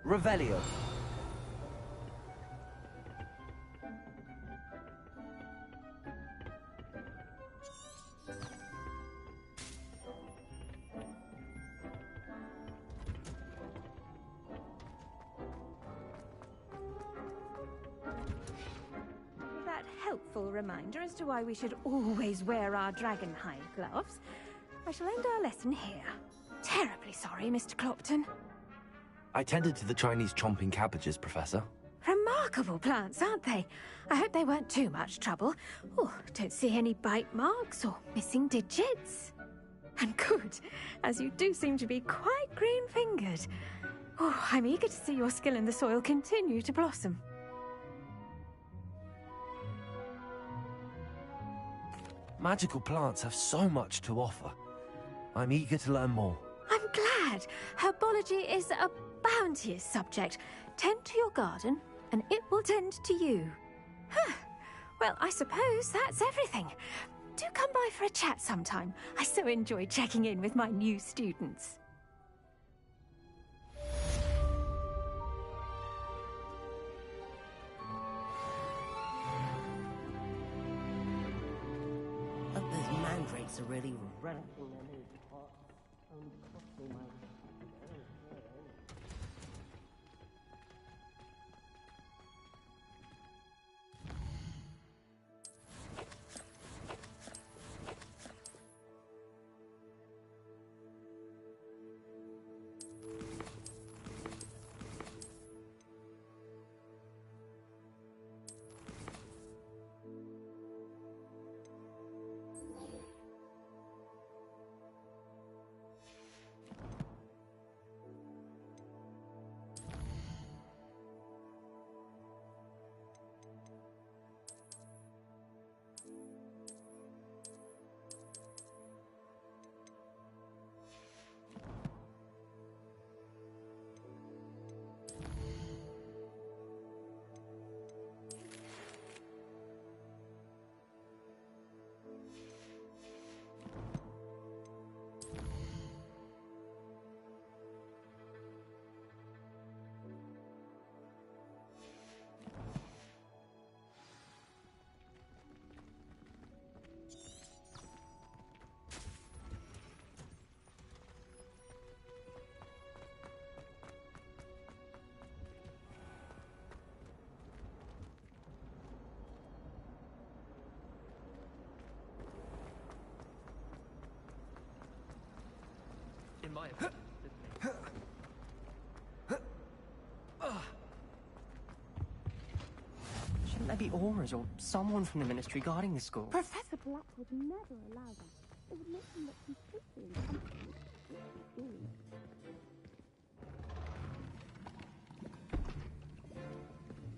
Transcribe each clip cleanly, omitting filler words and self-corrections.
Revelio. That helpful reminder as to why we should always wear our dragonhide gloves. I shall end our lesson here. Terribly sorry, Mr. Clopton. I tended to the Chinese chomping cabbages, Professor. Remarkable plants, aren't they? I hope they weren't too much trouble. Oh, don't see any bite marks or missing digits. And good, as you do seem to be quite green-fingered. Oh, I'm eager to see your skill in the soil continue to blossom. Magical plants have so much to offer. I'm eager to learn more. I'm glad. Herbology is a bounteous subject. Tend to your garden, and it will tend to you. Huh. Well, I suppose that's everything. Do come by for a chat sometime. I so enjoy checking in with my new students. Those mandrakes are really running their noses hot. Cost me my... In my opinion, shouldn't there be auras or someone from the ministry guarding the school? Professor Black would never allow that. It would make him look completely incompetent.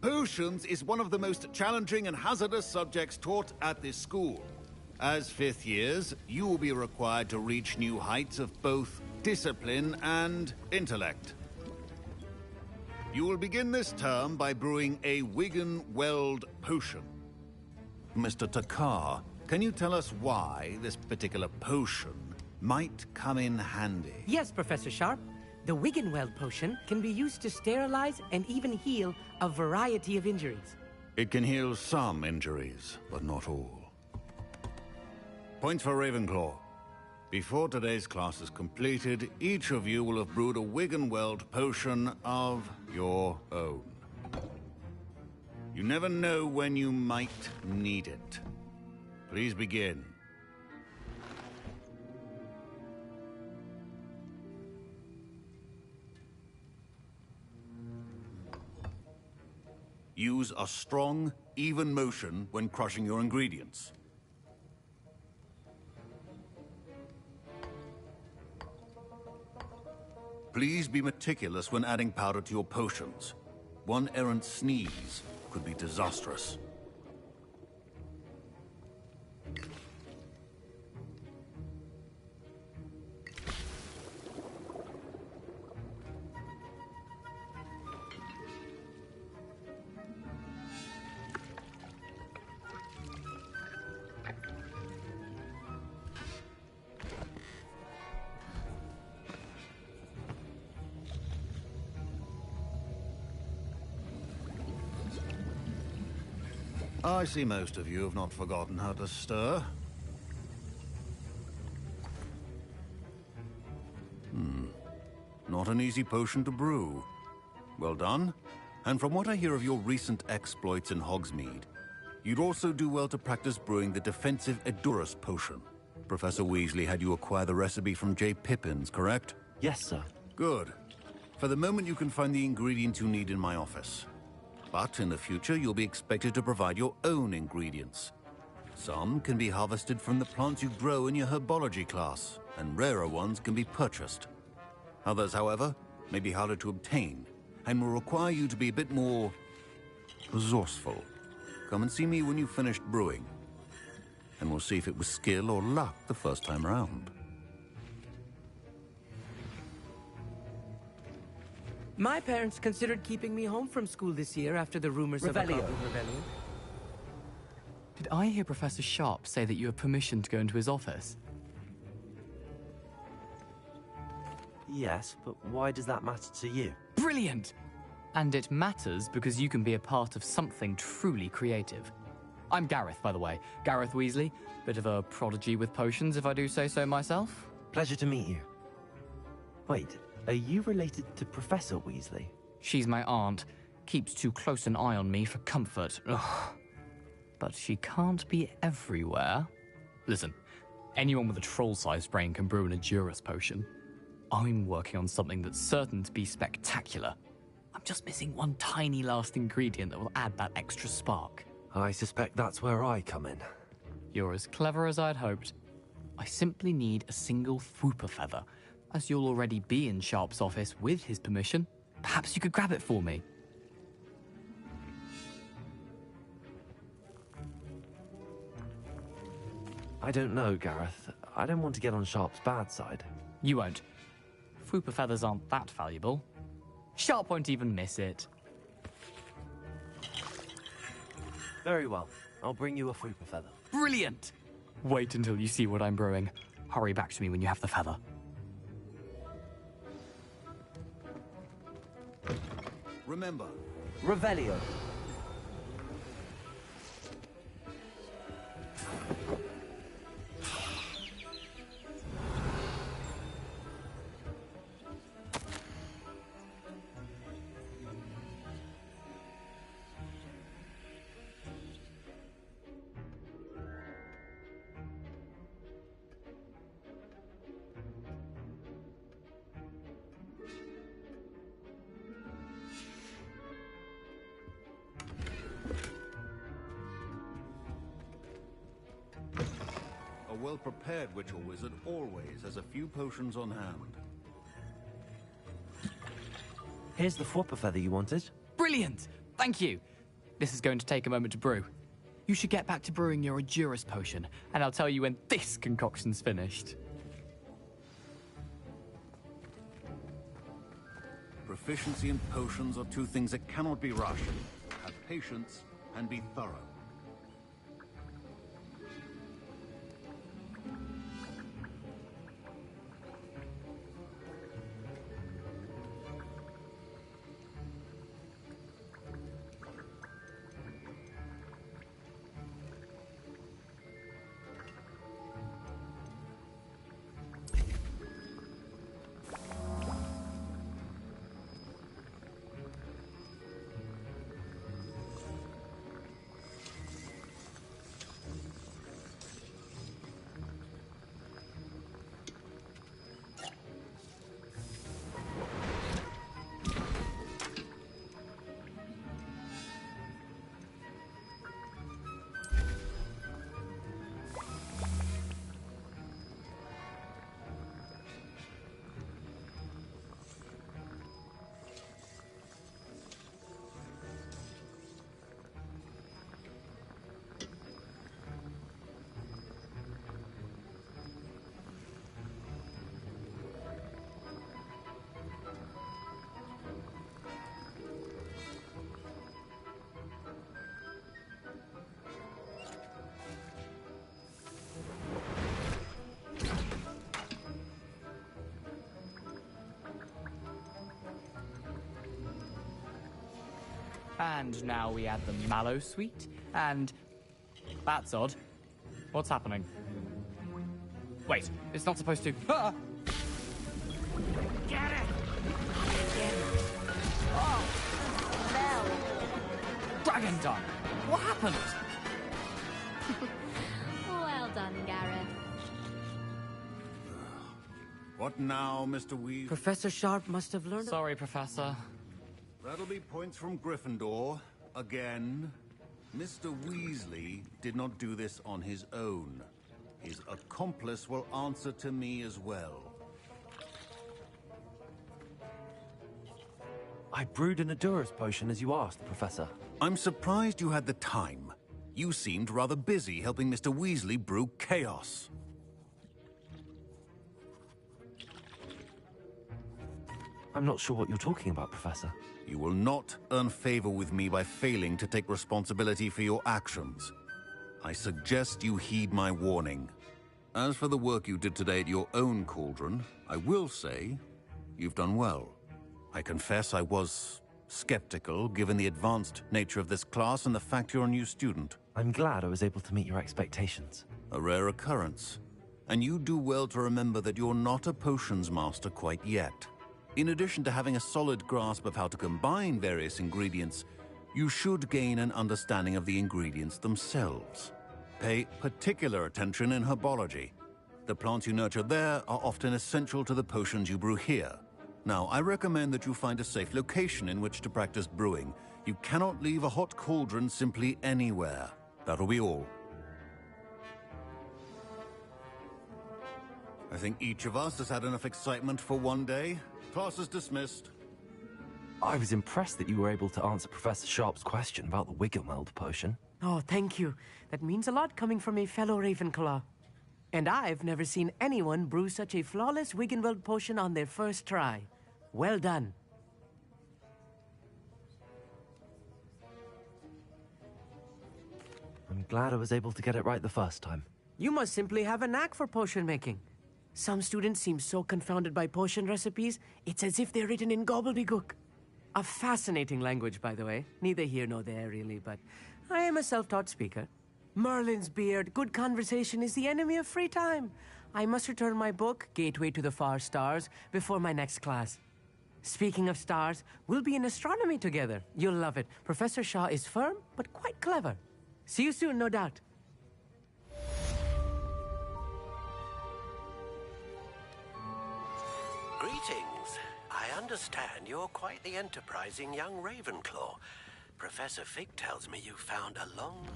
Potions is one of the most challenging and hazardous subjects taught at this school. As fifth years, you will be required to reach new heights of both discipline and intellect. You will begin this term by brewing a Wigan-Weld potion. Mr. Takar, can you tell us why this particular potion might come in handy? Yes, Professor Sharp. The Wigan-Weld potion can be used to sterilize and even heal a variety of injuries. It can heal some injuries, but not all. Points for Ravenclaw. Before today's class is completed, each of you will have brewed a Wigan-Weld potion of your own. You never know when you might need it. Please begin. Use a strong, even motion when crushing your ingredients. Please be meticulous when adding powder to your potions. One errant sneeze could be disastrous. I see most of you have not forgotten how to stir. Not an easy potion to brew. Well done. And from what I hear of your recent exploits in Hogsmeade, you'd also do well to practice brewing the defensive Edurus potion. Professor Weasley had you acquire the recipe from J. Pippins, correct? Yes, sir. Good. For the moment, you can find the ingredients you need in my office. But in the future, you'll be expected to provide your own ingredients. Some can be harvested from the plants you grow in your herbology class, and rarer ones can be purchased. Others, however, may be harder to obtain, and will require you to be a bit more resourceful. Come and see me when you've finished brewing, and we'll see if it was skill or luck the first time around. My parents considered keeping me home from school this year after the rumors of a Revelio. Goblin rebellion. Did I hear Professor Sharp say that you have permission to go into his office? Yes, but why does that matter to you? Brilliant! And it matters because you can be a part of something truly creative. I'm Gareth, by the way. Gareth Weasley. Bit of a prodigy with potions, if I do say so myself. Pleasure to meet you. Wait, are you related to Professor Weasley? She's my aunt. Keeps too close an eye on me for comfort. Ugh. But she can't be everywhere. Listen, anyone with a troll-sized brain can brew an Edurus potion. I'm working on something that's certain to be spectacular. I'm just missing one tiny last ingredient that will add that extra spark. I suspect that's where I come in. You're as clever as I'd hoped. I simply need a single Fwooper feather. As you'll already be in Sharp's office with his permission, perhaps you could grab it for me. I don't know, Gareth. I don't want to get on Sharp's bad side. You won't. Fwooper feathers aren't that valuable. Sharp won't even miss it. Very well. I'll bring you a Fwooper feather. Brilliant! Wait until you see what I'm brewing. Hurry back to me when you have the feather. Remember, Revelio. a well-prepared witch or wizard always has a few potions on hand. Here's the Fwooper feather you wanted. Brilliant! Thank you! This is going to take a moment to brew. You should get back to brewing your Edurus potion, and I'll tell you when this concoction's finished. Proficiency in potions are two things that cannot be rushed. Have patience and be thorough. And now we add the mallow sweet And that's odd. What's happening? Wait, it's not supposed to. Ah! Get it! Dragon done. What happened? Well done, Gareth. What now, Mr. Weasley? Professor Sharp must have learned... Sorry, Professor. That'll be points from Gryffindor. Again. Mr. Weasley did not do this on his own. His accomplice will answer to me as well. I brewed an Adurus potion as you asked, Professor. I'm surprised you had the time. You seemed rather busy helping Mr. Weasley brew chaos. I'm not sure what you're talking about, Professor. You will not earn favor with me by failing to take responsibility for your actions. I suggest you heed my warning. As for the work you did today at your own cauldron, I will say you've done well. I confess I was skeptical, given the advanced nature of this class and the fact you're a new student. I'm glad I was able to meet your expectations. A rare occurrence. And you do well to remember that you're not a potions master quite yet. In addition to having a solid grasp of how to combine various ingredients, you should gain an understanding of the ingredients themselves. Pay particular attention in herbology. The plants you nurture there are often essential to the potions you brew here. Now, I recommend that you find a safe location in which to practice brewing. You cannot leave a hot cauldron simply anywhere. That'll be all. I think each of us has had enough excitement for one day. Class is dismissed. I was impressed that you were able to answer Professor Sharp's question about the Wiggenweld potion. Oh, thank you. That means a lot coming from a fellow Ravenclaw. And I've never seen anyone brew such a flawless Wiggenweld potion on their first try. Well done. I'm glad I was able to get it right the first time. You must simply have a knack for potion making. Some students seem so confounded by potion recipes, it's as if they're written in gobbledygook. A fascinating language, by the way. Neither here nor there, really, but I am a self-taught speaker. Merlin's beard, good conversation is the enemy of free time. I must return my book, Gateway to the Far Stars, before my next class. Speaking of stars, we'll be in astronomy together. You'll love it. Professor Shaw is firm, but quite clever. See you soon, no doubt. Greetings. I understand you're quite the enterprising young Ravenclaw. Professor Fig tells me you found a long...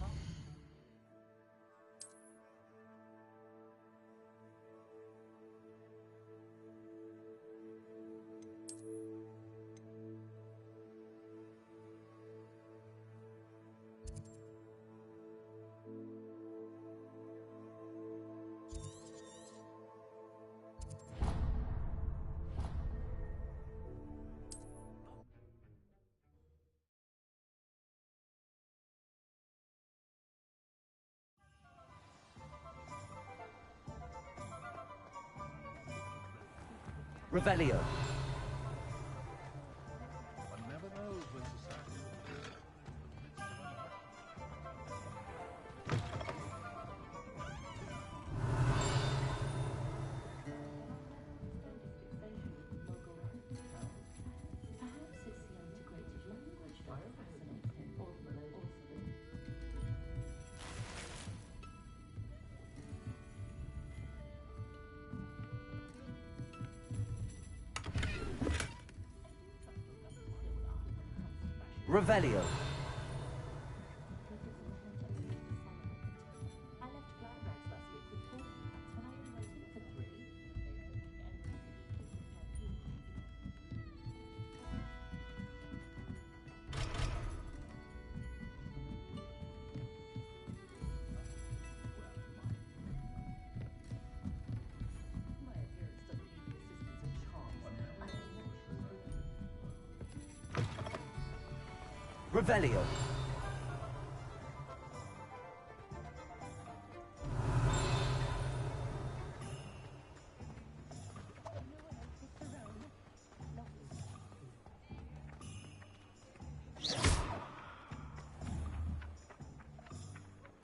Revelio. Revelio. Revelio.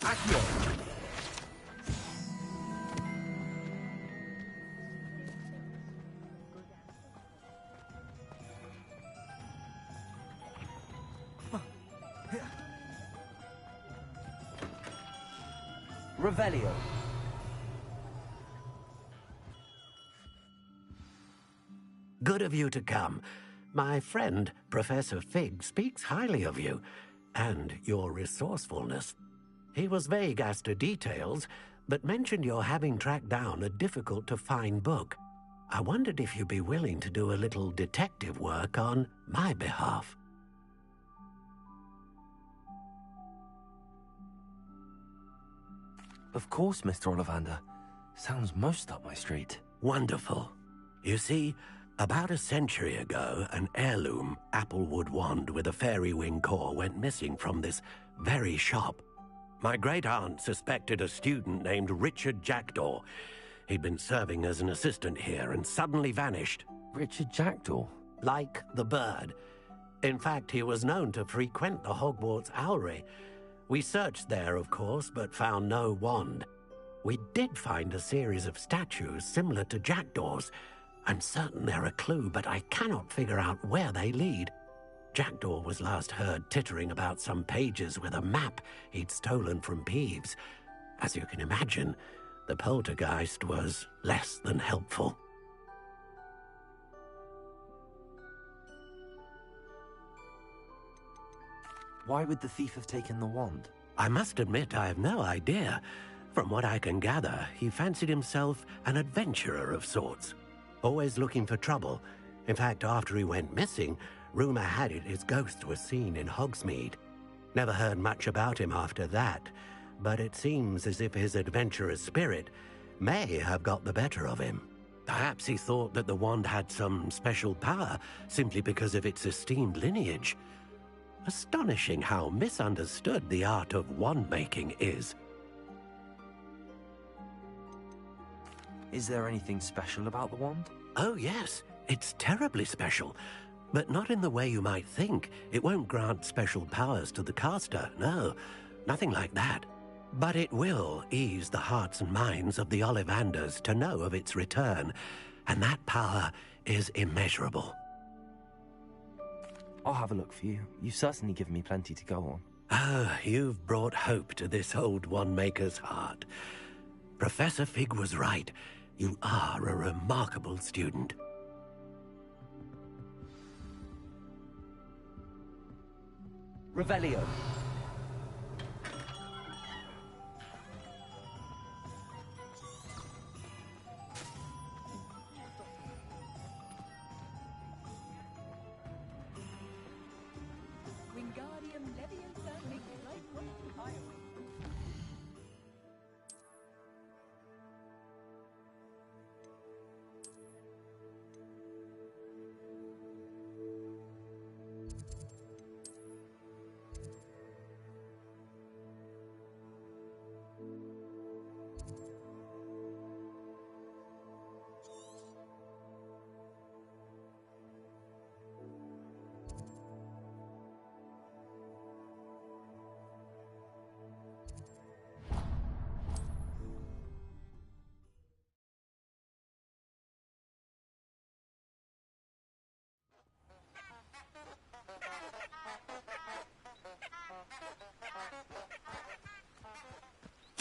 Accio! Revelio. Good of you to come. My friend, Professor Fig, speaks highly of you, and your resourcefulness. He was vague as to details, but mentioned your having tracked down a difficult-to-find book. I wondered if you'd be willing to do a little detective work on my behalf. Of course, Mr. Ollivander. Sounds most up my street. Wonderful. You see, about a century ago, an heirloom applewood wand with a fairy wing core went missing from this very shop. My great-aunt suspected a student named Richard Jackdaw. He'd been serving as an assistant here and suddenly vanished. Richard Jackdaw? Like the bird. In fact, he was known to frequent the Hogwarts Owlery. We searched there, of course, but found no wand. We did find a series of statues similar to Jackdaw's. I'm certain they're a clue, but I cannot figure out where they lead. Jackdaw was last heard tittering about some pages with a map he'd stolen from Peeves. As you can imagine, the poltergeist was less than helpful. Why would the thief have taken the wand? I must admit I have no idea. From what I can gather, he fancied himself an adventurer of sorts. Always looking for trouble. In fact, after he went missing, rumor had it his ghost was seen in Hogsmeade. Never heard much about him after that, but it seems as if his adventurous spirit may have got the better of him. Perhaps he thought that the wand had some special power simply because of its esteemed lineage. Astonishing how misunderstood the art of wand-making is. Is there anything special about the wand? Oh, yes. It's terribly special. But not in the way you might think. It won't grant special powers to the caster, no. Nothing like that. But it will ease the hearts and minds of the Ollivanders to know of its return. And that power is immeasurable. I'll have a look for you. You've certainly given me plenty to go on. Oh, you've brought hope to this old wand-maker's heart. Professor Fig was right. You are a remarkable student. Revelio.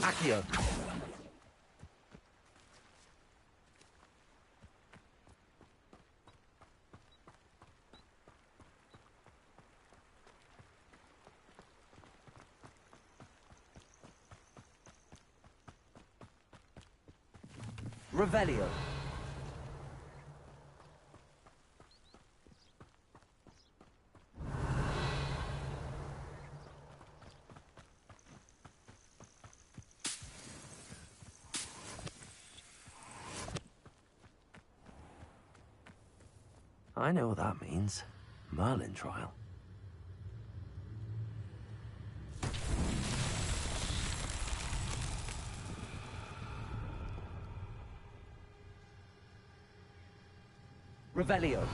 Accio. Revelio. I know what that means. Merlin trial. Revelio.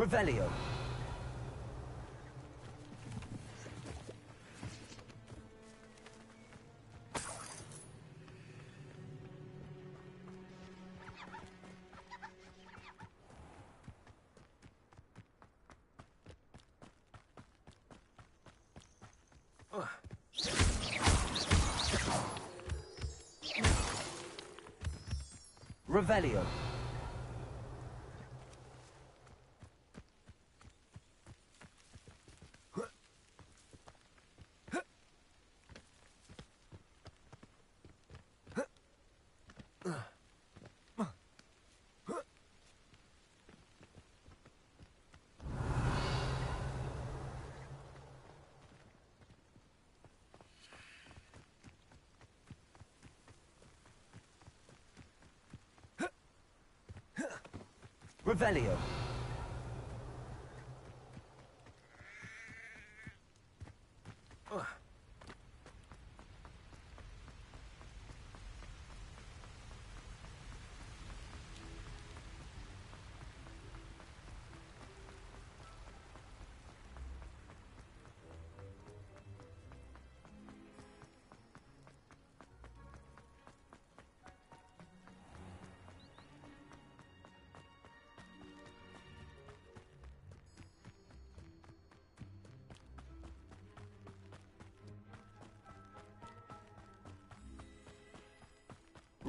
Revelio. Revelio. Revelio.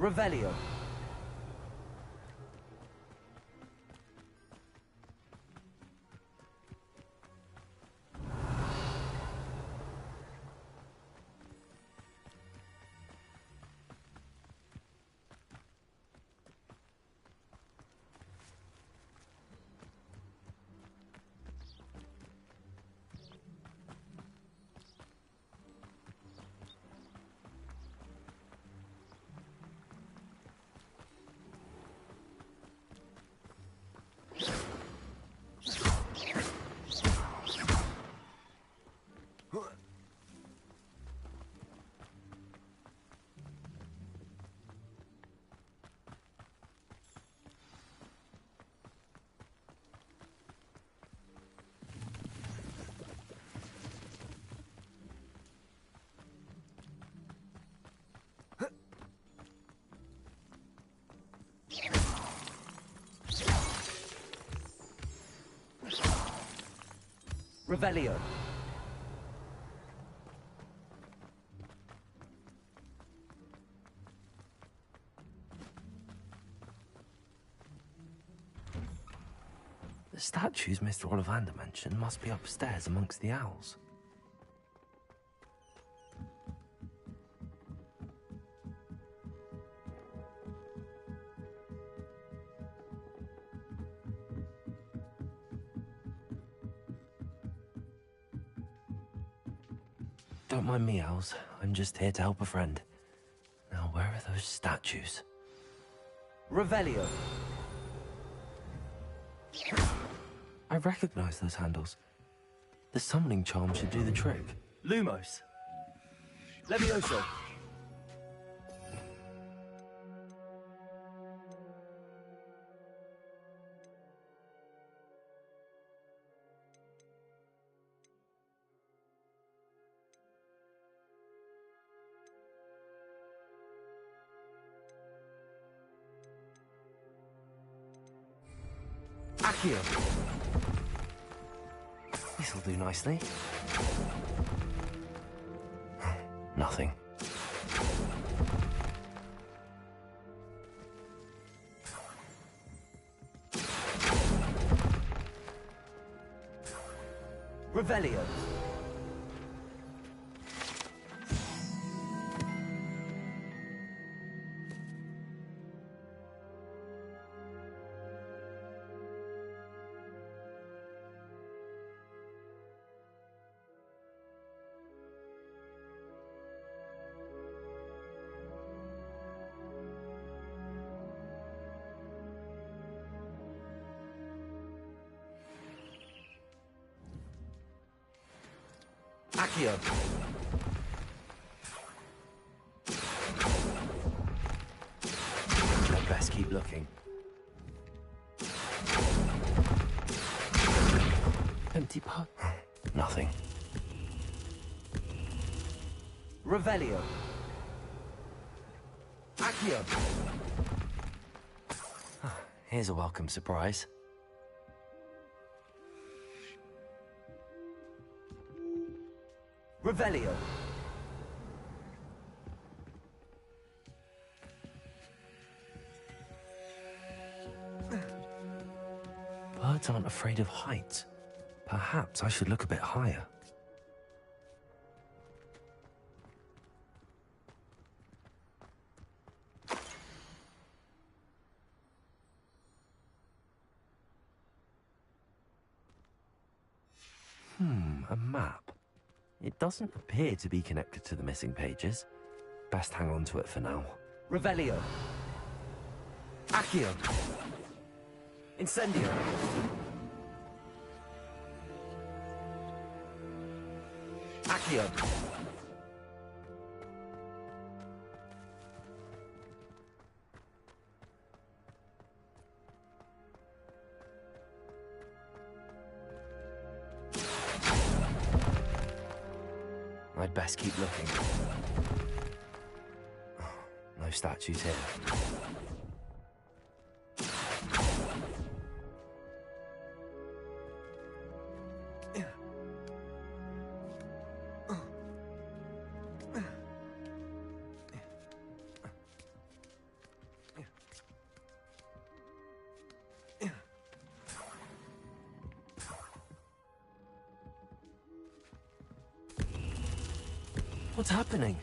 Revelio. Revelio. The statues Mr. Ollivander mentioned must be upstairs amongst the owls. Don't mind me, owls. I'm just here to help a friend. Now, where are those statues? Revelio. I recognize those handles. The summoning charm should do the trick. Lumos. Levioso. Accio. This'll do nicely. Nothing. Revelio. Accio. I'd best keep looking. empty part? Nothing. Revelio. Accio. Here's a welcome surprise. Revelio. Birds aren't afraid of heights. Perhaps I should look a bit higher. A map. It doesn't appear to be connected to the missing pages. Best hang on to it for now. Revelio. Accio. Incendio. Accio. I'd best keep looking. No statues here. What's happening?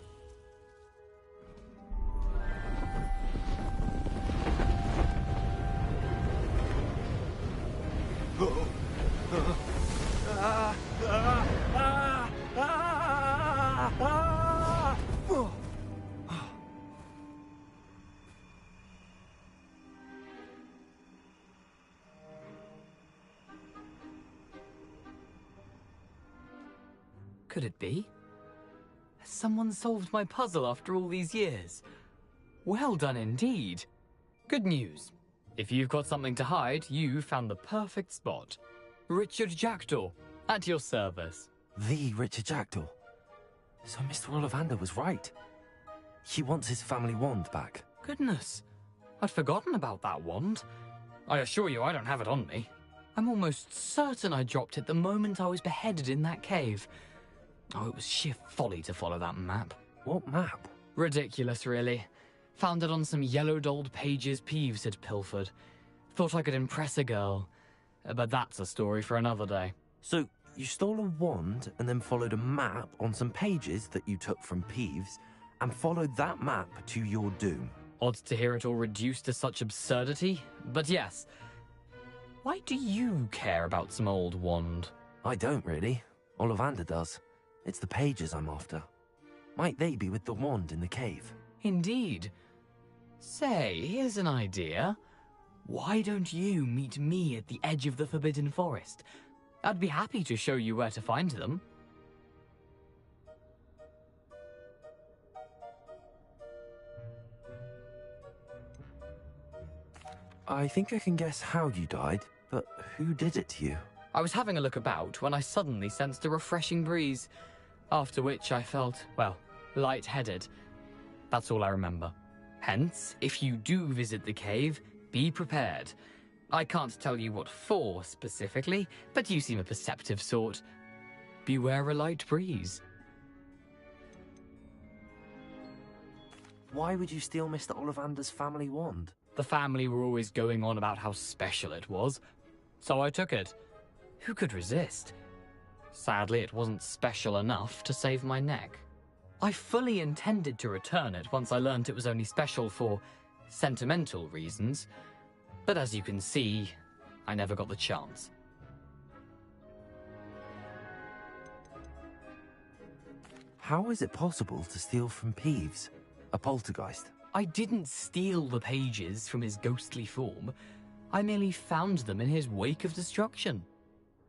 Could it be? Has someone solved my puzzle after all these years? Well done indeed. Good news. If you've got something to hide, you found the perfect spot. Richard Jackdaw, at your service. The Richard Jackdaw. So Mr. Ollivander was right. He wants his family wand back. Goodness, I'd forgotten about that wand. I assure you I don't have it on me. I'm almost certain I dropped it the moment I was beheaded in that cave. Oh, it was sheer folly to follow that map. What map? Ridiculous, really. Found it on some yellowed old pages Peeves had pilfered. Thought I could impress a girl. But that's a story for another day. So, you stole a wand and then followed a map on some pages that you took from Peeves and followed that map to your doom. Odd to hear it all reduced to such absurdity, but yes. Why do you care about some old wand? I don't really. Ollivander does. It's the pages I'm after. Might they be with the wand in the cave? Indeed. Say, here's an idea. Why don't you meet me at the edge of the Forbidden Forest? I'd be happy to show you where to find them. I think I can guess how you died, but who did it to you? I was having a look about when I suddenly sensed a refreshing breeze, after which I felt, well, lightheaded. That's all I remember. Hence, if you do visit the cave, be prepared. I can't tell you what for specifically, but you seem a perceptive sort. Beware a light breeze. Why would you steal Mr. Ollivander's family wand? The family were always going on about how special it was, so I took it. Who could resist? Sadly, it wasn't special enough to save my neck. I fully intended to return it once I learned it was only special for sentimental reasons, but as you can see, I never got the chance. How is it possible to steal from Peeves, a poltergeist? I didn't steal the pages from his ghostly form. I merely found them in his wake of destruction.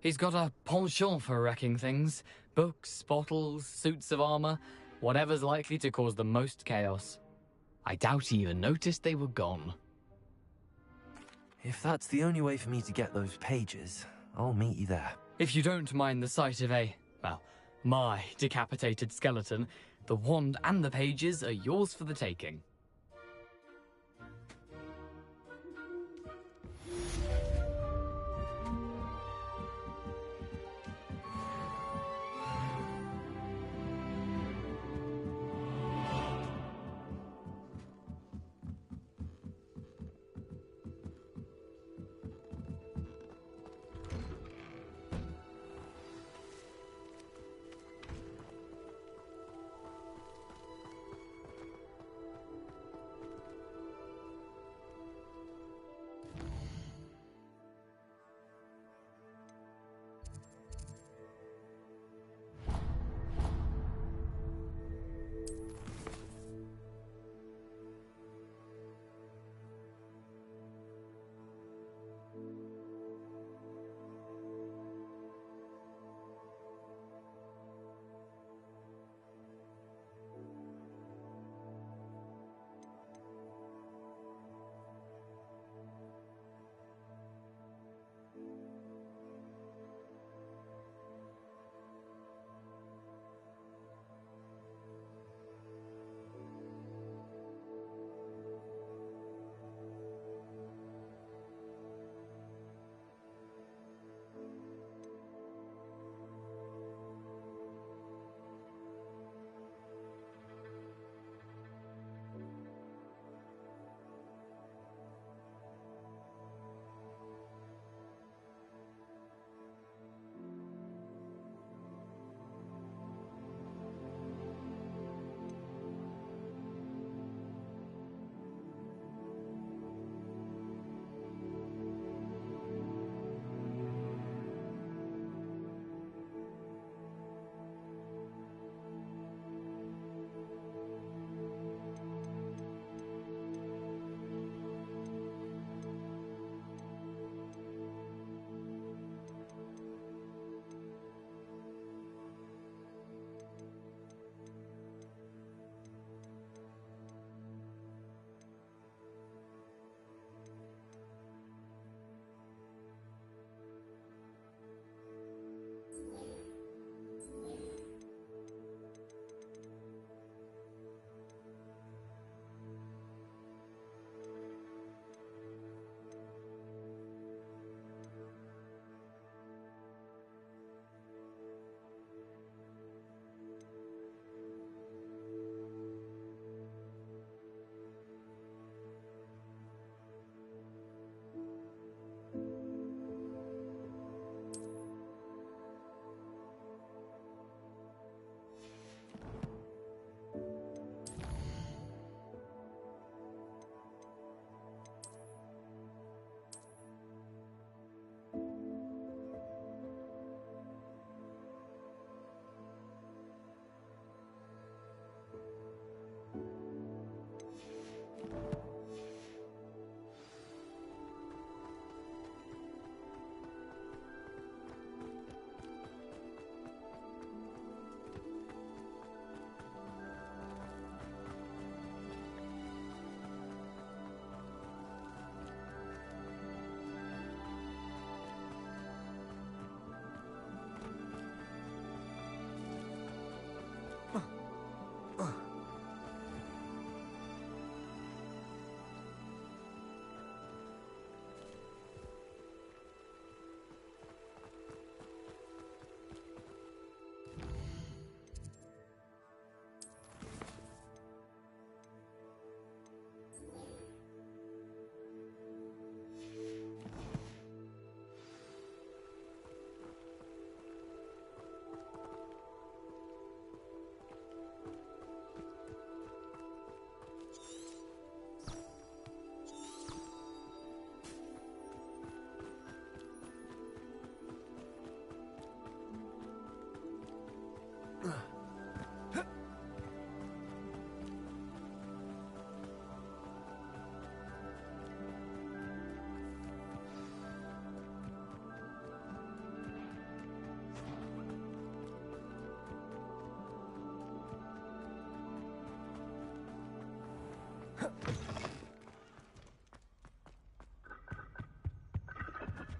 He's got a penchant for wrecking things. Books, bottles, suits of armor, whatever's likely to cause the most chaos. I doubt he even noticed they were gone. If that's the only way for me to get those pages, I'll meet you there. If you don't mind the sight of my decapitated skeleton, the wand and the pages are yours for the taking.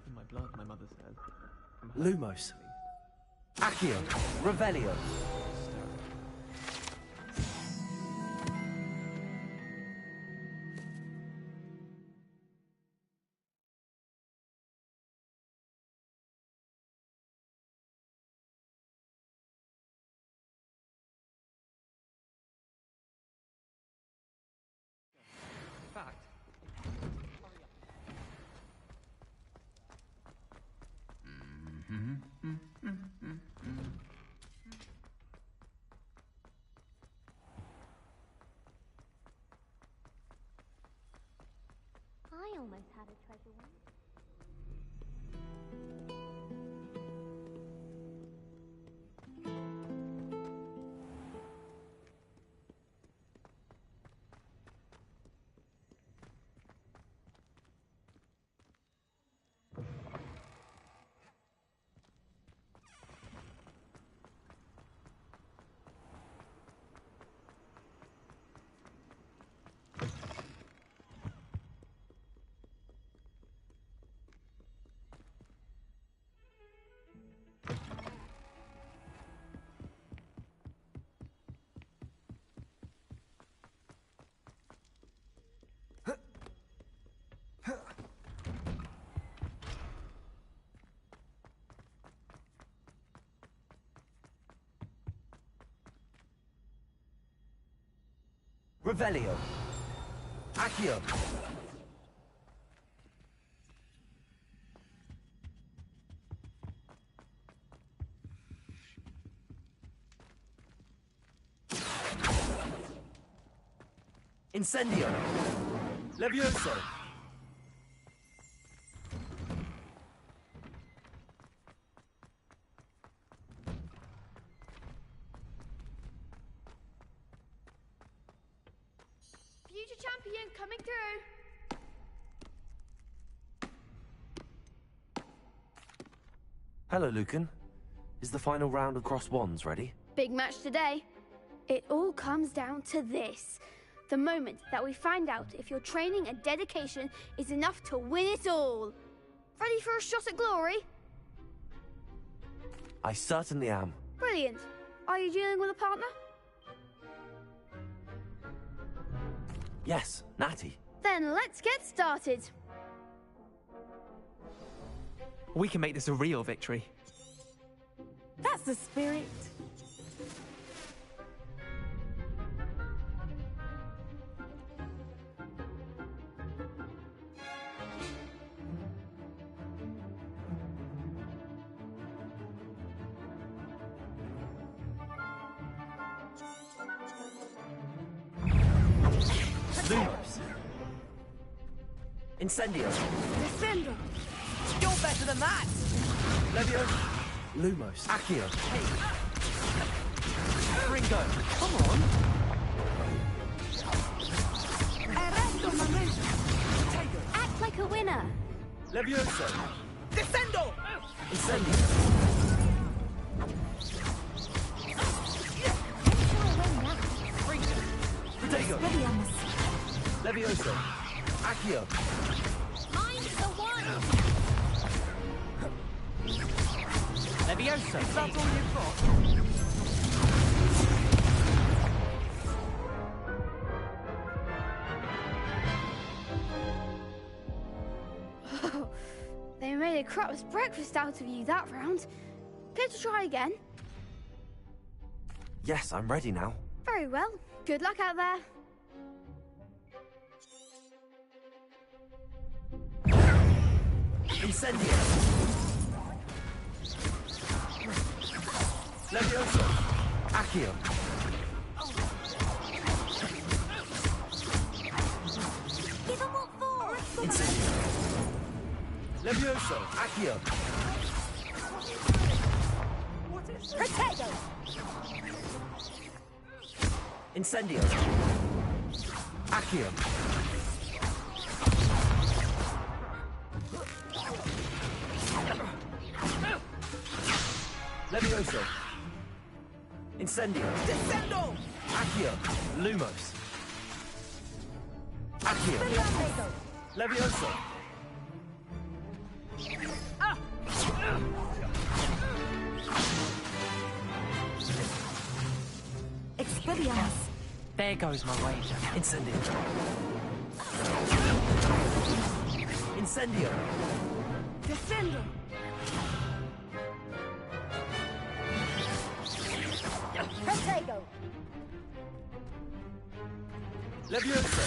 In my blood, my mother said. I'm Lumos. Accio. Revelio. I almost had a treasure once. Revelio. Accio. Incendio. Levioso. Future champion coming through. Hello, Lucan. Is the final round of Cross Wands ready? Big match today. It all comes down to this. The moment that we find out if your training and dedication is enough to win it all. Ready for a shot at glory? I certainly am. Brilliant. Are you dealing with a partner? Yes, Natty. Then let's get started. We can make this a real victory. That's the spirit. Lumos. Incendio. Defender. You're better than that! Levioso. Lumos. Accio. Ringo, come on! Act like a winner. Levioso. Descendo! Incendio. Protego. Levioso. Accio. Mine's the one. Levioso, that's all you've got? They made a crap's breakfast out of you that round. Care to try again? Yes, I'm ready now. Very well. Good luck out there. Incendio. Levioso. Accio. Give them what for. Incendio. Levioso. Accio. Potato. Incendio. Accio. Levioso. Incendio. Descendo! Accio. Lumos. Accio. Levioso. Expelliarmus. There goes my wager. Incendio. Incendio. Descendo. Protego. Levioso.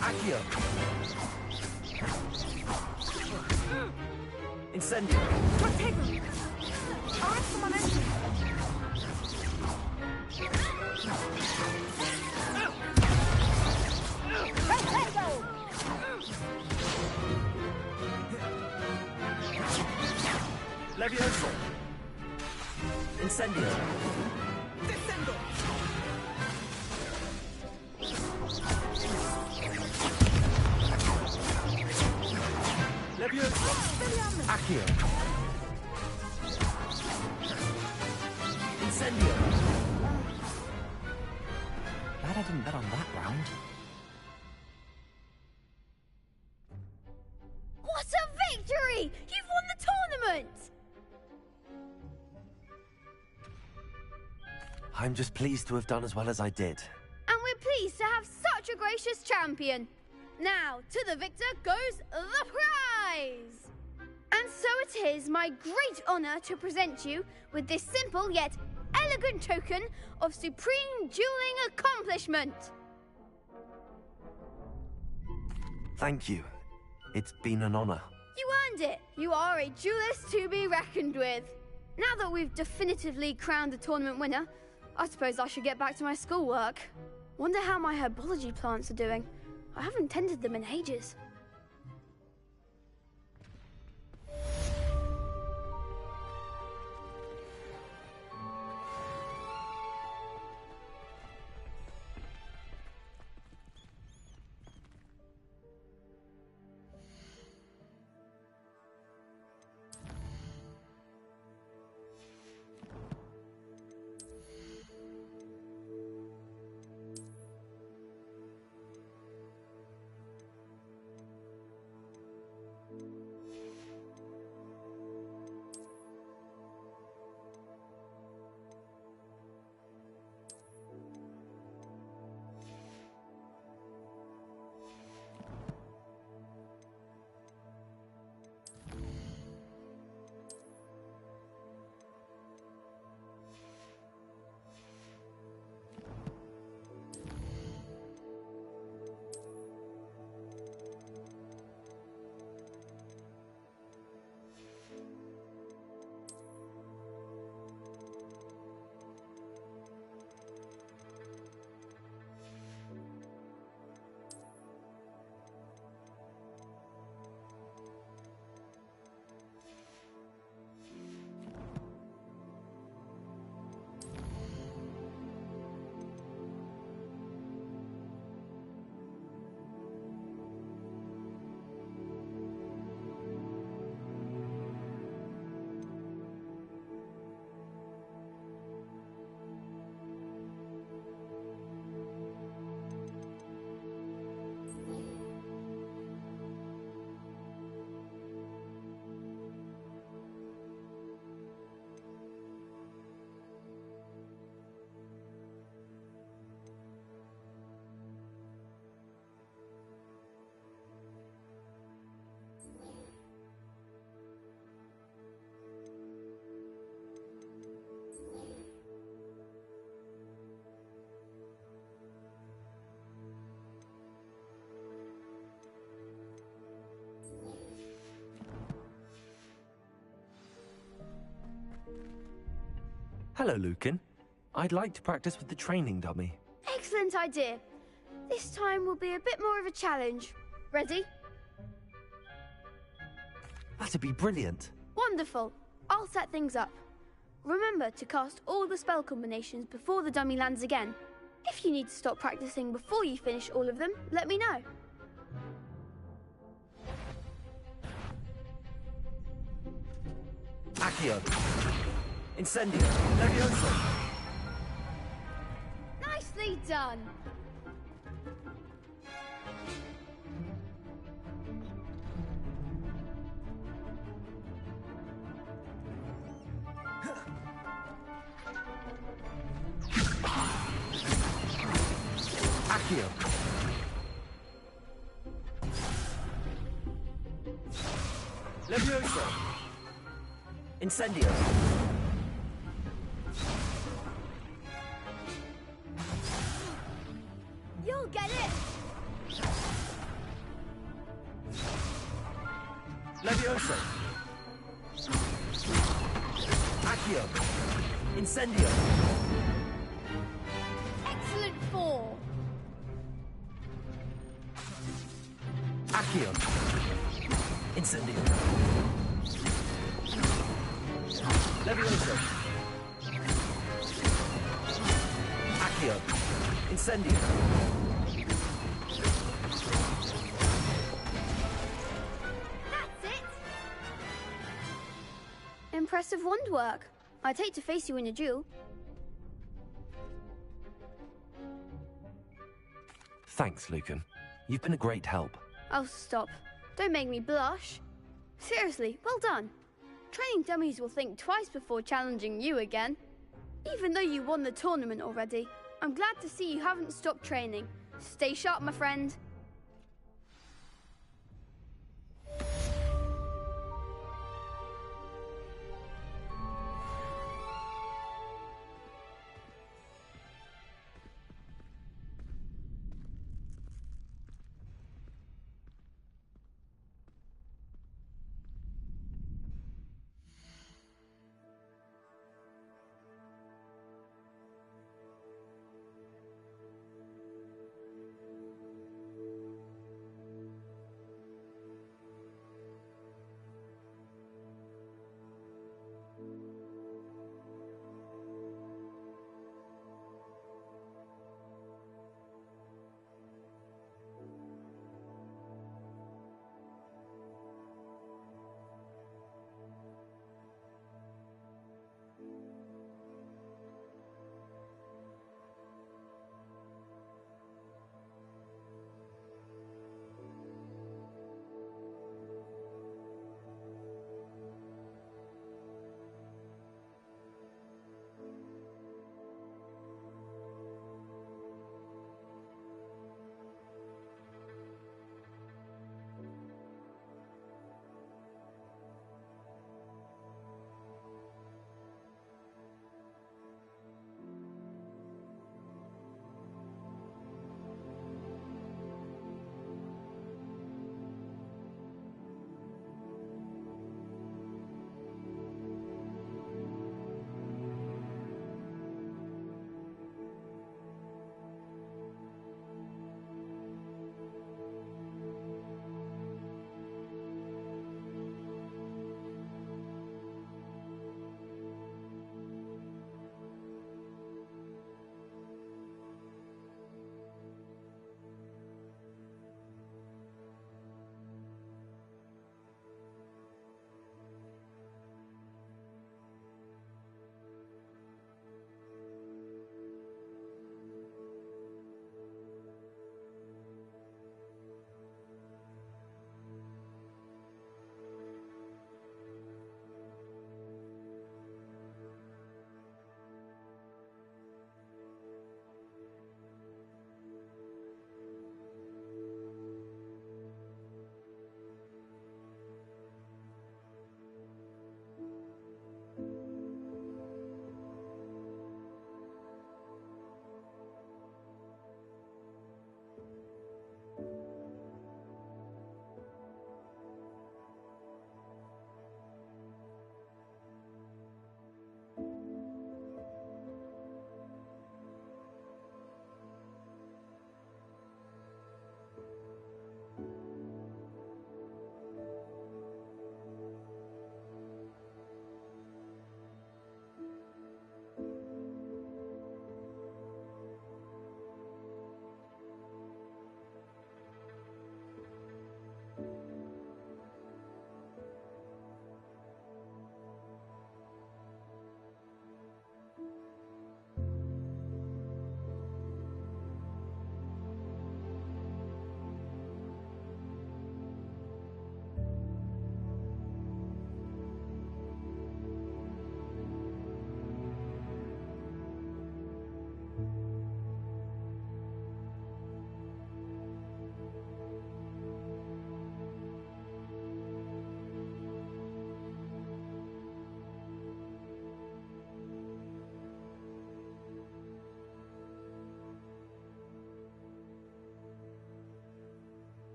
Accio. Incendio. Protego. Arrest my enemy. Protego. Levioso. Incendio. Descendo. Levioso. Accio. Incendio. Glad I didn't bet on that round. What a victory! You've won the tournament! I'm just pleased to have done as well as I did. And we're pleased to have such a gracious champion. Now, to the victor goes the prize! And so it is my great honour to present you with this simple yet elegant token of supreme dueling accomplishment. Thank you. It's been an honor. You earned it. You are a duelist to be reckoned with. Now that we've definitively crowned the tournament winner, I suppose I should get back to my schoolwork. Wonder how my herbology plants are doing. I haven't tended them in ages. Hello, Lucan. I'd like to practice with the training dummy. Excellent idea. This time will be a bit more of a challenge. Ready? That'd be brilliant. Wonderful. I'll set things up. Remember to cast all the spell combinations before the dummy lands again. If you need to stop practicing before you finish all of them, let me know. Accio. Incendio. Levioso. Nicely done. Accio. Levioso. Incendio. You'll get it! Levioso. Accio. Incendio. Excellent 4. Accio. Incendio. Levioso. Accio. Incendio. That's it! Impressive wand work. I'd hate to face you in a duel. Thanks, Lucan. You've been a great help. Oh, stop. Don't make me blush. Seriously, well done. Training dummies will think twice before challenging you again. Even though you won the tournament already, I'm glad to see you haven't stopped training. Stay sharp, my friend.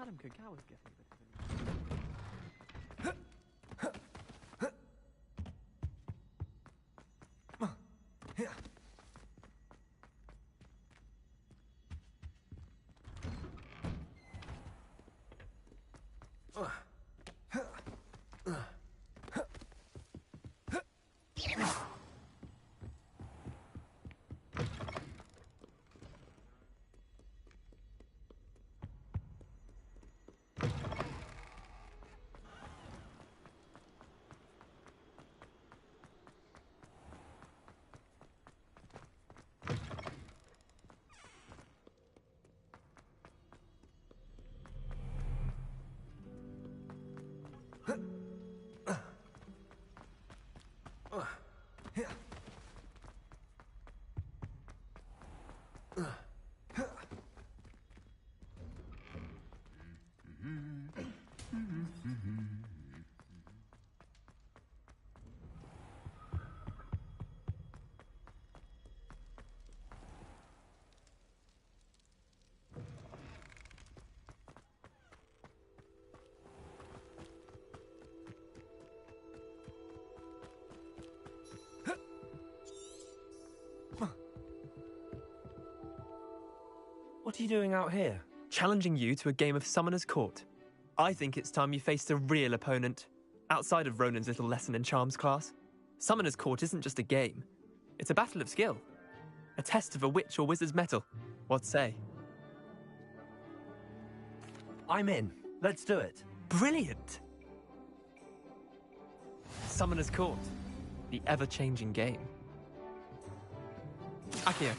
Madame Cacao was getting a bit of What are you doing out here? challenging you to a game of Summoner's Court. I think it's time you faced a real opponent, outside of Ronan's little lesson in charms class. Summoner's Court isn't just a game. It's a battle of skill. A test of a witch or wizard's mettle. What say? I'm in. Let's do it. Brilliant! Summoner's Court. The ever-changing game. Akio.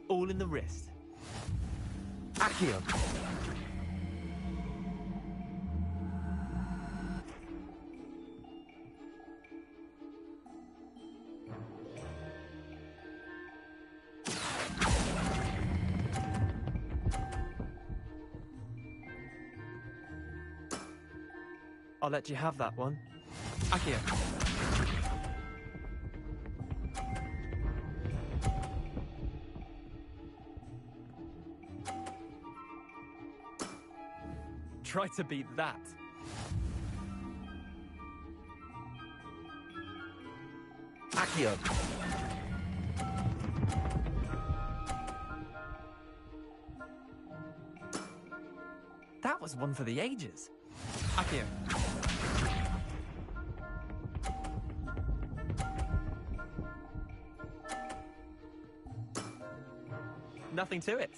All in the wrist. Accio. I'll let you have that one. Akio. Try to beat that. Accio. That was one for the ages. Akio. Nothing to it.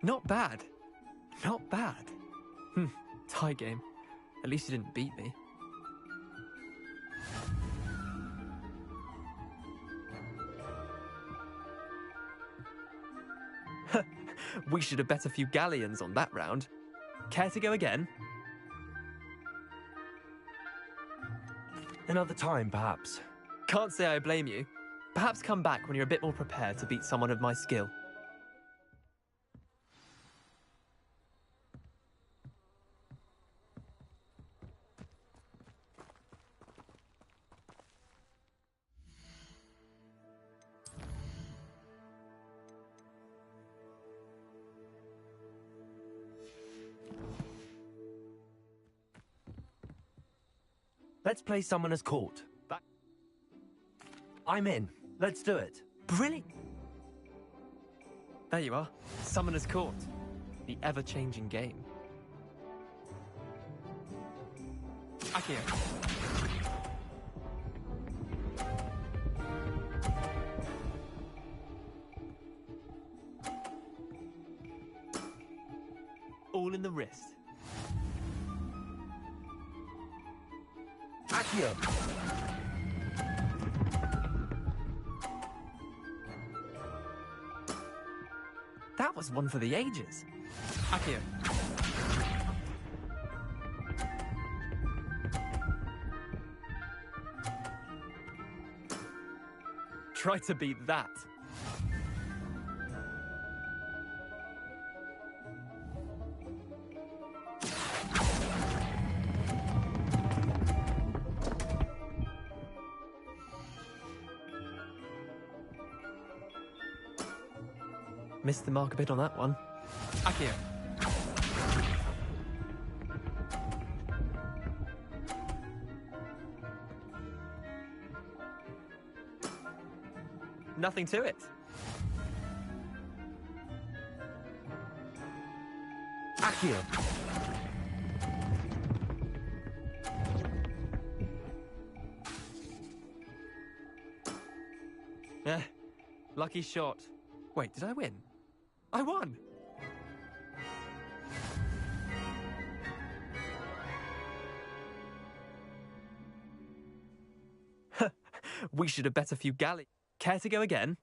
Not bad. Not bad. Tie game. At least you didn't beat me. We should have bet a few galleons on that round. Care to go again? Another time, perhaps. Can't say I blame you. Perhaps come back when you're a bit more prepared to beat someone of my skill. Let's play Summoner's Court. I'm in. Let's do it. Brilliant! There you are. Summoner's Court. The ever-changing game. Akio. All in the wrist. Accio. That was one for the ages. Akio. Try to beat that. Missed the mark a bit on that one. Akio. Nothing to it. Akio. Lucky shot. Wait, did I win? I won! We should have bet a few galley. Care to go again?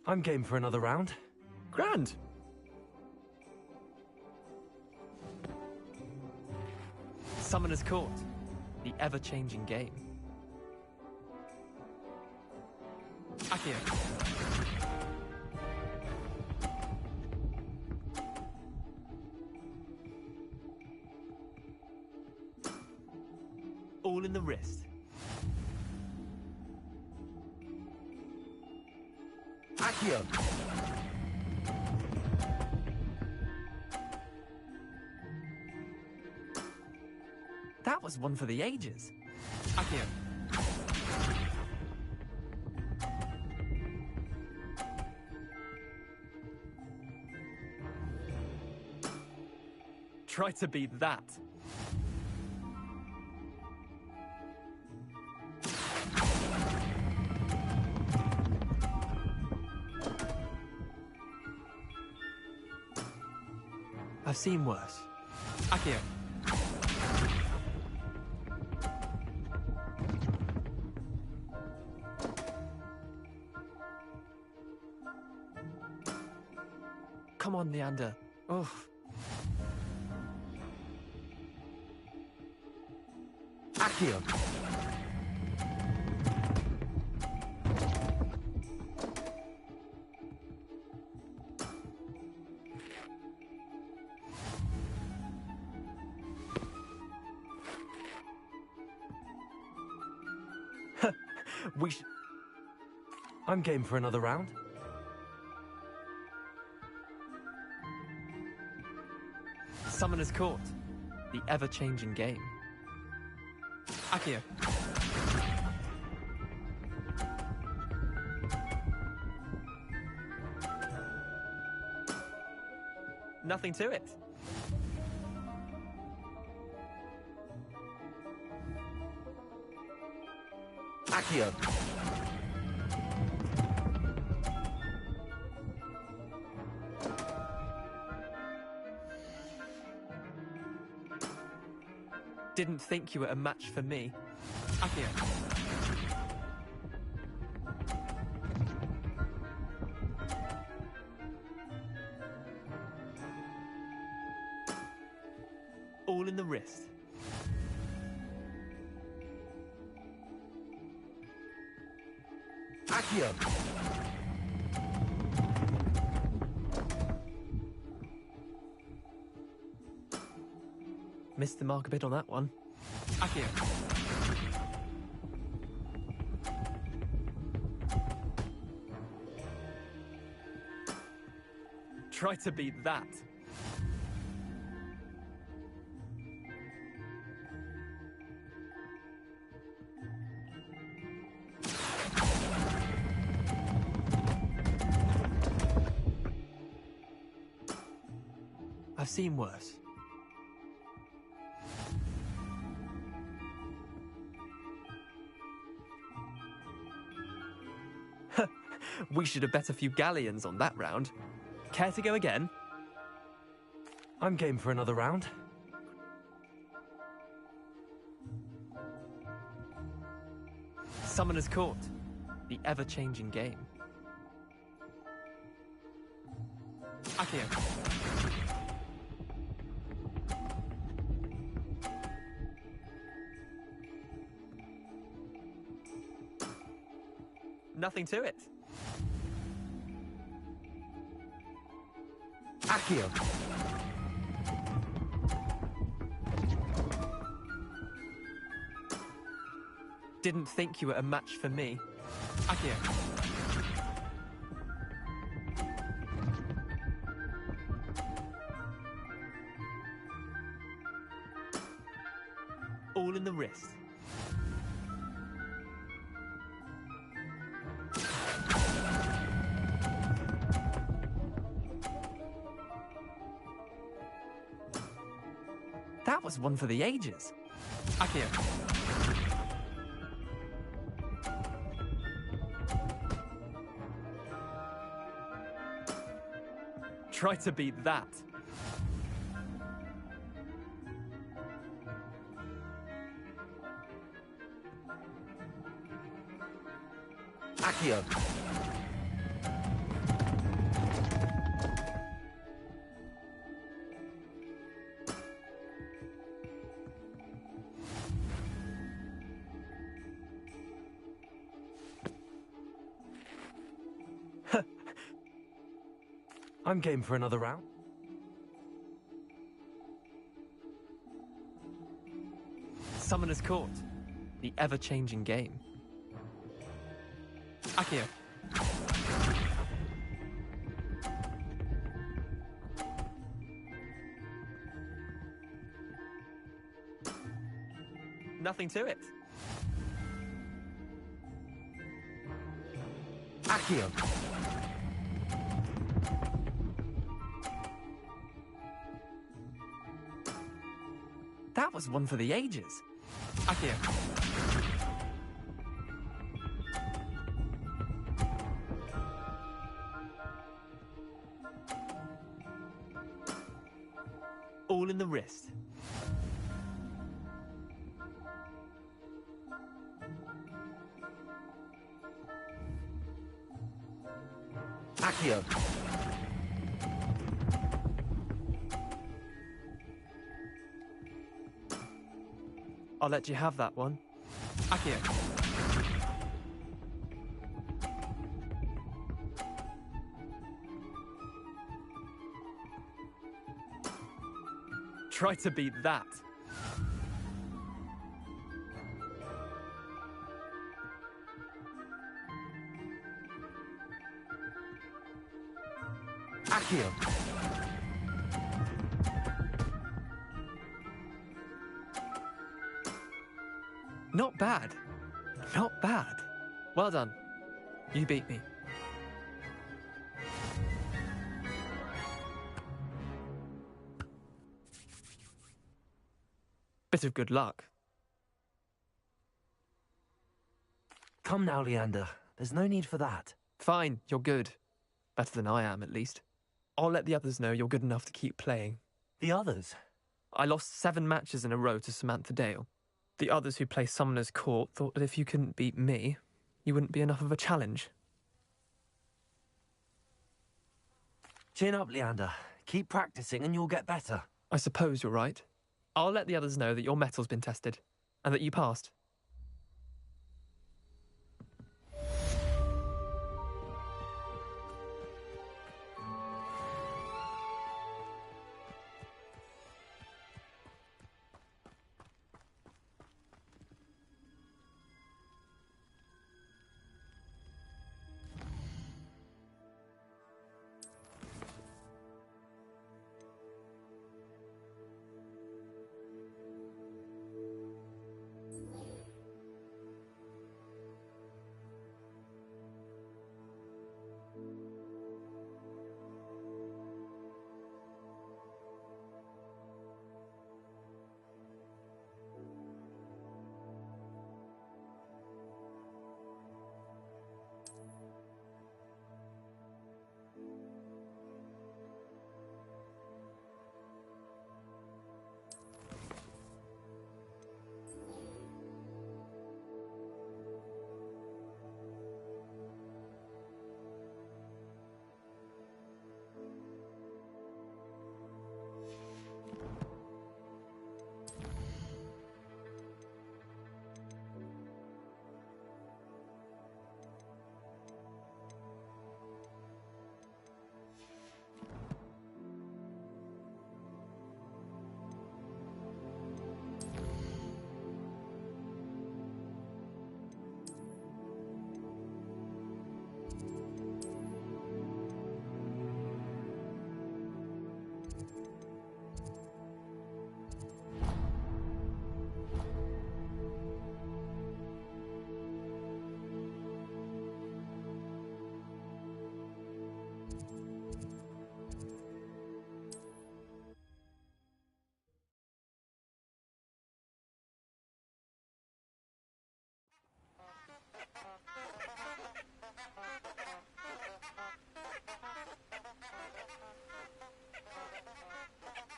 I'm game for another round. Grand. Summoner's Court. The ever-changing game. Akio. All in the wrist. Akio. That was one for the ages. Akio. Try to beat that. I've seen worse. Akio. Come on, Leander. Oh. Akio. We should... I'm game for another round. Summoner's Court. The ever-changing game. Akio. Nothing to it. Akio. Didn't think you were a match for me. Akio. All in the wrist. Akio. Missed the mark a bit on that one. Akio. Try to beat that. I've seen worse. We should have bet a few galleons on that round. Care to go again? I'm game for another round. Summoner's Court. The ever-changing game. Akio. Nothing to it. Accio. Didn't think you were a match for me. Accio. All in the wrist. That was one for the ages. Accio. Try to beat that. Accio. I'm game for another round. Summoner's Court. The ever-changing game. Accio. Nothing to it. Accio. That was one for the ages. Accio. All in the wrist. Accio. I'll let you have that one. Accio. Try to beat that. Accio. Not bad. Not bad. Well done. You beat me. Bit of good luck. Come now, Leander. There's no need for that. Fine, you're good. Better than I am, at least. I'll let the others know you're good enough to keep playing. The others? I lost 7 matches in a row to Samantha Dale. The others who play Summoner's Court thought that if you couldn't beat me, you wouldn't be enough of a challenge. Chin up, Leander. Keep practicing and you'll get better. I suppose you're right. I'll let the others know that your metal's been tested, and that you passed.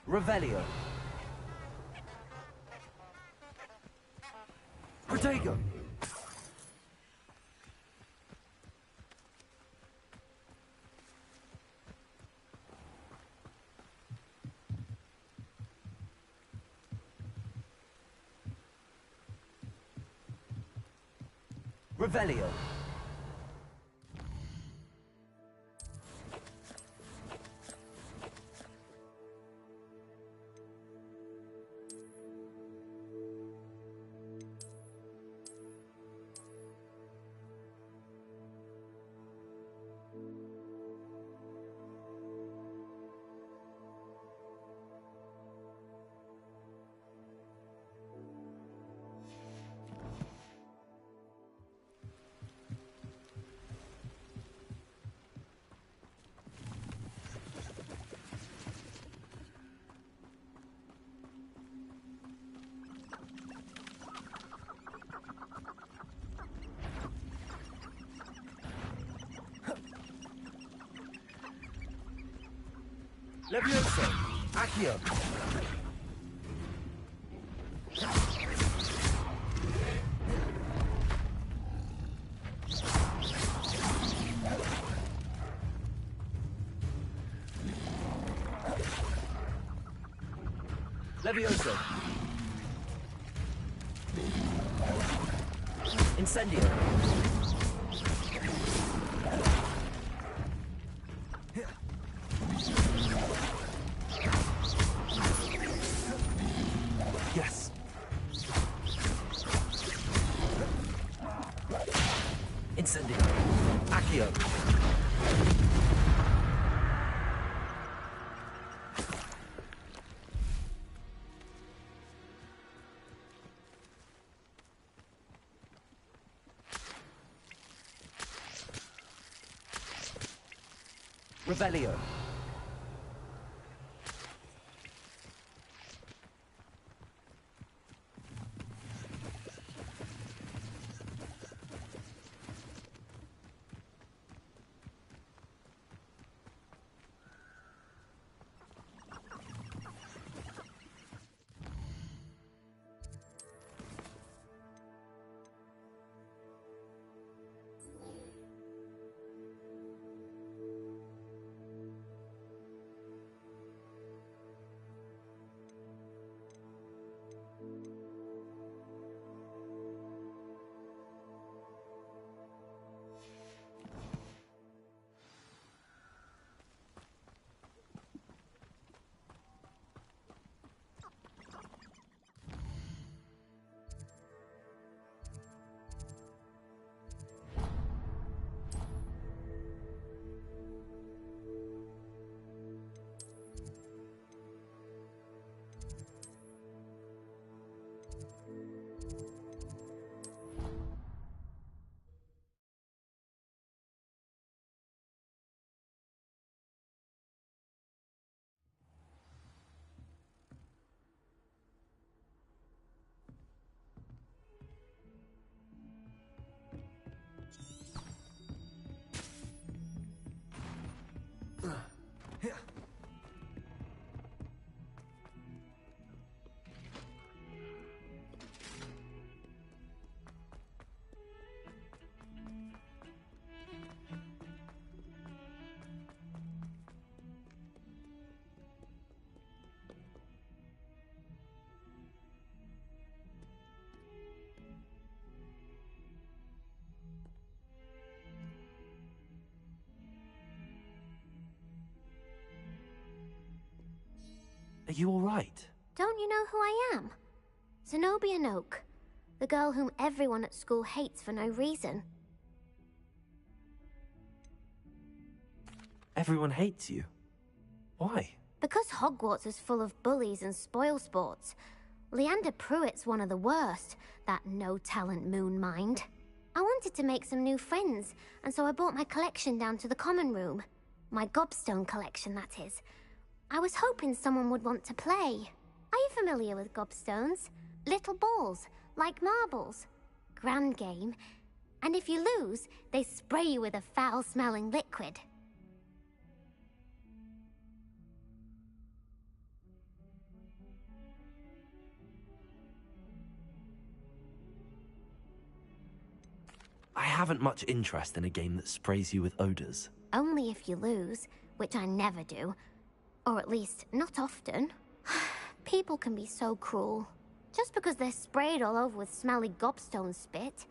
Revelio. Protego. Revelio. Levioso. Accio. Levioso. Incendio. Yes. Incendio. Accio. Revelio. Are you all right? Don't you know who I am? Zenobia Noak, the girl whom everyone at school hates for no reason. Everyone hates you. Why? Because Hogwarts is full of bullies and spoilsports. Leander Pruitt's one of the worst, that no-talent moon mind. I wanted to make some new friends, and so I brought my collection down to the common room. My gobstone collection, that is. I was hoping someone would want to play. Are you familiar with gobstones? Little balls, like marbles. Grand game. And if you lose, they spray you with a foul-smelling liquid. haven't much interest in a game that sprays you with odors. Only if you lose, which I never do. Or at least, not often. People can be so cruel. Just because they're sprayed all over with smelly gobstone spit,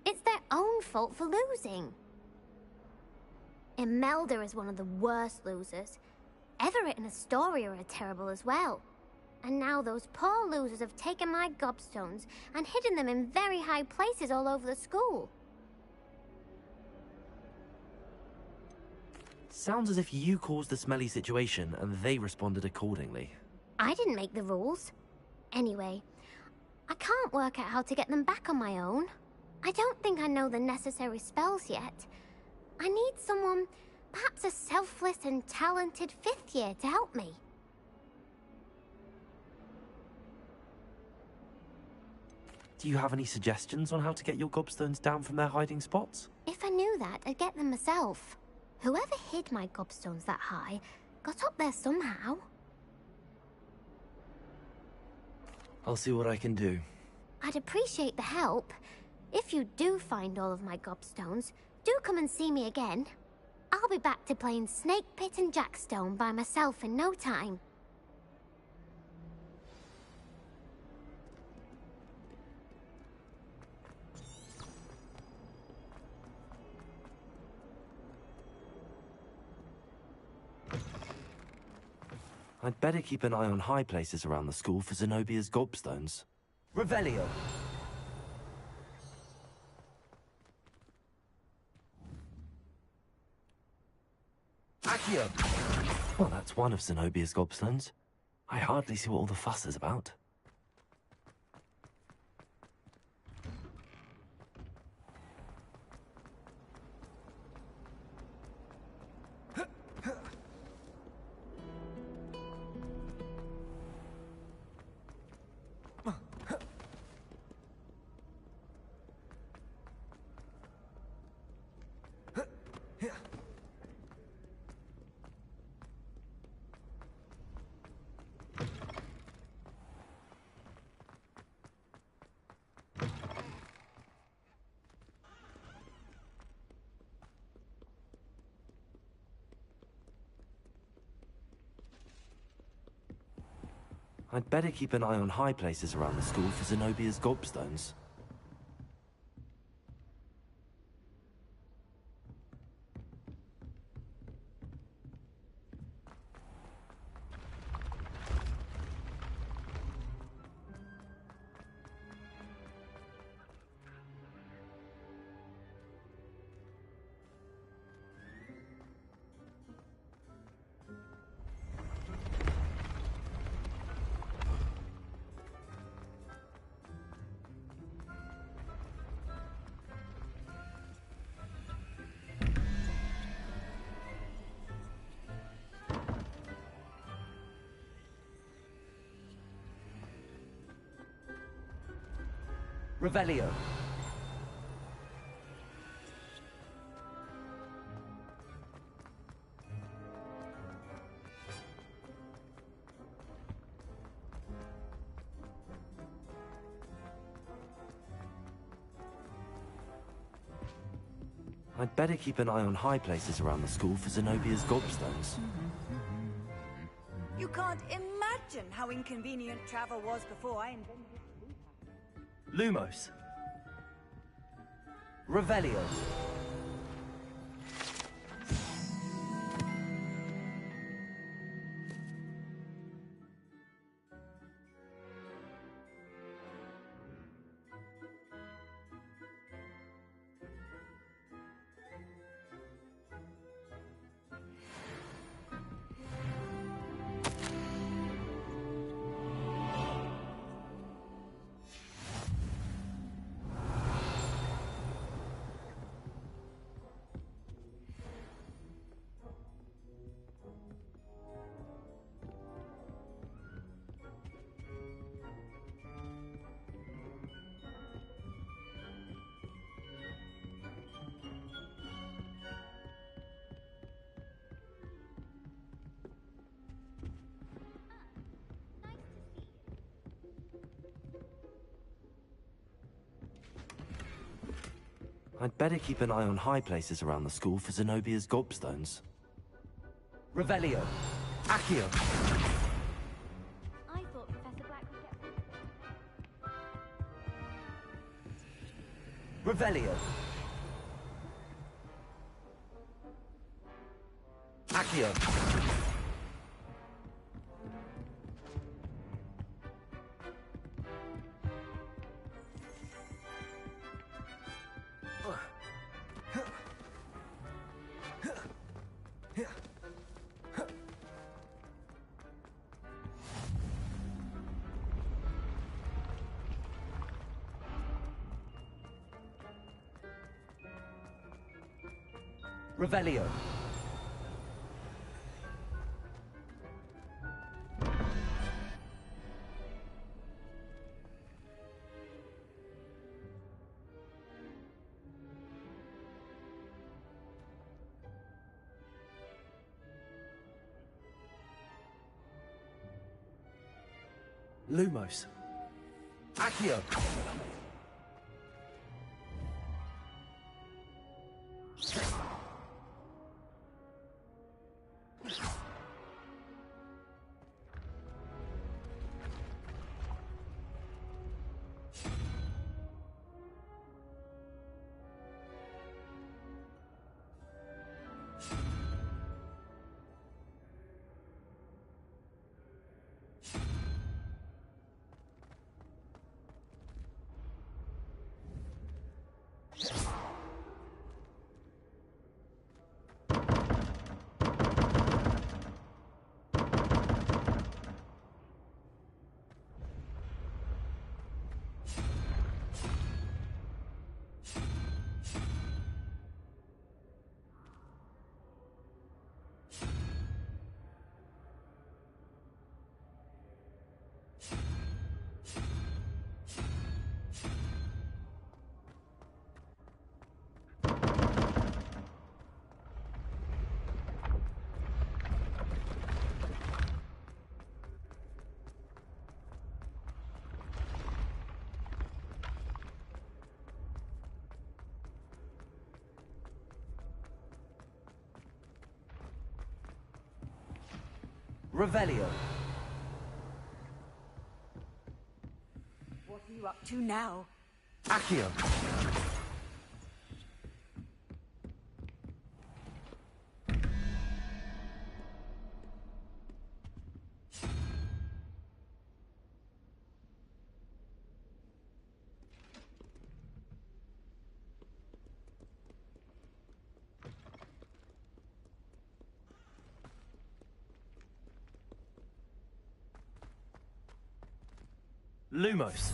it's their own fault for losing. Imelda is one of the worst losers. Everett and Astoria are terrible as well. And now those poor losers have taken my gobstones and hidden them in very high places all over the school. Sounds as if you caused the smelly situation and they responded accordingly. I didn't make the rules. Anyway, I can't work out how to get them back on my own. I don't think I know the necessary spells yet. I need someone, perhaps a selfless and talented 5th year to help me. Do you have any suggestions on how to get your gobstones down from their hiding spots? If I knew that, I'd get them myself. Whoever hid my gobstones that high got up there somehow. I'll see what I can do. I'd appreciate the help. If you do find all of my gobstones, do come and see me again. I'll be back to playing Snake Pit and Jackstone by myself in no time. I'd better keep an eye on high places around the school for Zenobia's gobstones. Revelio. Accio. Well, that's one of Zenobia's gobstones. I hardly see what all the fuss is about. I'd better keep an eye on high places around the school for Zenobia's gobstones. Revelio. I'd better keep an eye on high places around the school for Zenobia's gobstones. You can't imagine how inconvenient travel was before I invented Lumos. Revelio. I'd better keep an eye on high places around the school for Zenobia's gobstones. Revelio. Accio. I thought Professor Black would get... Revelio. Accio. Revelio. Lumos. Accio. Revelio. What are you up to now? Accio. Lumos.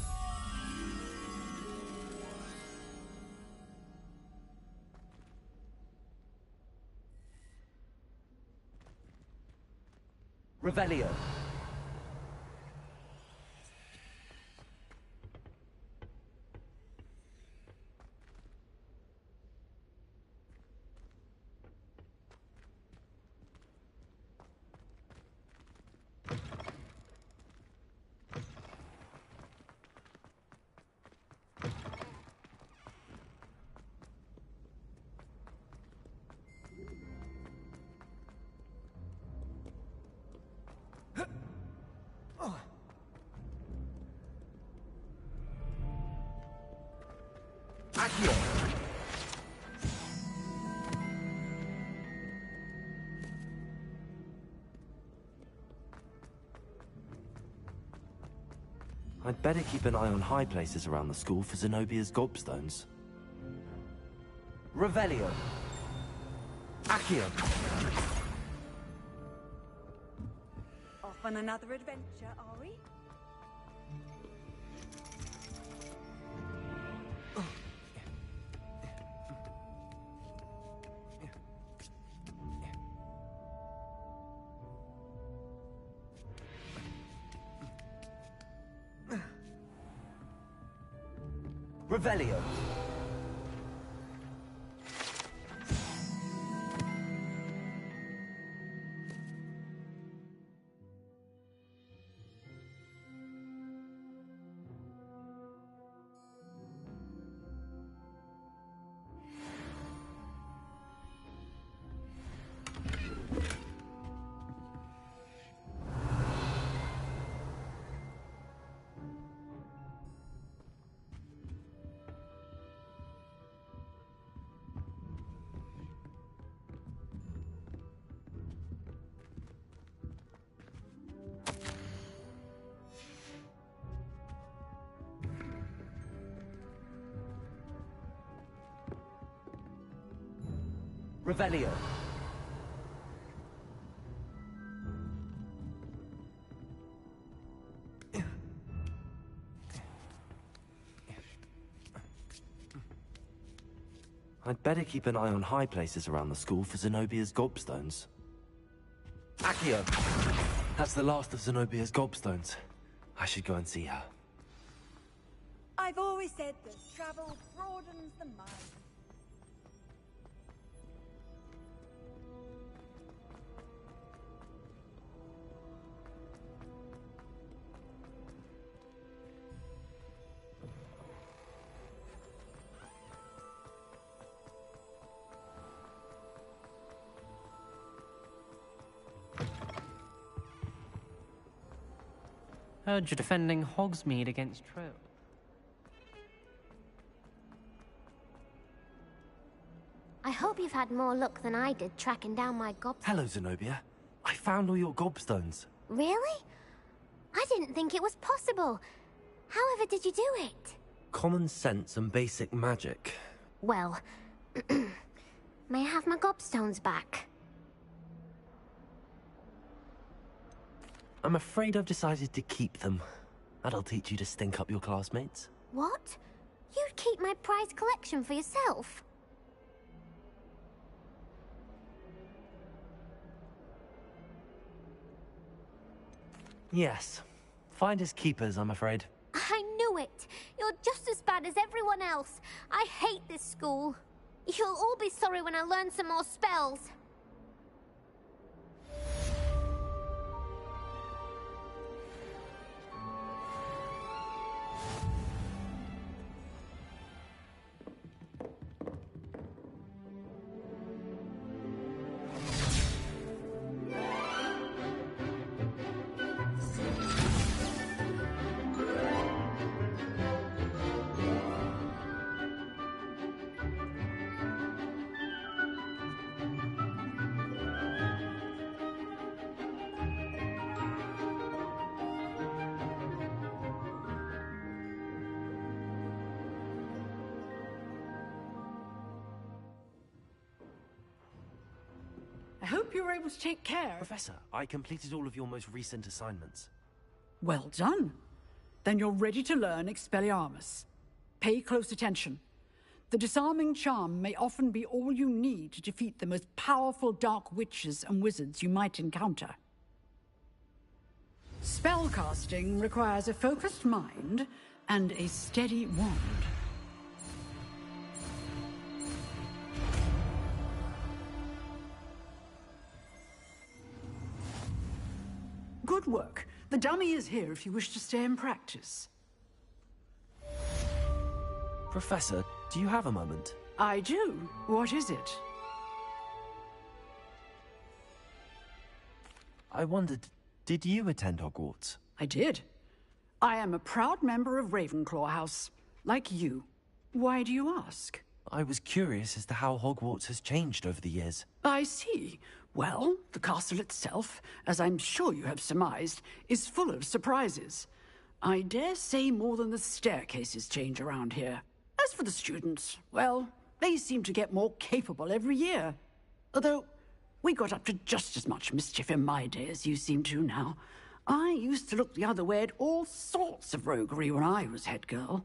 Revelio. Accio. I'd better keep an eye on high places around the school for Zenobia's gobstones. Revelio. Accio. Off on another adventure, are we? Revelio. Revelio. I'd better keep an eye on high places around the school for Zenobia's gobstones. Accio! That's the last of Zenobia's gobstones. I should go and see her. I've always said that travel broadens the mind. Heard you're defending Hogsmeade against Trolls. I hope you've had more luck than I did tracking down my gobstones. Hello, Zenobia. I found all your gobstones. Really? I didn't think it was possible. However did you do it? Common sense and basic magic. Well, may I have my gobstones back? I'm afraid I've decided to keep them. That'll teach you to stink up your classmates. What? You'd keep my prized collection for yourself? Yes. Finders keepers, I'm afraid. I knew it! You're just as bad as everyone else. I hate this school. You'll all be sorry when I learn some more spells. I hope you were able to take care. Professor, I completed all of your most recent assignments. Well done. Then you're ready to learn Expelliarmus. Pay close attention. The disarming charm may often be all you need to defeat the most powerful dark witches and wizards you might encounter. Spellcasting requires a focused mind and a steady wand. Good work. The dummy is here if you wish to stay and practice. Professor, do you have a moment? I do. What is it? I wondered, did you attend Hogwarts? I did. I am a proud member of Ravenclaw House, like you. Why do you ask? I was curious as to how Hogwarts has changed over the years. I see. Well, the castle itself, as I'm sure you have surmised, is full of surprises. I dare say more than the staircases change around here. As for the students, well, they seem to get more capable every year. Although, we got up to just as much mischief in my day as you seem to now. I used to look the other way at all sorts of roguery when I was head girl.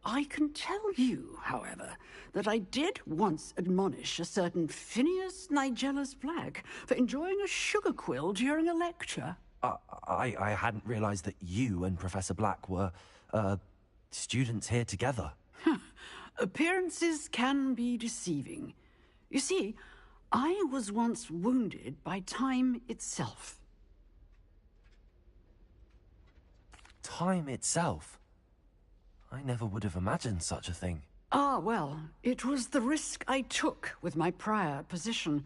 I can tell you, however, that I did once admonish a certain Phineas Nigellus Black for enjoying a sugar quill during a lecture. I hadn't realized that you and Professor Black were, students here together. Appearances can be deceiving. You see, I was once wounded by time itself. Time itself? I never would have imagined such a thing. Ah, well, it was the risk I took with my prior position.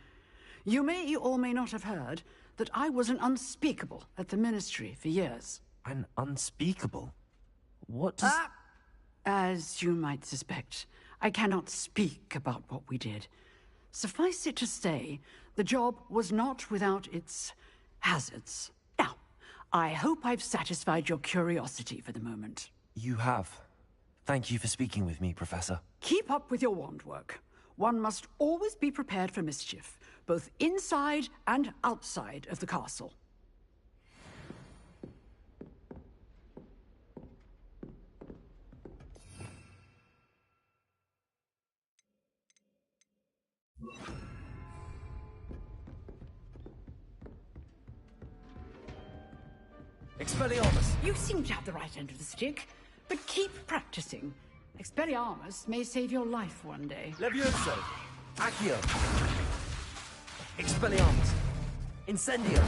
You may or may not have heard that I was an unspeakable at the Ministry for years. An unspeakable? What does... As you might suspect, I cannot speak about what we did. Suffice it to say, the job was not without its hazards. Now, I hope I've satisfied your curiosity for the moment. You have. Thank you for speaking with me, Professor. Keep up with your wand work. one must always be prepared for mischief, both inside and outside of the castle. Expelliarmus! You seem to have the right end of the stick, but keep practicing. Expelliarmus may save your life one day. Levioso! Accio! Expelliarmus! Incendio!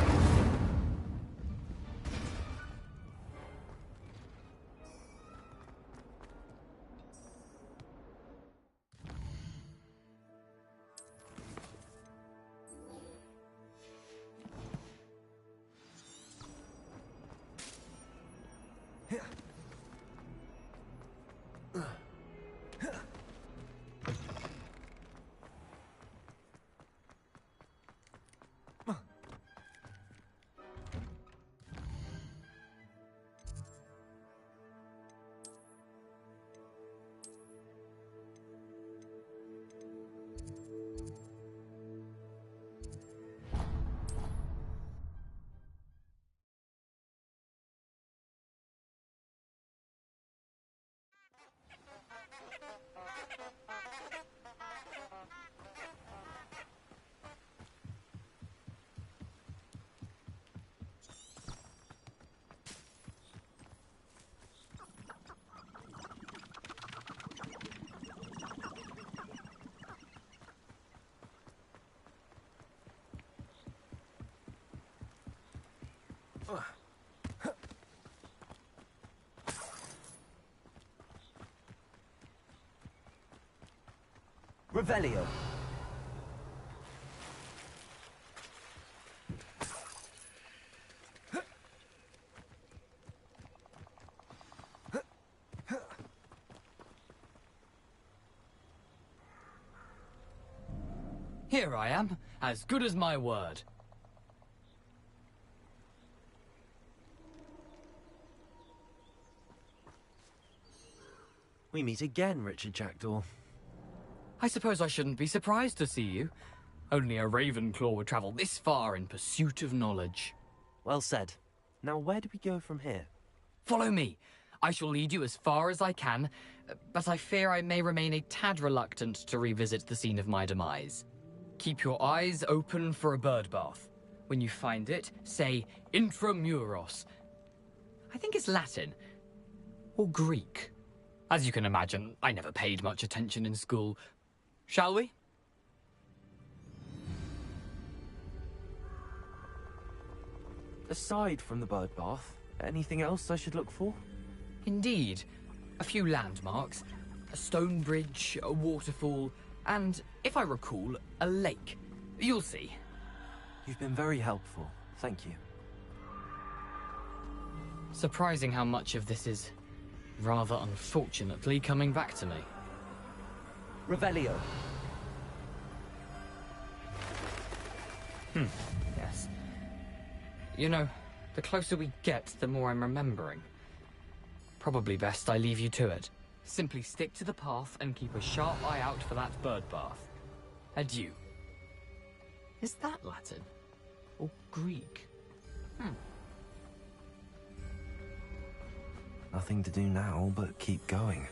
Revelio. Here I am, as good as my word. We meet again, Richard Jackdaw. I suppose I shouldn't be surprised to see you. Only a Ravenclaw would travel this far in pursuit of knowledge. Well said. Now where do we go from here? Follow me. I shall lead you as far as I can, but I fear I may remain a tad reluctant to revisit the scene of my demise. Keep your eyes open for a bird bath. When you find it, say intramuros. I think it's Latin. Or Greek. As you can imagine, I never paid much attention in school. Shall we? Aside from the bird bath, anything else I should look for? Indeed. A few landmarks. A stone bridge, a waterfall, and, if I recall, a lake. You'll see. You've been very helpful. Thank you. Surprising how much of this is, rather unfortunately, coming back to me. Revelio. Yes. You know, the closer we get, the more I'm remembering. Probably best I leave you to it. Simply stick to the path and keep a sharp eye out for that bird bath. Adieu. Is that Latin? Or Greek? Nothing to do now but keep going.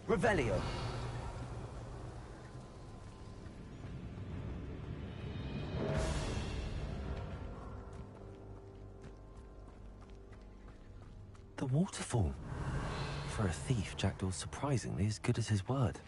Revelio. The waterfall. For a thief, Jackdaw's surprisingly as good as his word.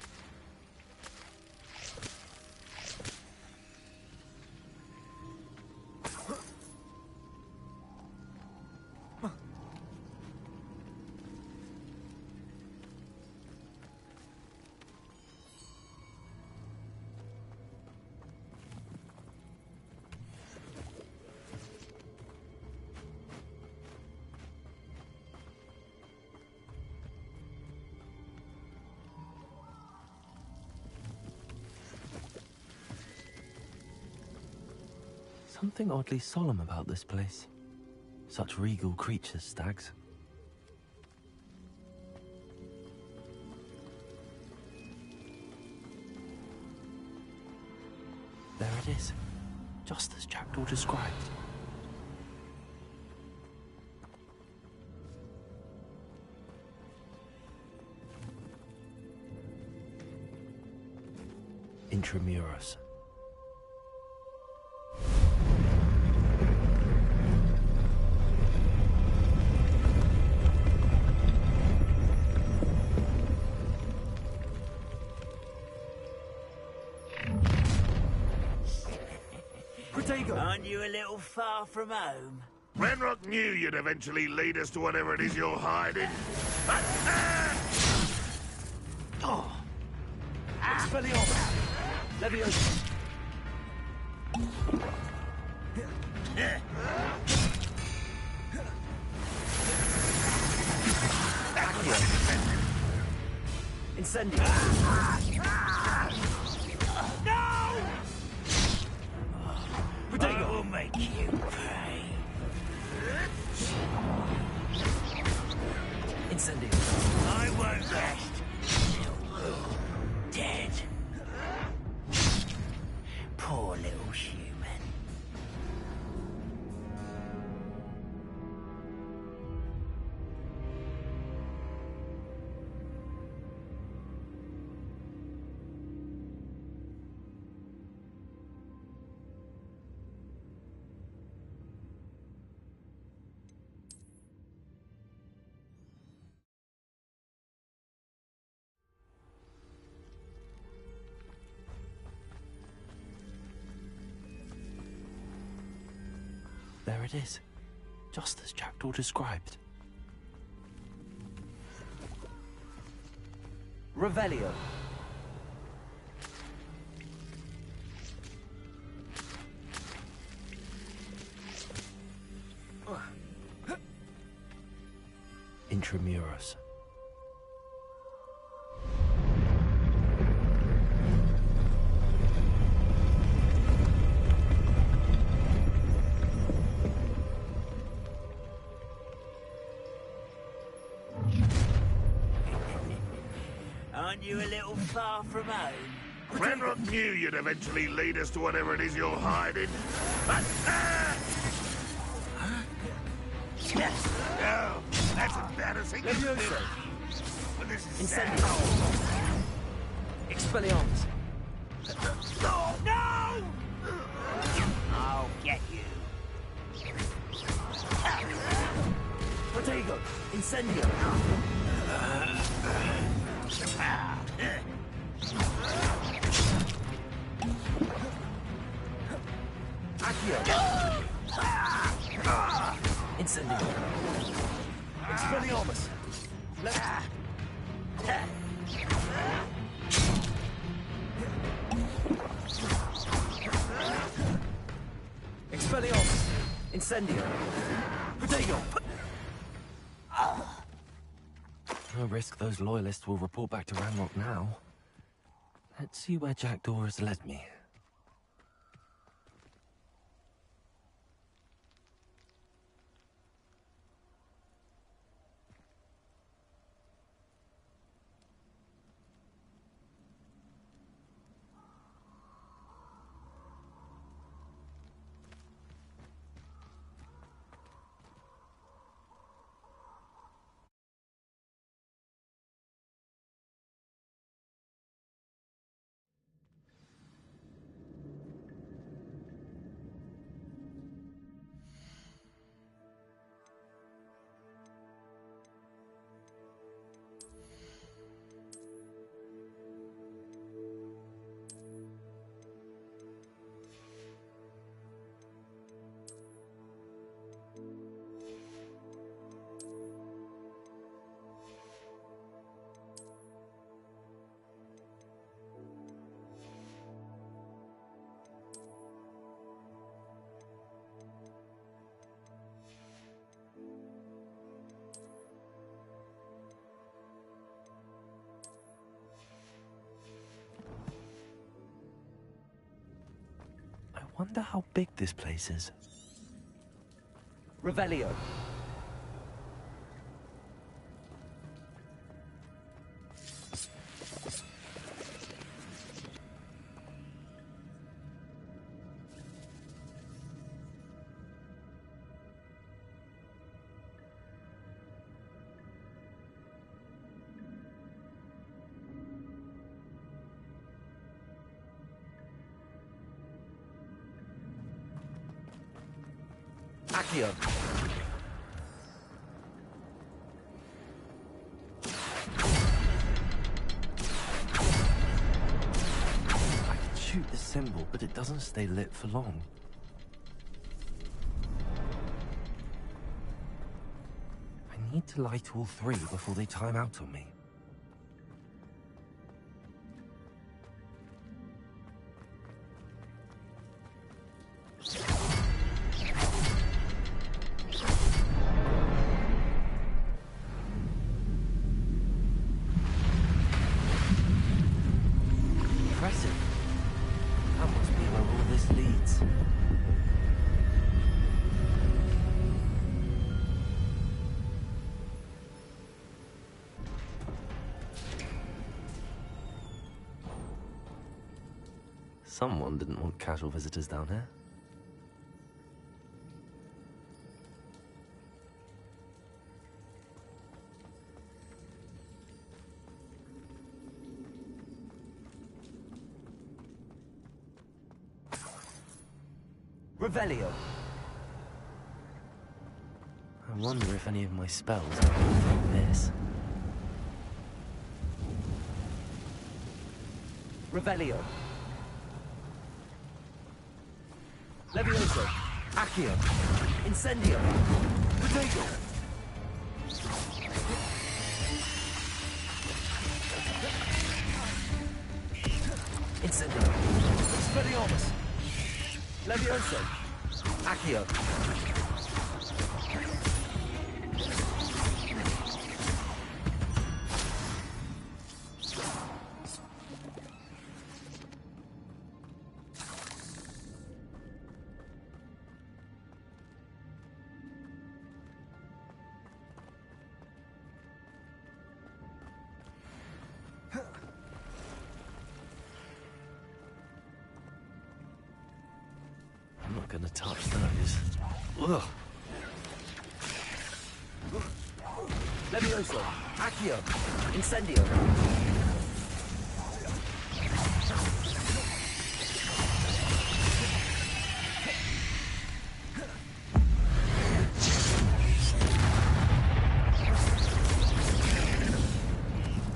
something oddly solemn about this place. Such regal creatures, stags. There it is, just as Jackdaw described. Intramuros. Aren't you a little far from home? Renrock knew you'd eventually lead us to whatever it is you're hiding. Oh! Expelliarmus! Leviosa! Incendio! No! I will make you pay. Incendio! I won't rest till you're dead. Poor little human. There it is, just as Jackdaw described. Revelio. Intramuros. Aren't you a little far from home? Renrock knew you'd eventually lead us to whatever it is you're hiding. No, that's embarrassing. Leviosa! But this is Incendio! Expelliarmus! No! I'll get you. Protego! Incendio! Accio! Incendio! Expelliarmus! Expelliarmus! Incendio! Protego! No risk those loyalists will report back to Ranrock now. Let's see where Jackdaw has led me. Wonder how big this place is. Revelio. Accio. I can shoot the symbol, but it doesn't stay lit for long. I need to light all three before they time out on me. Impressive. That must be where all this leads. Someone didn't want casual visitors down here. Revelio. I wonder if any of my spells are from this. Revelio. Levioso. Accio. Incendio. Potato. Incendio. Expelliarmus. Levioso. Accio. I'm not gonna touch those. Ugh. Levioso. Accio. Incendio.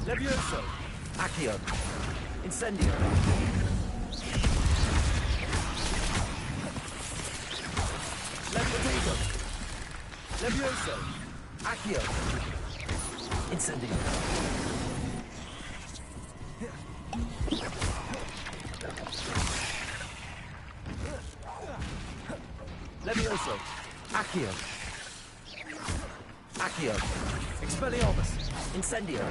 Levioso. Accio. Incendio. Potato. Levioso. Accio. Incendio. Levioso. Accio. Accio. Expelliarmus. Incendio.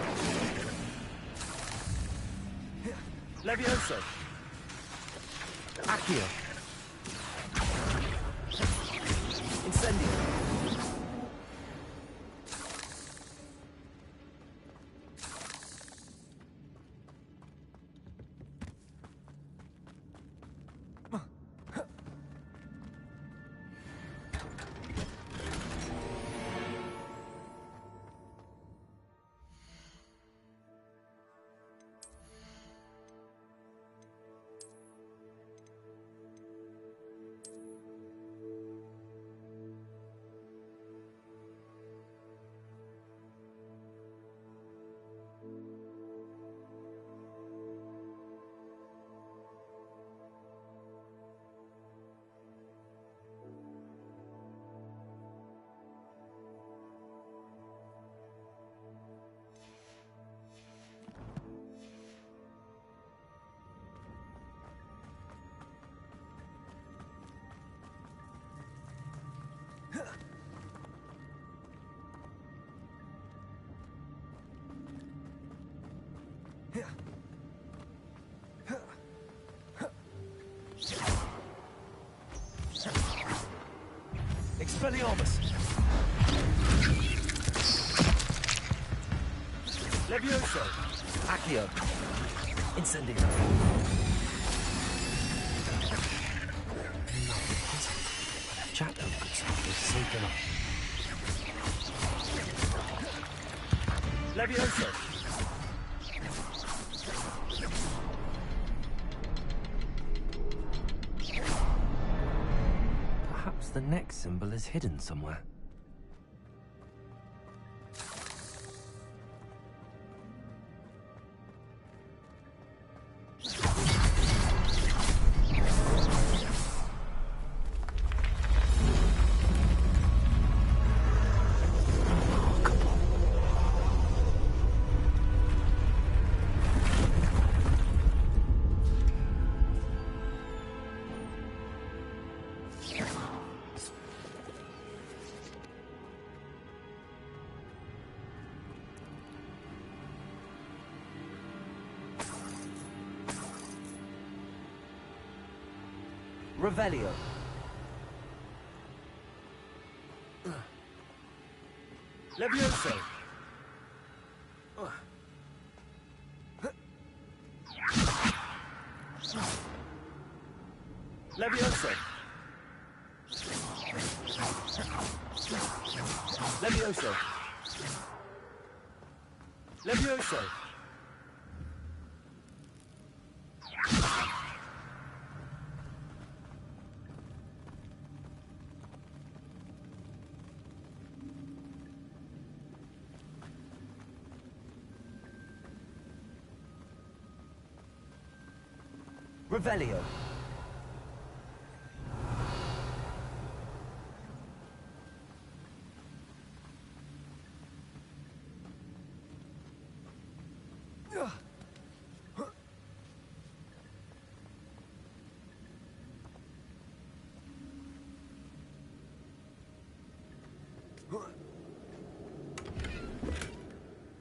Levioso. Accio. Incendio. Expelliarmus! Levioso! Accio! Incendio! No, if Jackdaw could stop this sneaking up. Levioso! Perhaps the next symbol is hidden somewhere. Revelio. Levioso. Levioso. Levioso. Levioso. Revelio.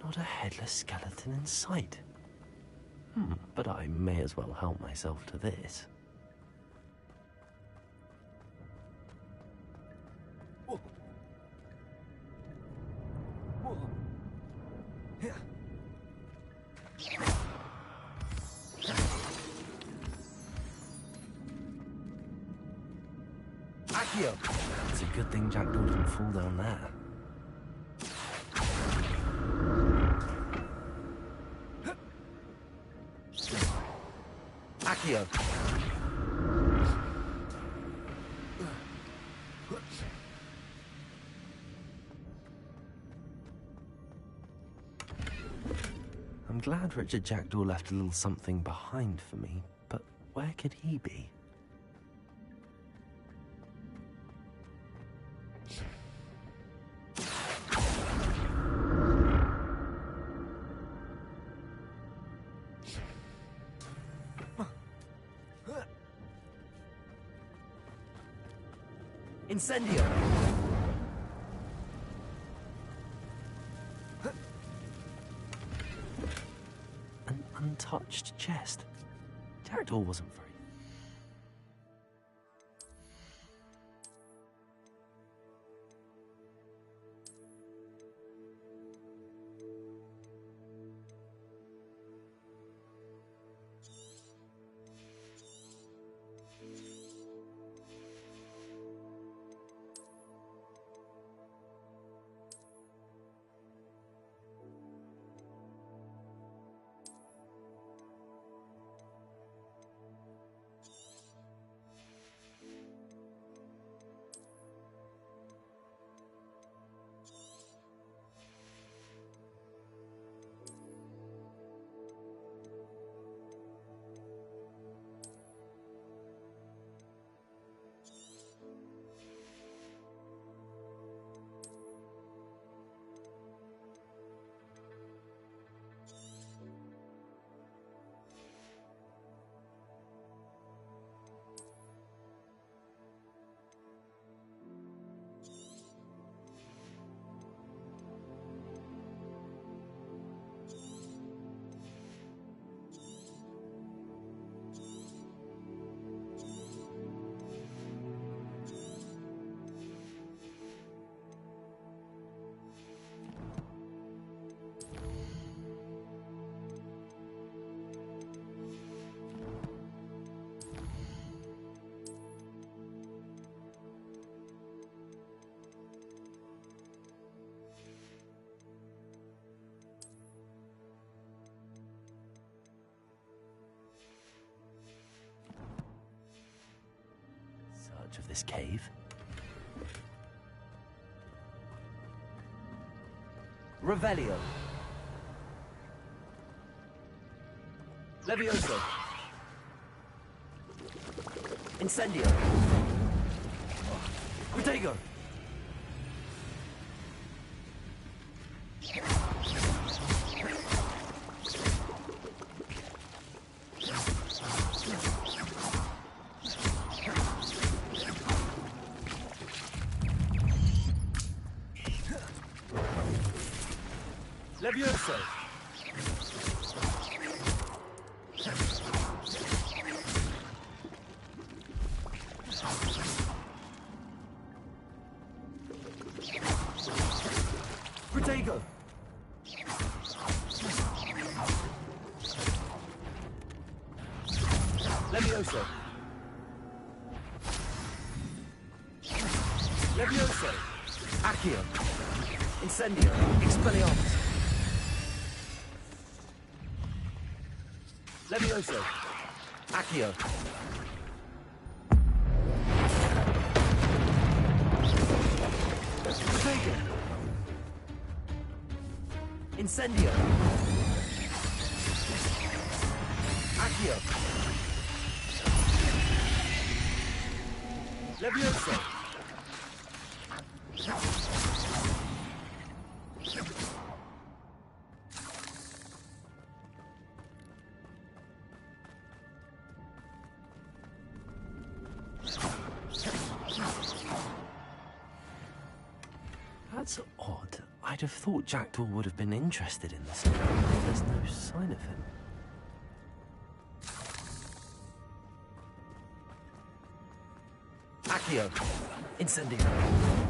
Not a headless skeleton in sight. But I may as well help myself to this. Accio! It's a good thing Jackdaw didn't fall down there. Accio! I'm glad Richard Jackdaw left a little something behind for me, but where could he be? Incendio! An untouched chest. Jackdaw wasn't very... much of this cave. Revelio. Levioso. Incendio. Protego. Levioso. Protego. Levioso. Levioso. Accio. Incendio. Expelliarmus. Levioso. Accio. Protego. Incendio. Accio. Levioso. That's odd. I'd have thought Jackdaw would have been interested in this, but there's no sign of him. Accio. Incendio.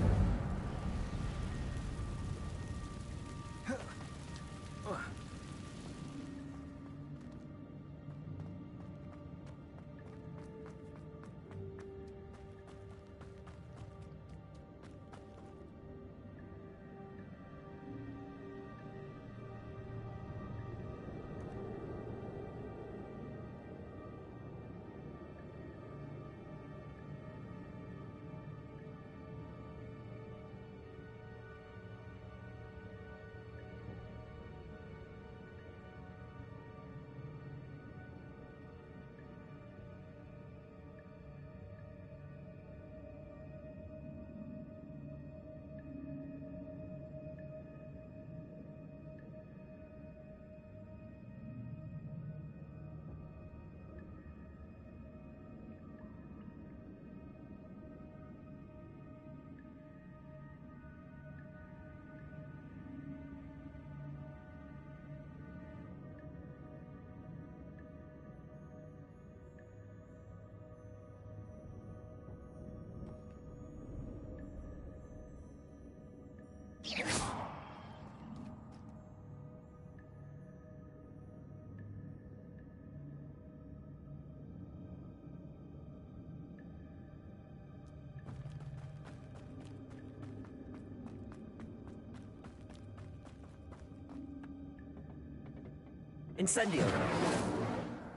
Incendio.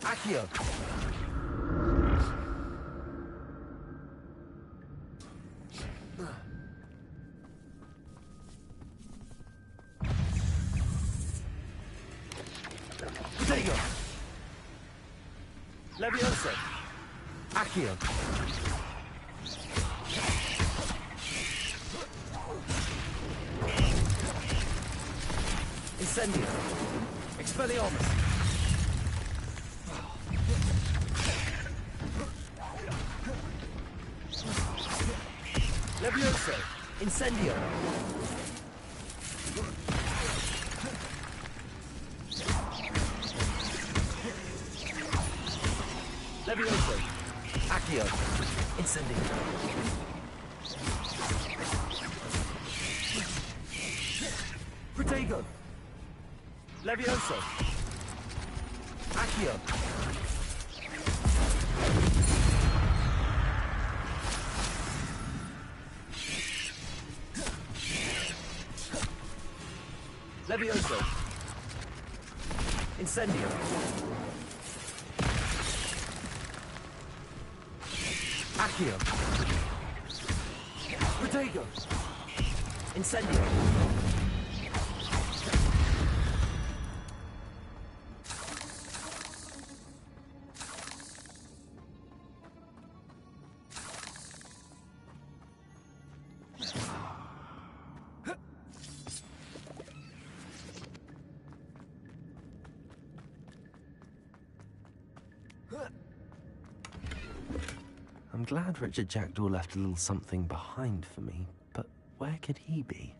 Accio. Protego. Levioso. Accio. Incendio. Expelliarmus. Levioso. Incendio. Levioso. Accio. Incendio. Protego. Levioso. Accio. Levioso. Incendio. Accio. Protego! Incendio! I'm glad Richard Jackdaw left a little something behind for me, but where could he be?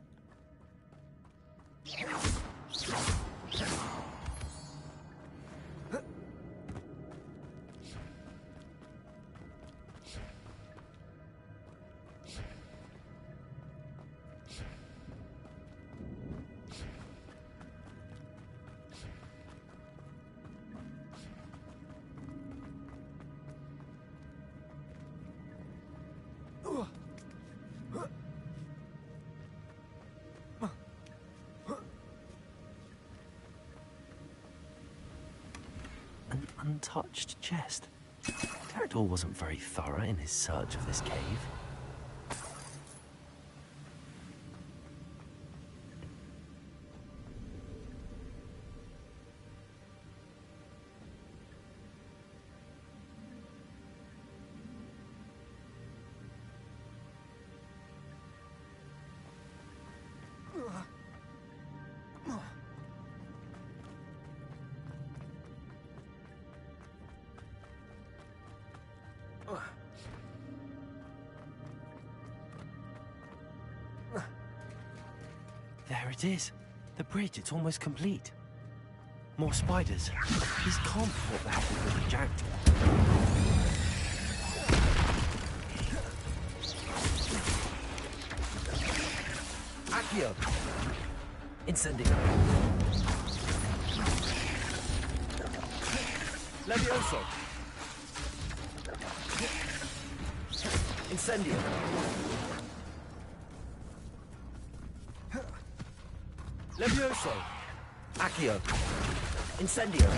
An untouched chest. Jackdaw wasn't very thorough in his search of this cave. There it is. The bridge, it's almost complete. More spiders. These can't be what happened with the jackdaw. Accio! Incendio! Levioso! Incendio! Levioso! Accio! Incendio!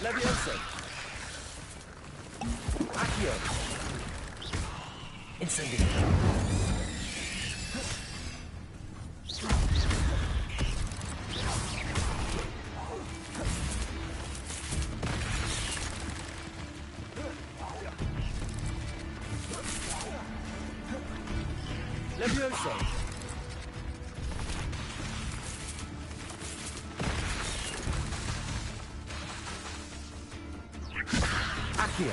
Levioso! Accio! Incendio! Levioso! Accio!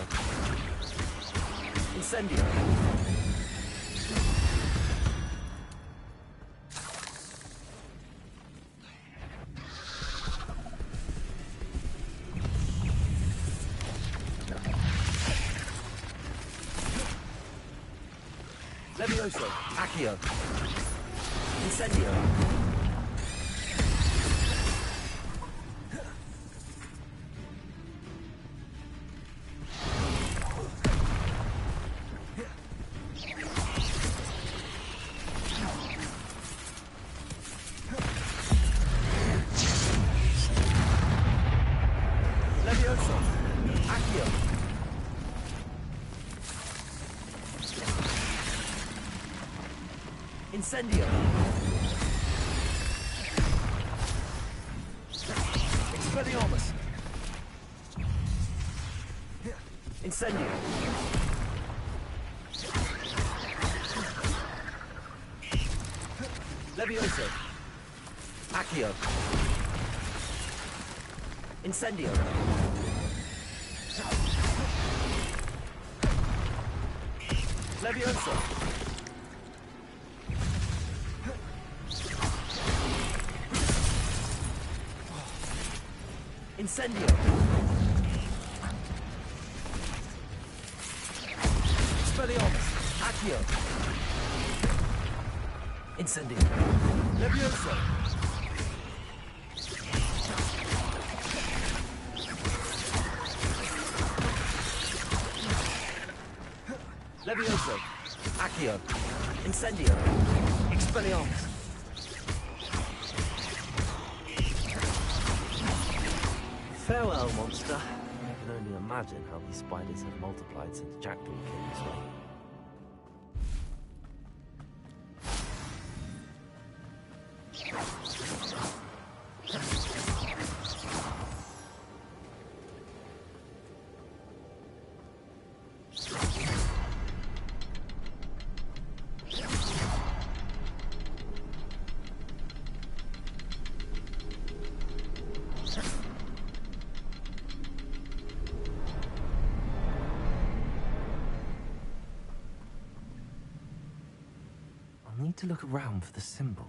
Incendio! Levioso! Accio! Incendio! Levioso! Accio! Incendio! Expelliarmus! Incendio! Levioso! Accio! Incendio! Levioso! Incendio! Expelliarmus! Accio! Incendio! Levioso! Levioso! Accio! Incendio! Expelliarmus! Farewell, monster. can only imagine how these spiders have multiplied since Jackdaw came this way. I'll need to look around for the symbol.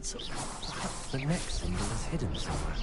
Perhaps the next symbol is hidden somewhere.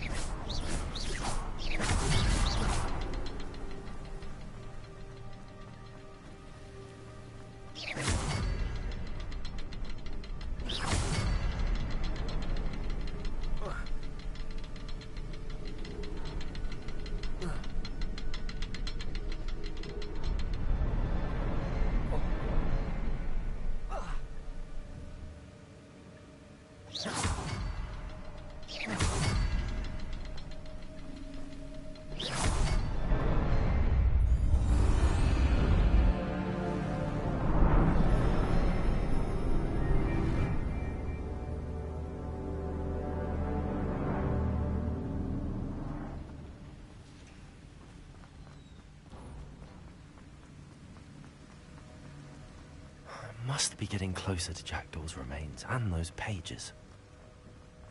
Must be getting closer to Jackdaw's remains and those pages.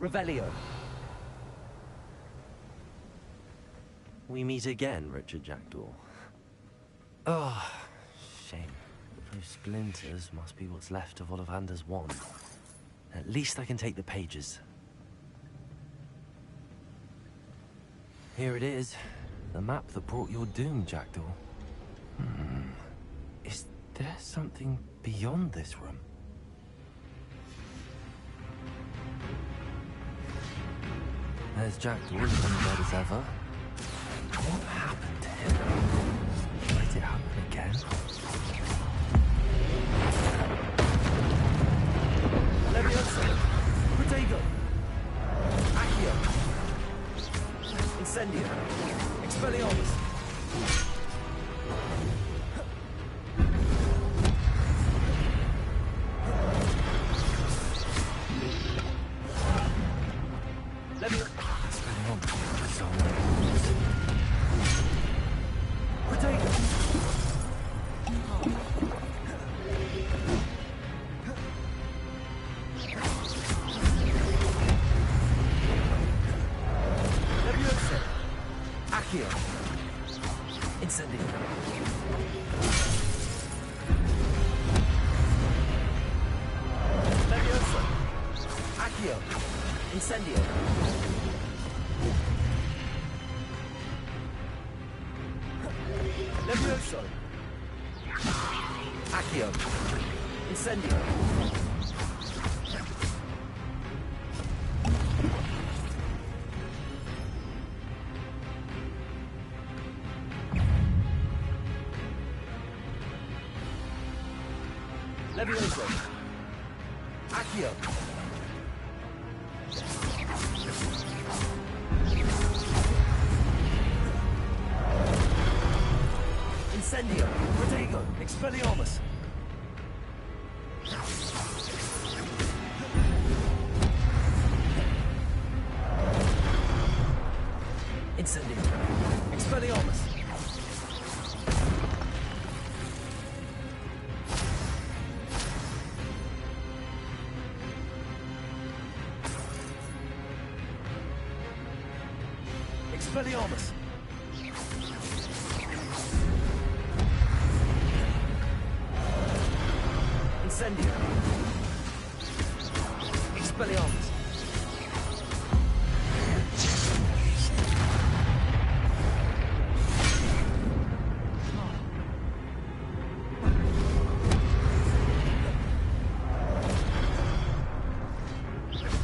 Revelio. We meet again, Richard Jackdaw. Oh, shame. Those splinters must be what's left of Ollivander's wand. At least I can take the pages. Here it is. The map that brought your doom, Jackdaw. Is there something beyond this room? There's Jackdaw, as undead as ever. What happened to him? Did it happen again? Leviosa! Protego! Accio! Incendio! Expelliarmus! Levioso! Accio! Incendio! Protego! Expelliarmus! Incendio! Expelliarmus! Expelliarmus! Incendio. Expelliarmus.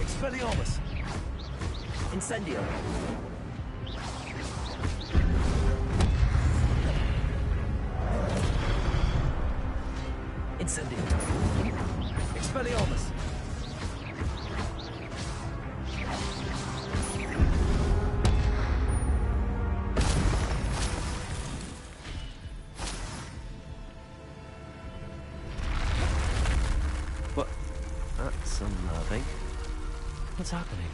Expelliarmus. Incendio. Incendio. Expelliarmus. What? That's unnerving. What's happening?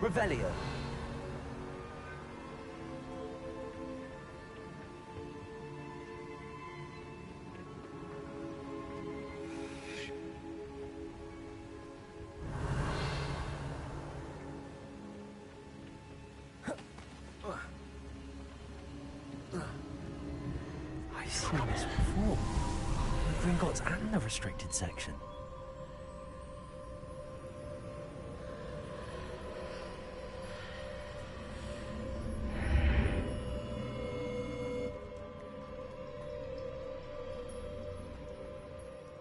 Revelio. I've seen this before. The Gringotts and the restricted section.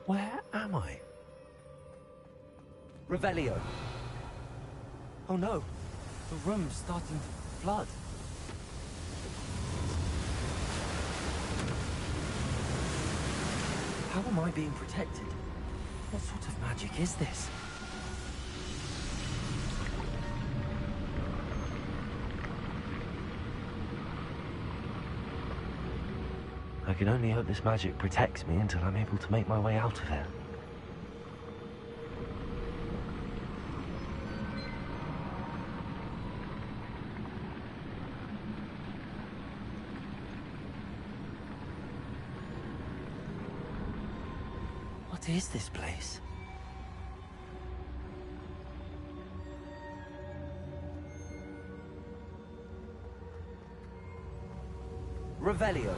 Where am I? Revelio. Oh no, the room's starting to flood. How am I being protected? What sort of magic is this? I can only hope this magic protects me until I'm able to make my way out of it. What is this place? Revelio.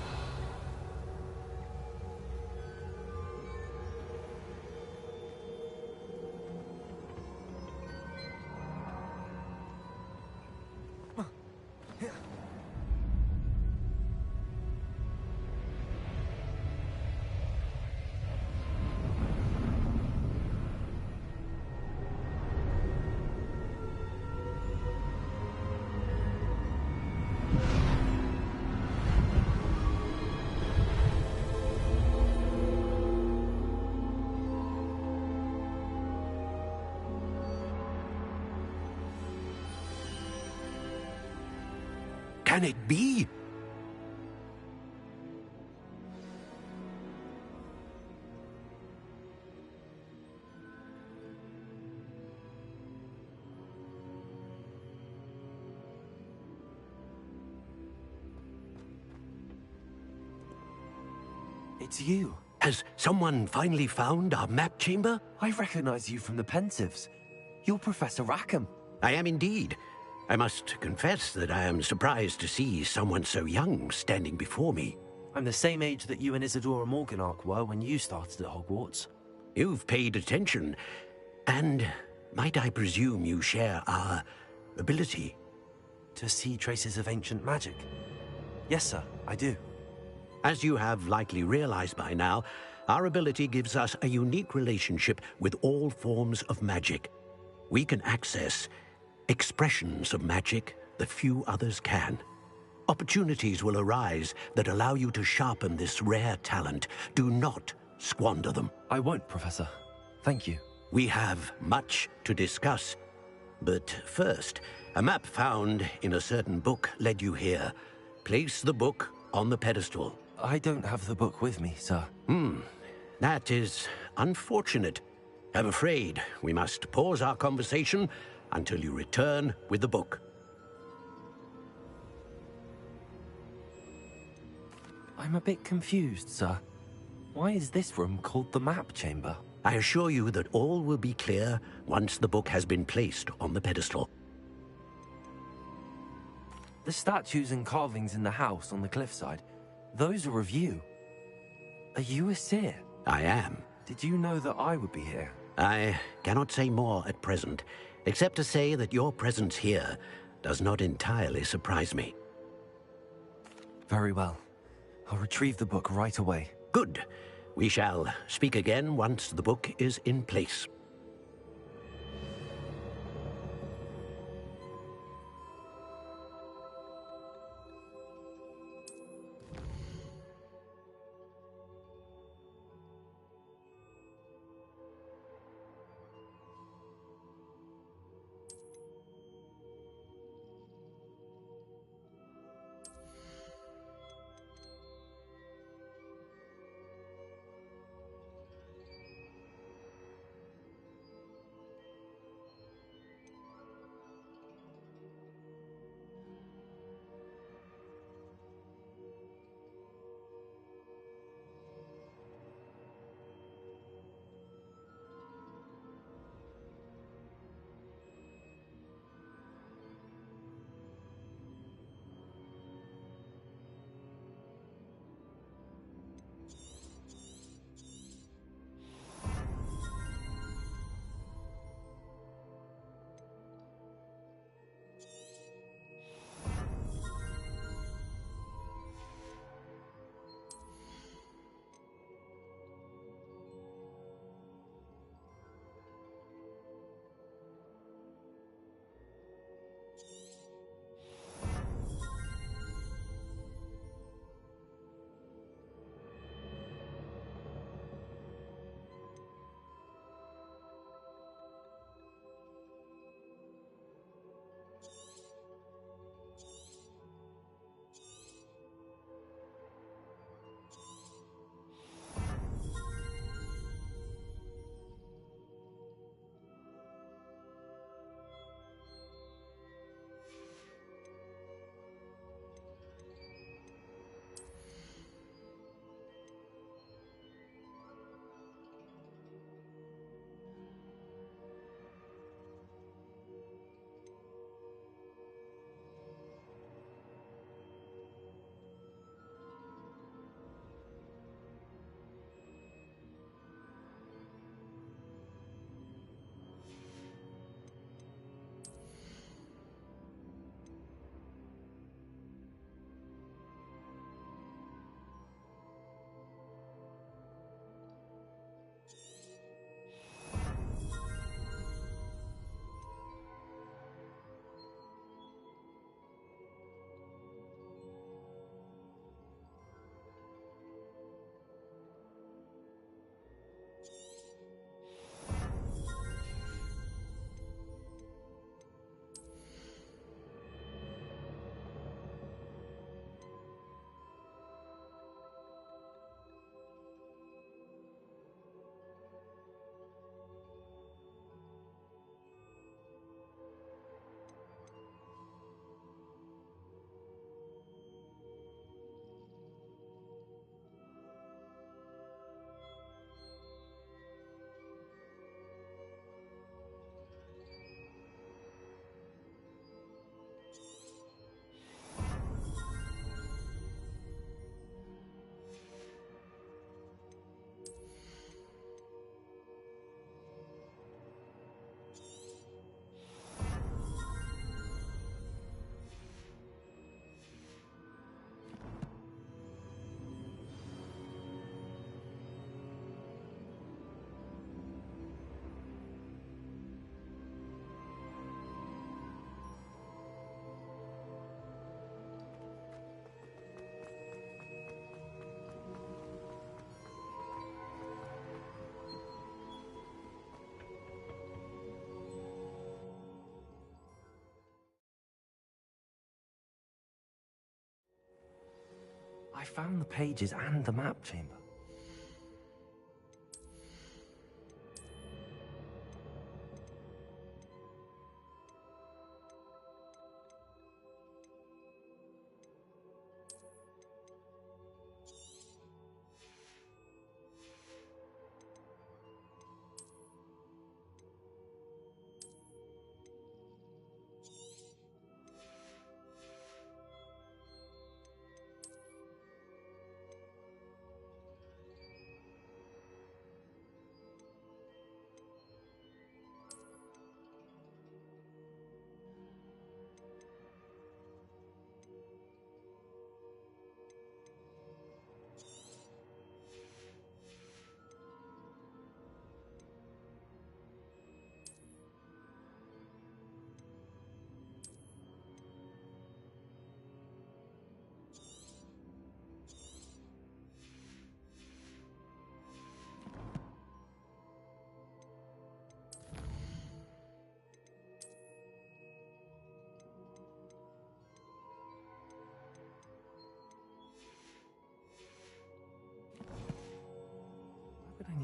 Can it be? It's you. Has someone finally found our map chamber? I recognize you from the Pensives. You're Professor Rackham. I am indeed. I must confess that I am surprised to see someone so young standing before me. I'm the same age that you and Isadora Morganach were when you started at Hogwarts. You've paid attention, and might I presume you share our ability? To see traces of ancient magic? Yes, sir, I do. As you have likely realized by now, our ability gives us a unique relationship with all forms of magic. We can access expressions of magic that few others can. Opportunities will arise that allow you to sharpen this rare talent. Do not squander them. I won't, Professor. Thank you. We have much to discuss. But first, a map found in a certain book led you here. Place the book on the pedestal. I don't have the book with me, sir. That is unfortunate. I'm afraid we must pause our conversation until you return with the book. I'm a bit confused, sir. Why is this room called the map chamber? I assure you that all will be clear once the book has been placed on the pedestal. The statues and carvings in the house on the cliffside, those are of you. Are you a seer? I am. Did you know that I would be here? I cannot say more at present, except to say that your presence here does not entirely surprise me. Very well. I'll retrieve the book right away. Good. We shall speak again once the book is in place. I found the pages and the map chamber.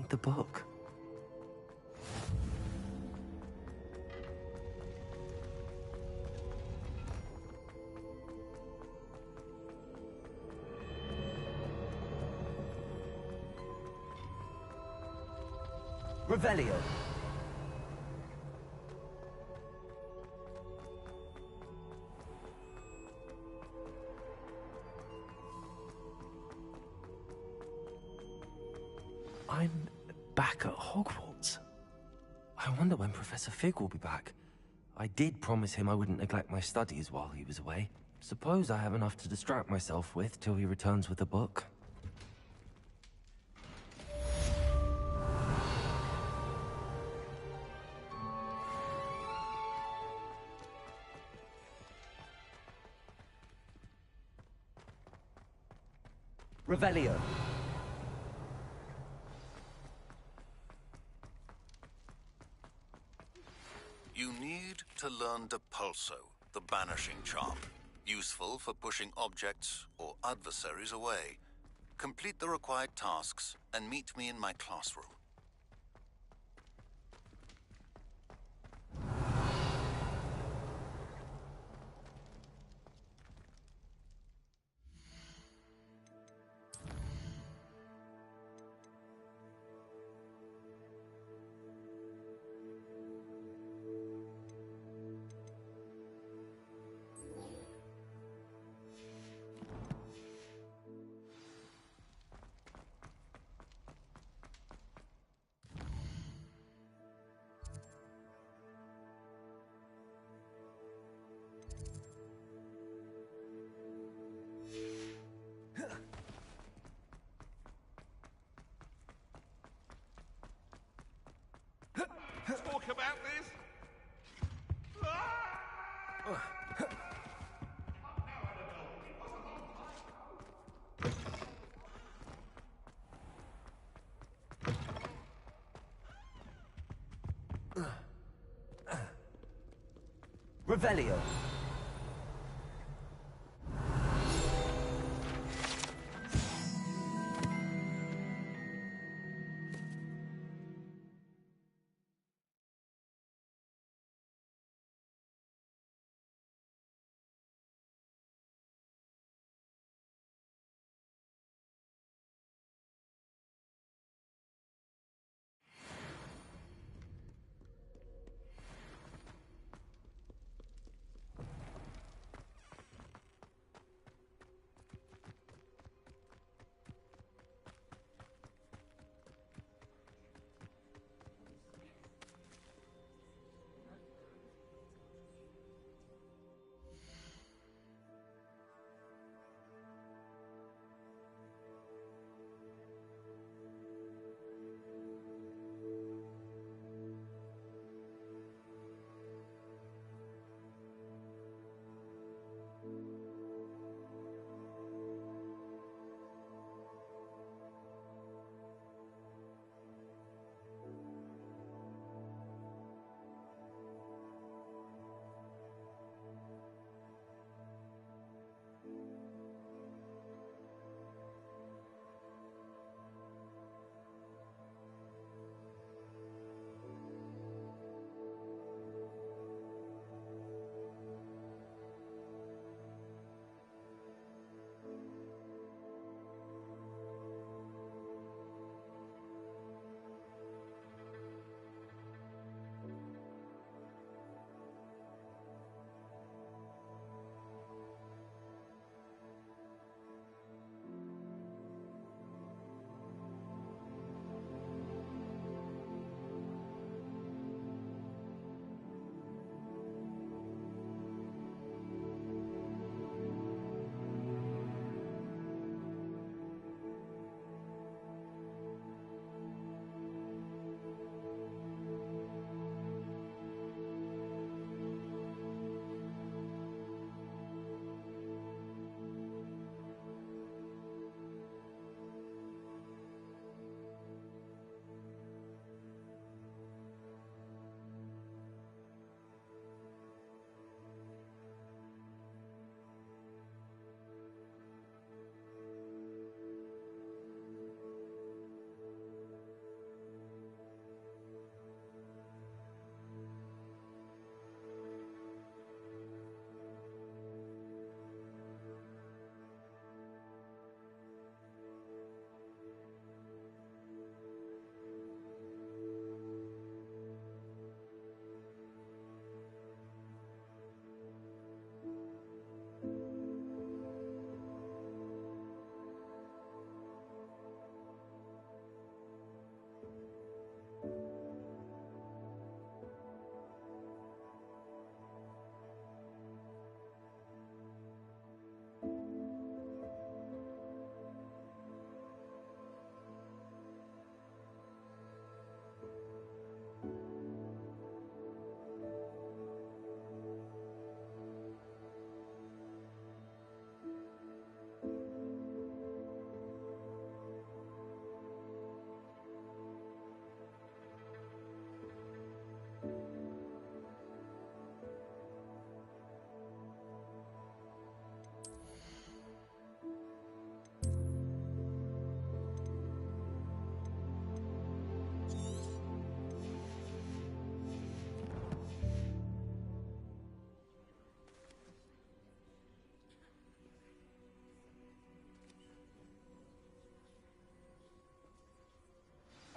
the book? Revelio. I'm back at Hogwarts. I wonder when Professor Fig will be back. I did promise him I wouldn't neglect my studies while he was away. Suppose I have enough to distract myself with till he returns with a book. Revelio. You need to learn Depulso, the banishing charm. Useful for pushing objects or adversaries away. Complete the required tasks and meet me in my classroom. Talk about this? Revelio.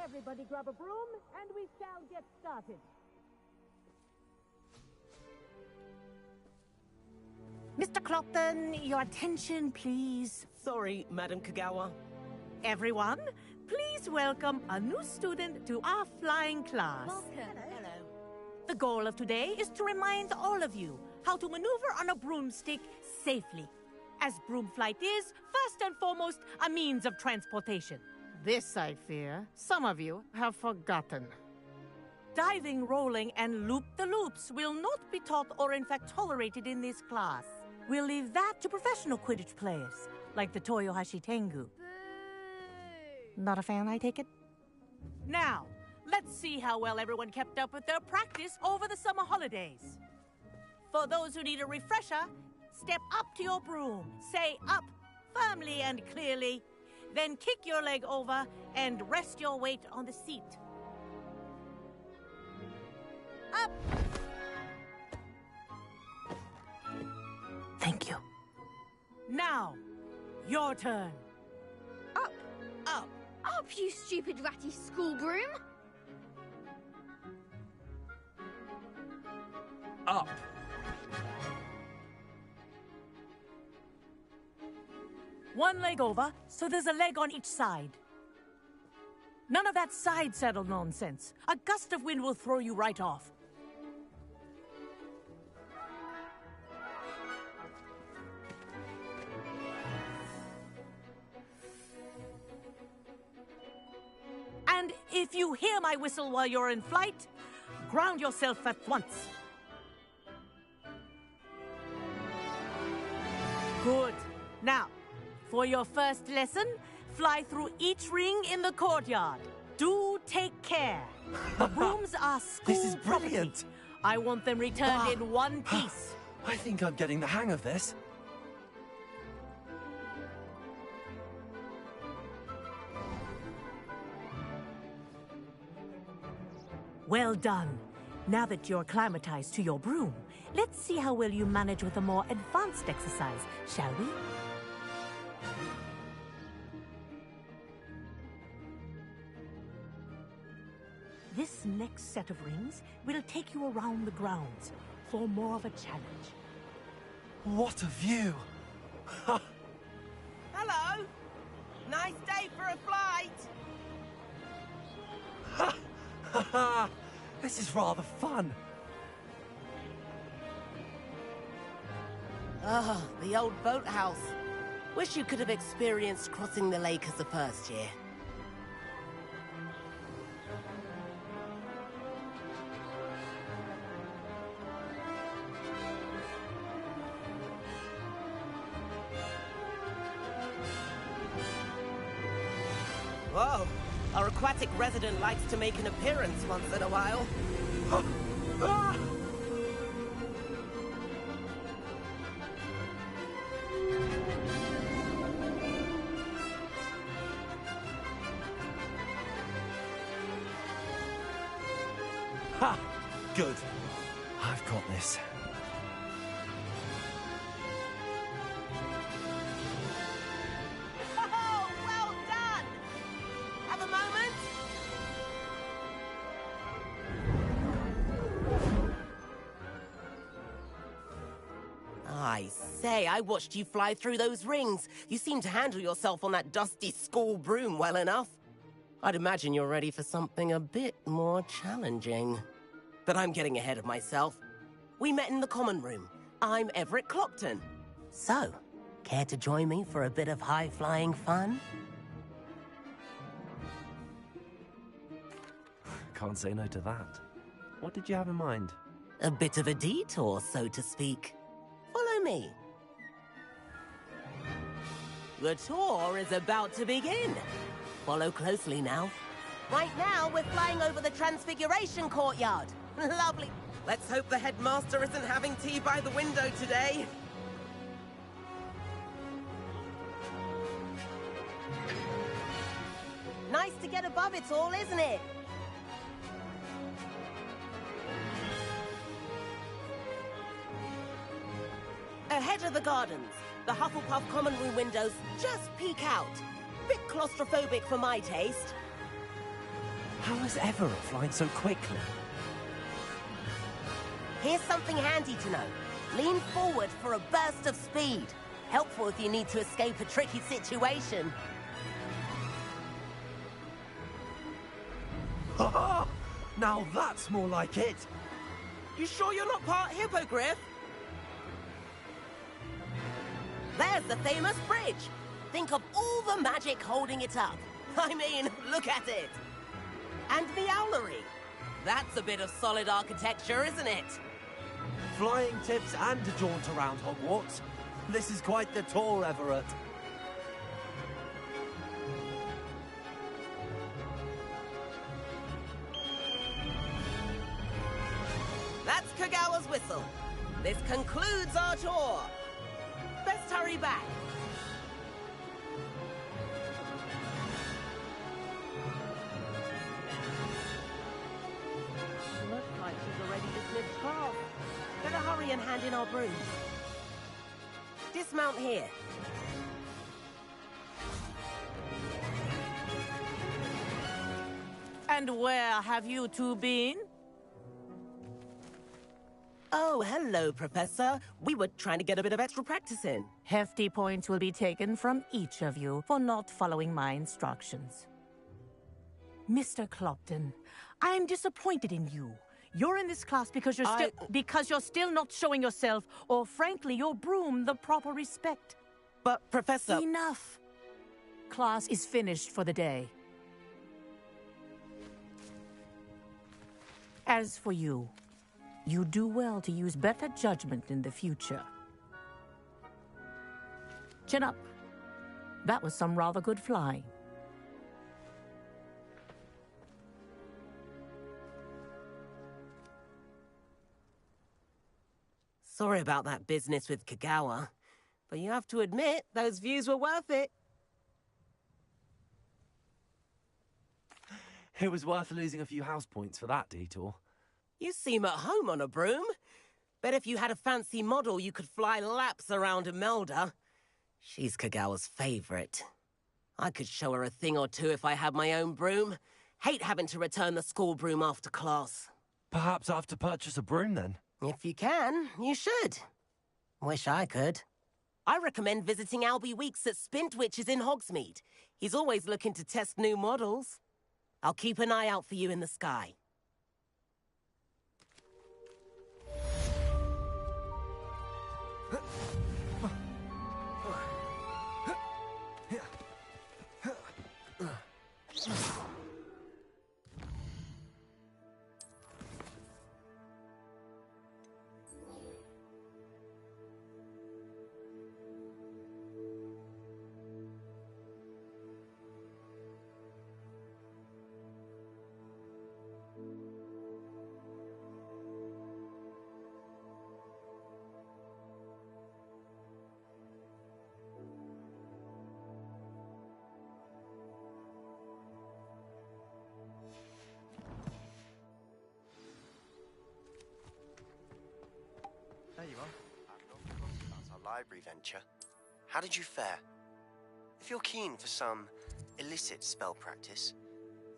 Everybody grab a broom, and we shall get started. Mr. Clopton, your attention, please. Sorry, Madam Kagawa. Everyone, please welcome a new student to our flying class. Welcome. Hello. The goal of today is to remind all of you how to maneuver on a broomstick safely, as broom flight is, first and foremost, a means of transportation. This, I fear, some of you have forgotten. Diving, rolling, and loop-the-loops will not be taught or in fact tolerated in this class. We'll leave that to professional Quidditch players, like the Toyohashi Tengu. Not a fan, I take it? Now, let's see how well everyone kept up with their practice over the summer holidays. For those who need a refresher, step up to your broom, say up firmly and clearly, then kick your leg over and rest your weight on the seat. Up! Thank you. Now, your turn. Up. Up. Up, you stupid ratty school broom. Up. One leg over, so there's a leg on each side. None of that side saddle nonsense. A gust of wind will throw you right off. And if you hear my whistle while you're in flight, ground yourself at once. Good. Now, for your first lesson, fly through each ring in the courtyard. Do take care. The brooms are school This is brilliant. property. I want them returned in one piece. I think I'm getting the hang of this. Well done. Now that you're acclimatized to your broom, let's see how well you manage with a more advanced exercise, shall we? This next set of rings will take you around the grounds for more of a challenge. What a view! Hello. Nice day for a flight. This is rather fun. Ah, the old boathouse. Wish you could have experienced crossing the lake as a first year. Whoa, our aquatic resident likes to make an appearance once in a while. Ha! Good. I've got this. Oh, well done! Have a moment? I say, I watched you fly through those rings. You seem to handle yourself on that dusty school broom well enough. I'd imagine you're ready for something a bit more challenging. But I'm getting ahead of myself. We met in the common room. I'm Everett Clopton. So, care to join me for a bit of high-flying fun? Can't say no to that. What did you have in mind? A bit of a detour, so to speak. Follow me. The tour is about to begin. Follow closely now. Right now, we're flying over the Transfiguration Courtyard. Lovely. Let's hope the headmaster isn't having tea by the window today. Nice to get above it all, isn't it? Ahead of the gardens, the Hufflepuff common room windows just peek out. Bit claustrophobic for my taste. How is Everett flying so quickly? Here's something handy to know. Lean forward for a burst of speed. Helpful if you need to escape a tricky situation. Ha! Now that's more like it. You sure you're not part hippogriff? There's the famous bridge. Think of all the magic holding it up. I mean, look at it. And the owlery. That's a bit of solid architecture, isn't it? Flying tips and a jaunt around Hogwarts. This is quite the tour, Everett. That's Kagawa's whistle. This concludes our tour. Best hurry back. Looks like she's already dismissed class. Better hurry and hand in our brooms. Dismount here. And where have you two been? Oh, hello, Professor. We were trying to get a bit of extra practice in. Hefty points will be taken from each of you for not following my instructions. Mr. Clopton, I am disappointed in you. You're in this class because you're still not showing yourself, or frankly, your broom the proper respect. But, Professor... Enough. Class is finished for the day. As for you, you do well to use better judgment in the future. Chin up. That was some rather good flying. Sorry about that business with Kagawa, but you have to admit, those views were worth it. It was worth losing a few house points for that detour. You seem at home on a broom. Bet if you had a fancy model, you could fly laps around Imelda. She's Kagawa's favorite. I could show her a thing or two if I had my own broom. Hate having to return the school broom after class. Perhaps I have to purchase a broom then. If you can, you should. Wish I could. I recommend visiting Albie Weeks at Spintwitches in Hogsmeade. He's always looking to test new models. I'll keep an eye out for you in the sky. There you are. I've not forgotten about our library venture. How did you fare? If you're keen for some illicit spell practice,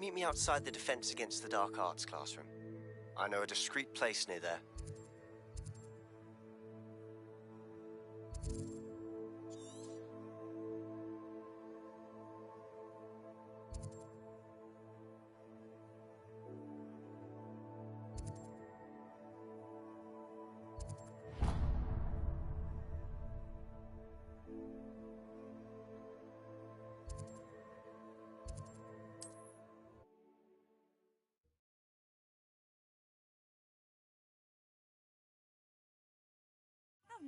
meet me outside the Defense Against the Dark Arts classroom. I know a discreet place near there.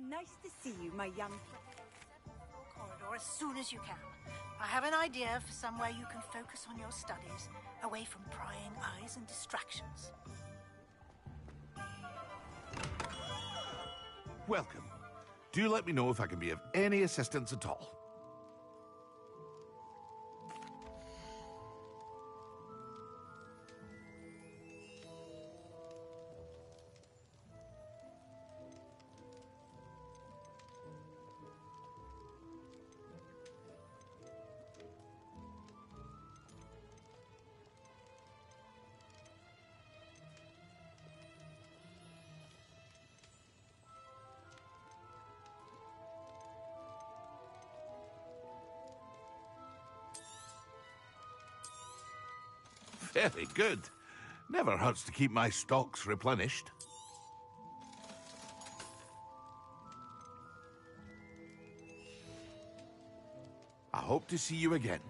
Nice to see you, my young corridor as soon as you can. I have an idea for somewhere you can focus on your studies, away from prying eyes and distractions. Welcome. Do let me know if I can be of any assistance at all. Very good. Never hurts to keep my stocks replenished. I hope to see you again.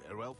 Farewell.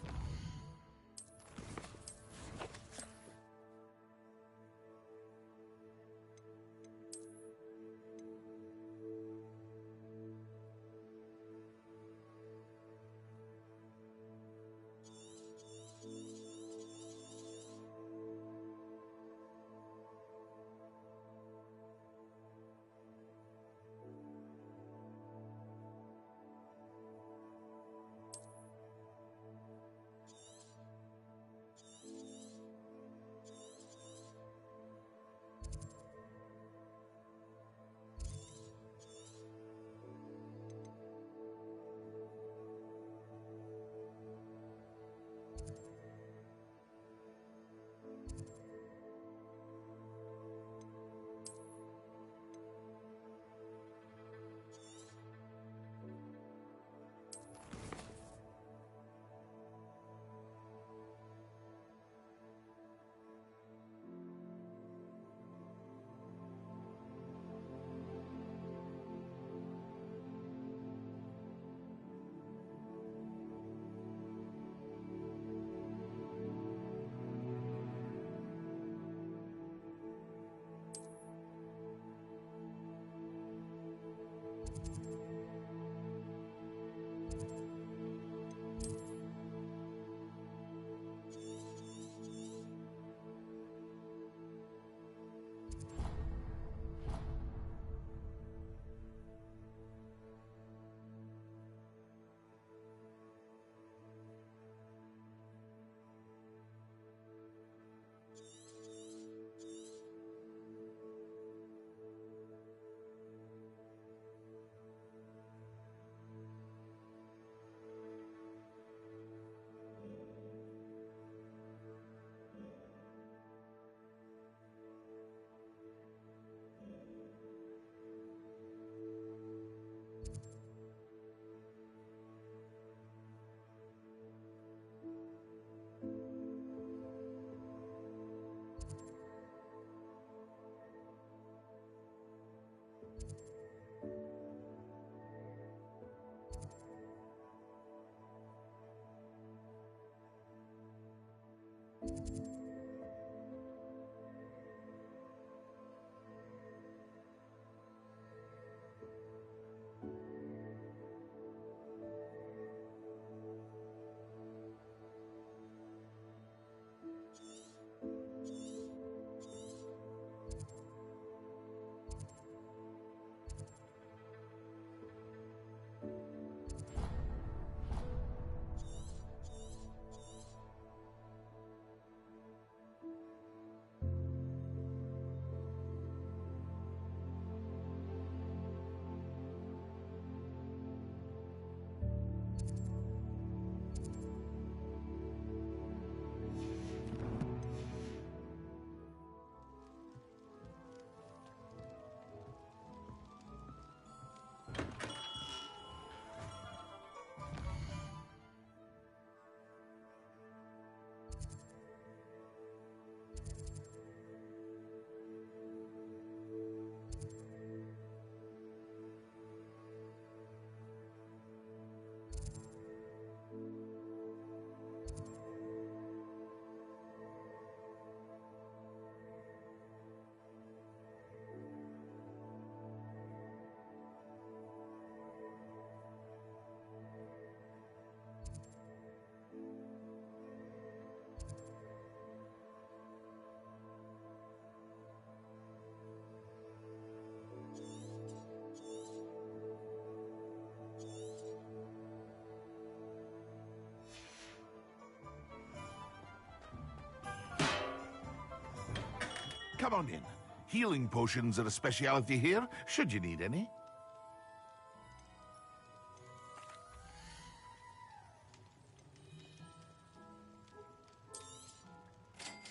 Come on in. Healing potions are a speciality here, should you need any.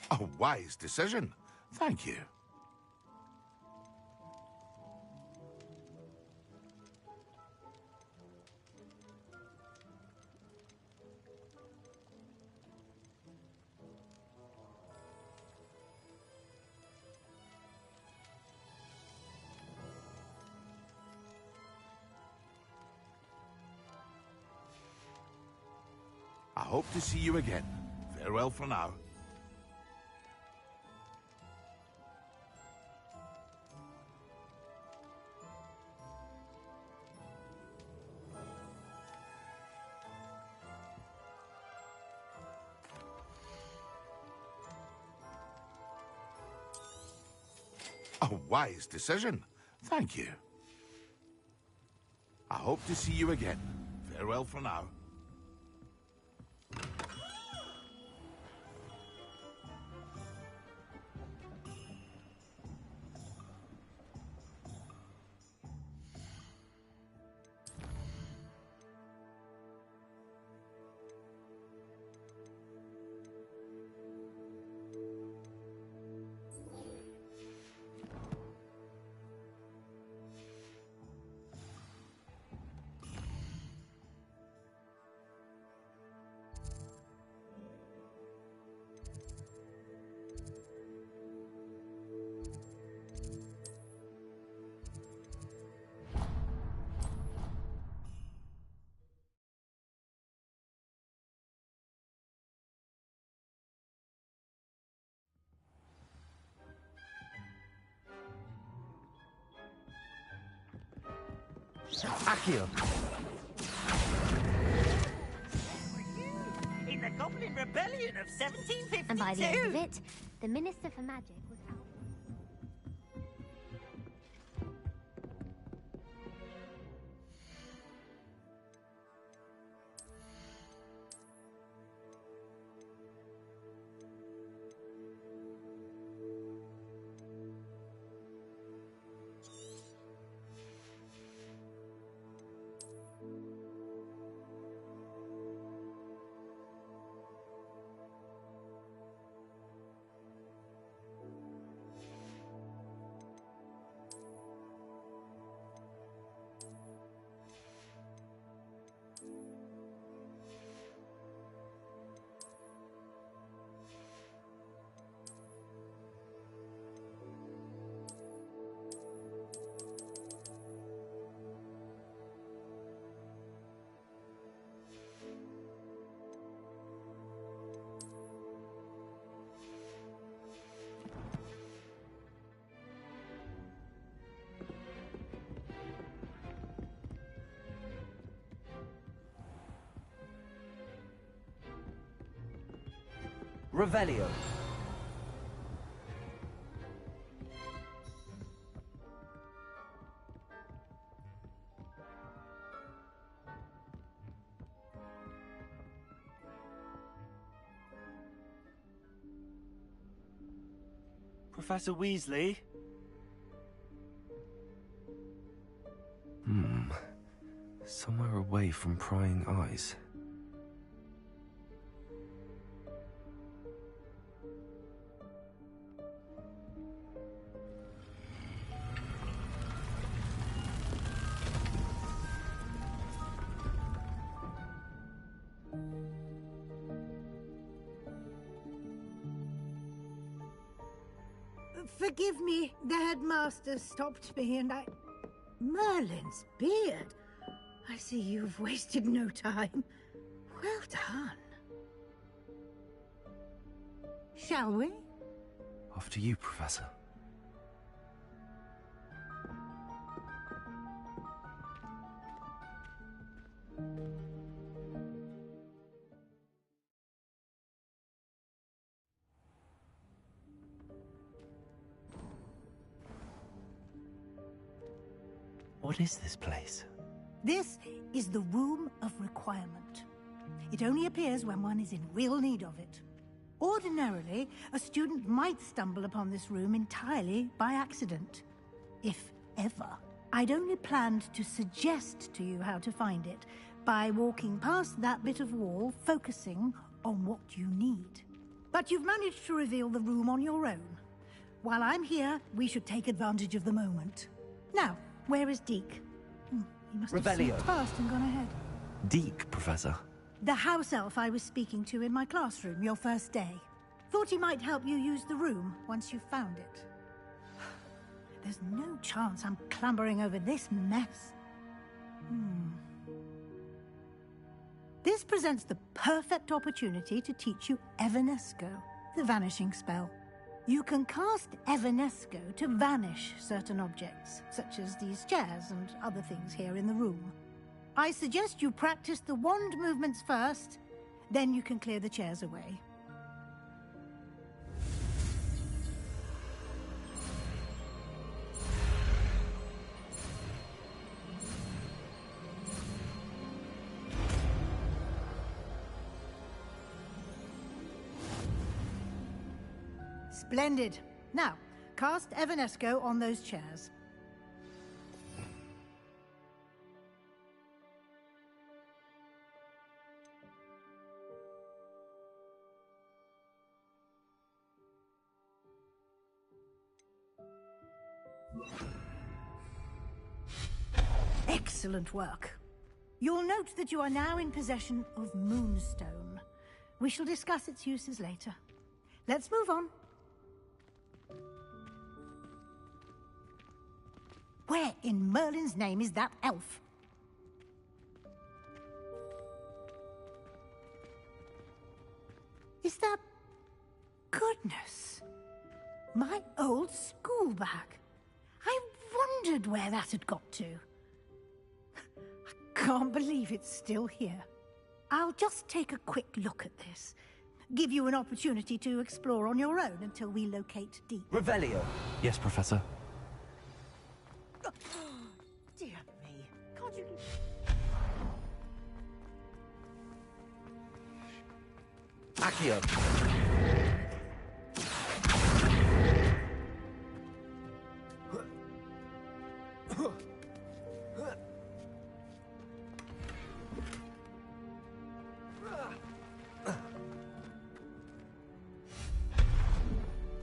A wise decision. Thank you. hope to see you again. Farewell for now. A wise decision. Thank you. I hope to see you again. Farewell for now. Accio! In the Goblin Rebellion of 1752! And by the end of it, the Minister for Magic was out. Revelio. Professor Weasley? Somewhere away from prying eyes. Forgive me, the headmaster stopped me and I... Merlin's beard! I see you've wasted no time. Well done. Shall we? After you, Professor. What is this place? This is the Room of Requirement. It only appears when one is in real need of it. Ordinarily, a student might stumble upon this room entirely by accident. If ever. I'd only planned to suggest to you how to find it by walking past that bit of wall, focusing on what you need. But you've managed to reveal the room on your own. While I'm here, we should take advantage of the moment. Now, where is Deke? He must have Revelio. slipped past and gone ahead. Deke, Professor. The house elf I was speaking to in my classroom your first day. Thought he might help you use the room once you found it. There's no chance I'm clambering over this mess. This presents the perfect opportunity to teach you Evanesco, the vanishing spell. You can cast Evanesco to vanish certain objects, such as these chairs and other things here in the room. I suggest you practice the wand movements first, then you can clear the chairs away. Splendid. Now, cast Evanesco on those chairs. Excellent work. You'll note that you are now in possession of Moonstone. We shall discuss its uses later. Let's move on. Where in Merlin's name is that elf? Is that... Goodness! My old school bag. I wondered where that had got to. I can't believe it's still here. I'll just take a quick look at this. Give you an opportunity to explore on your own until we locate Deep. Revelio. Yes, Professor. Dear me. Can't you... Accio.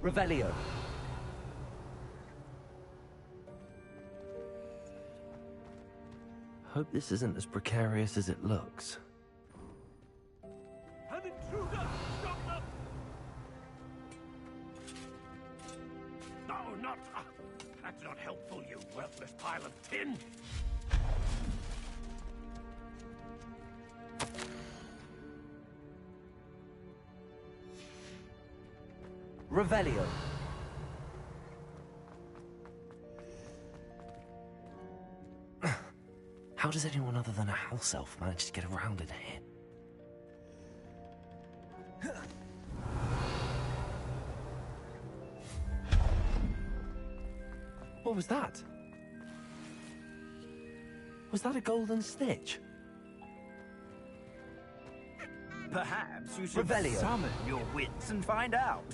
Revelio. Hope this isn't as precarious as it looks. An intruder! Stop them! No, not... that's not helpful, you worthless pile of tin! Revelio. How does anyone other than a house elf manage to get around in here? What was that? Was that a golden stitch? Perhaps you should Revelio. summon your wits and find out.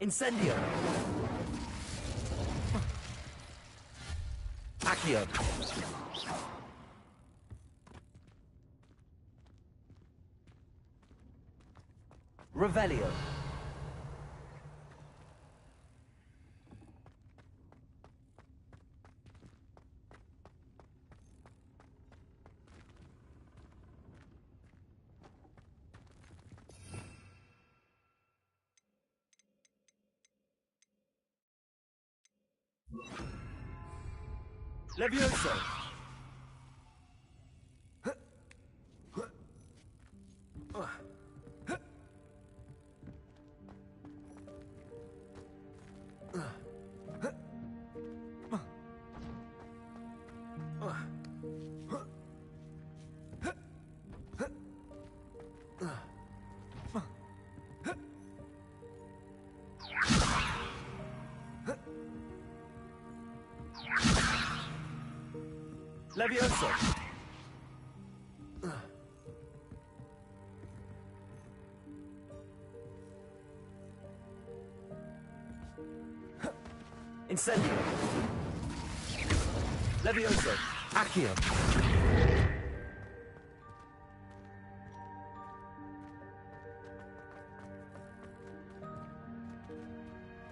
Incendio. Accio. Revelio. Levioso! Levioso! Incendio. Levioso. Accio.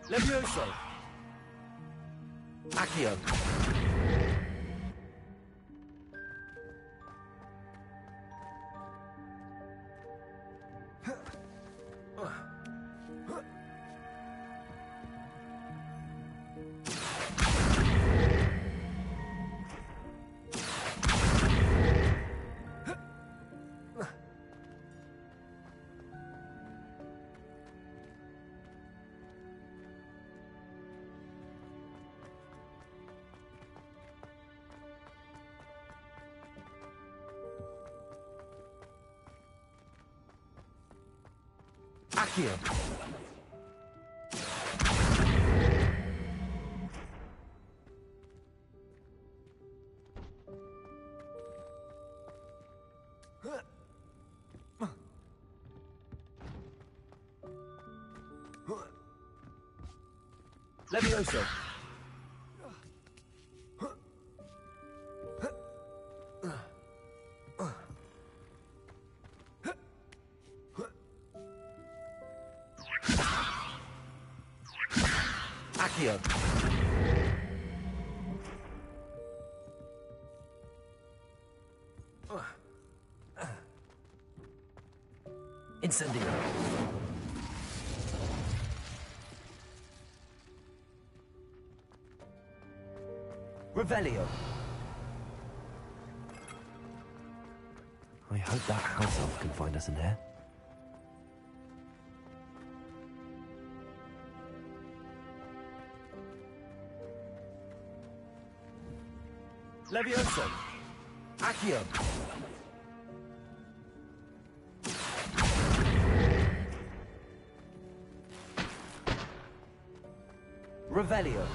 Levioso. Accio. Accio. Levioso. Accio. Incendio. Revelio. I hope that house elf can find us in here. Levioso. Accio. Revelio.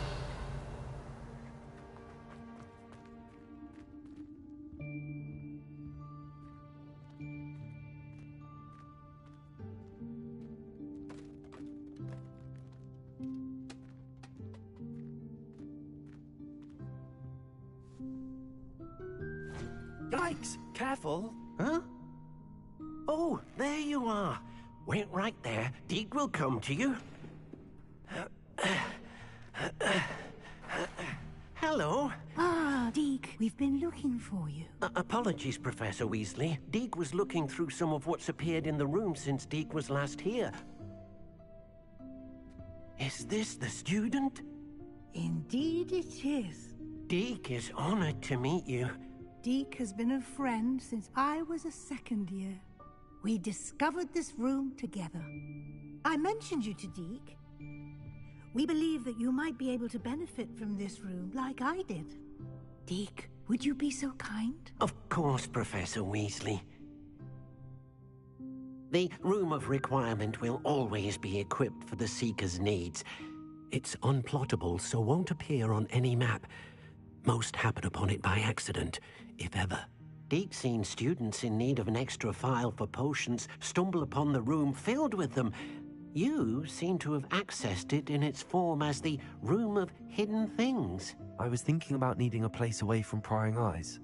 Yikes! Careful. Huh? Oh, there you are. Wait right there. Deke will come to you. Hello. Ah, Deke, we've been looking for you. Apologies, Professor Weasley. Deke was looking through some of what's appeared in the room since Deke was last here. Is this the student? Indeed it is. Deke is honored to meet you. Deke has been a friend since I was a second year. We discovered this room together. I mentioned you to Deke. We believe that you might be able to benefit from this room like I did. Deke, would you be so kind? Of course, Professor Weasley. The Room of Requirement will always be equipped for the Seeker's needs. It's unplottable, so won't appear on any map. Most happen upon it by accident, if ever. Deke's seen students in need of an extra file for potions stumble upon the room filled with them. You seem to have accessed it in its form as the Room of Hidden Things. I was thinking about needing a place away from prying eyes.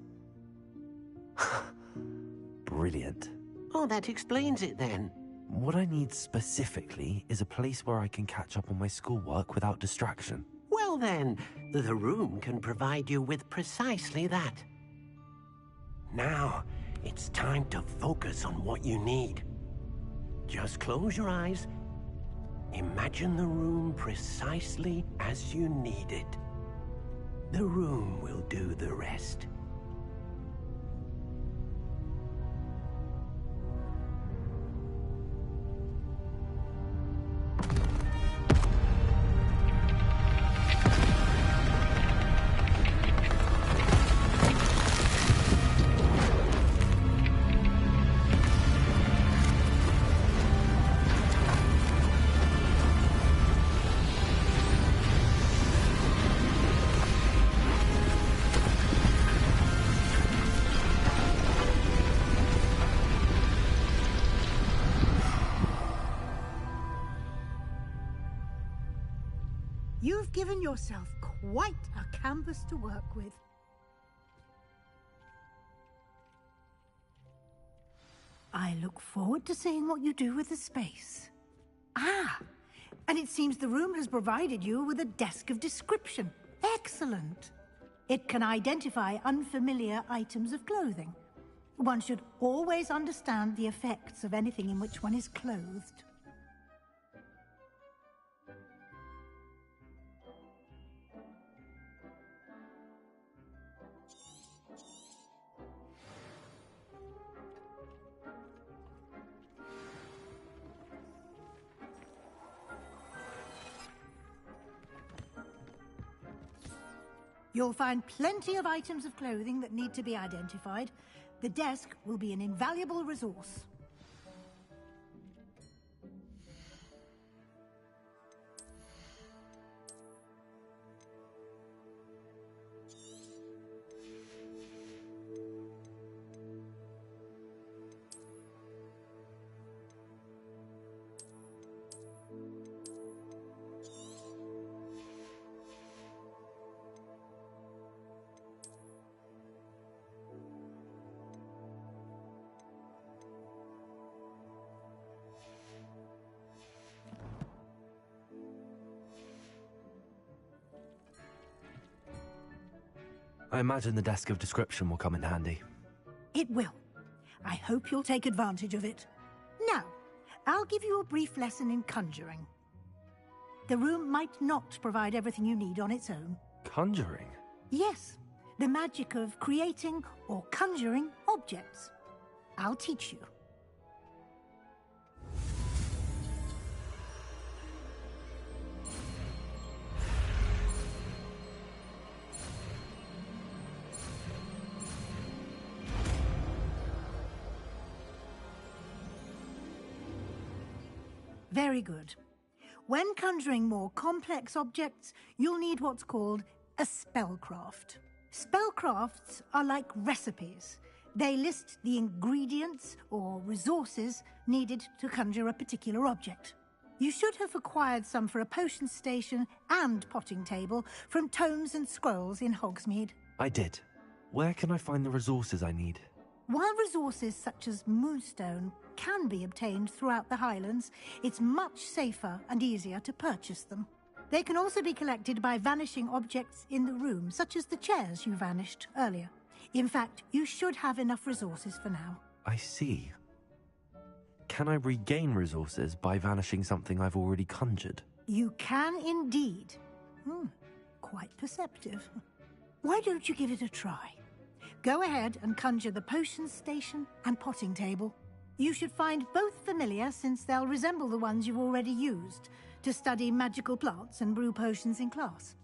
Brilliant. Oh, that explains it then. What I need specifically is a place where I can catch up on my schoolwork without distraction. Well then, the room can provide you with precisely that. Now, it's time to focus on what you need. Just close your eyes. Imagine the room precisely as you need it. The room will do the rest. You've given yourself quite a canvas to work with. I look forward to seeing what you do with the space. Ah, and it seems the room has provided you with a desk of description. Excellent. It can identify unfamiliar items of clothing. One should always understand the effects of anything in which one is clothed. You'll find plenty of items of clothing that need to be identified. The desk will be an invaluable resource. I imagine the desk of description will come in handy. It will. I hope you'll take advantage of it. Now, I'll give you a brief lesson in conjuring. The room might not provide everything you need on its own. Conjuring? Yes, the magic of creating or conjuring objects. I'll teach you. Very good. When conjuring more complex objects, you'll need what's called a spellcraft. Spellcrafts are like recipes. They list the ingredients or resources needed to conjure a particular object. You should have acquired some for a potion station and potting table from tomes and scrolls in Hogsmeade. I did. Where can I find the resources I need? While resources such as moonstone can be obtained throughout the Highlands, it's much safer and easier to purchase them. They can also be collected by vanishing objects in the room, such as the chairs you vanished earlier. In fact, you should have enough resources for now. I see. Can I regain resources by vanishing something I've already conjured? You can indeed. Quite perceptive. Why don't you give it a try? Go ahead and conjure the potion station and potting table. You should find both familiar, since they'll resemble the ones you've already used to study magical plants and brew potions in class.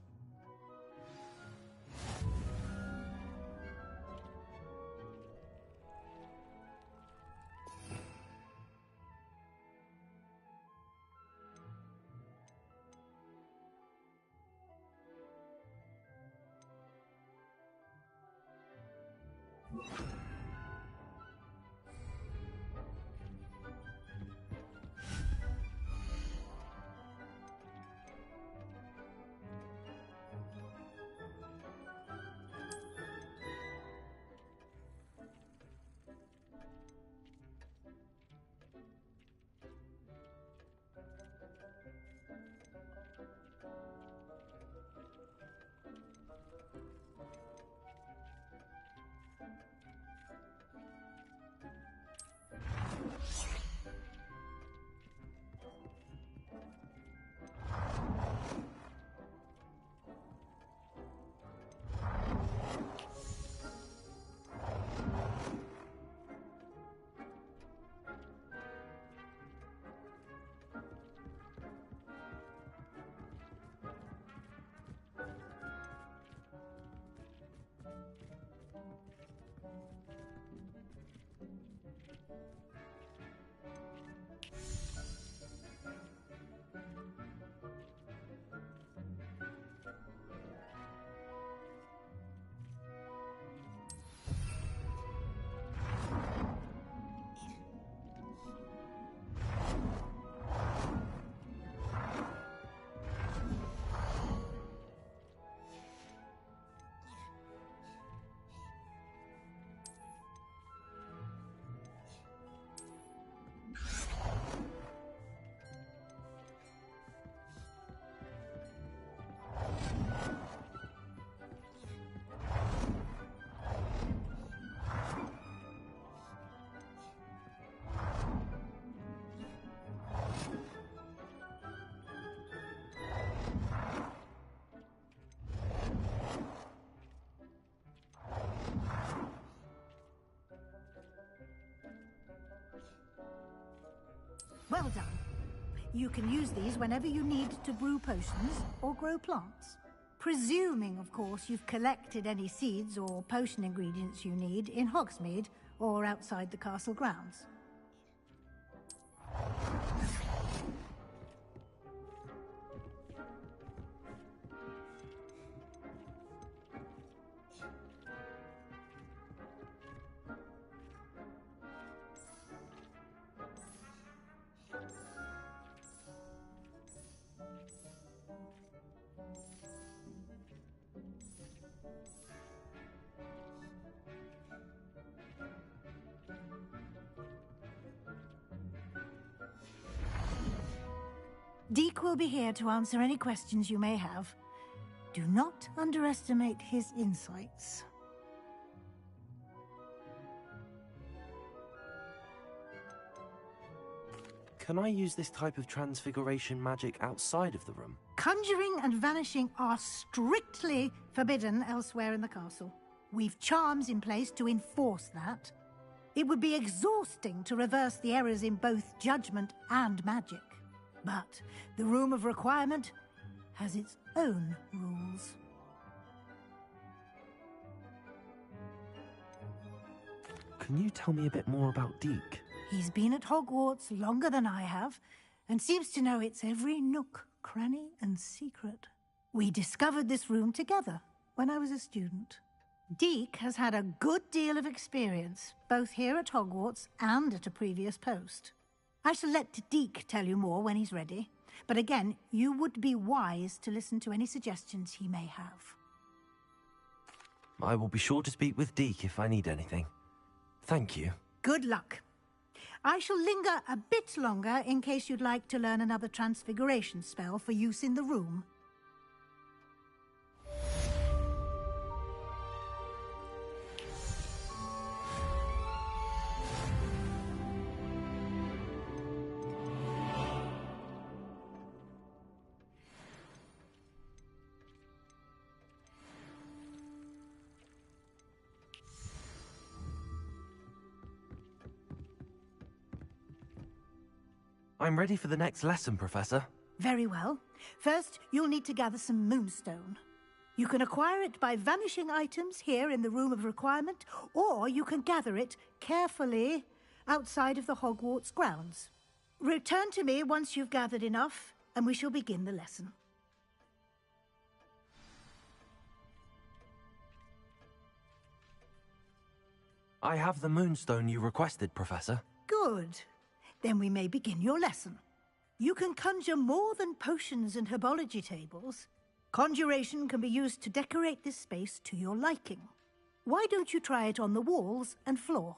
Well done. You can use these whenever you need to brew potions or grow plants. Presuming, of course, you've collected any seeds or potion ingredients you need in Hogsmeade or outside the castle grounds. Deke will be here to answer any questions you may have. Do not underestimate his insights. Can I use this type of transfiguration magic outside of the room? Conjuring and vanishing are strictly forbidden elsewhere in the castle. We've charms in place to enforce that. It would be exhausting to reverse the errors in both judgment and magic. But the Room of Requirement has its own rules. Can you tell me a bit more about Deke? He's been at Hogwarts longer than I have, and seems to know its every nook, cranny, and secret. We discovered this room together when I was a student. Deke has had a good deal of experience, both here at Hogwarts and at a previous post. I shall let Deke tell you more when he's ready, but again, you would be wise to listen to any suggestions he may have. I will be sure to speak with Deke if I need anything. Thank you. Good luck. I shall linger a bit longer in case you'd like to learn another transfiguration spell for use in the room. I'm ready for the next lesson, Professor. Very well. First, you'll need to gather some moonstone. You can acquire it by vanishing items here in the Room of Requirement, or you can gather it carefully outside of the Hogwarts grounds. Return to me once you've gathered enough, and we shall begin the lesson. I have the moonstone you requested, Professor. Good. Then we may begin your lesson. You can conjure more than potions and herbology tables. Conjuration can be used to decorate this space to your liking. Why don't you try it on the walls and floor?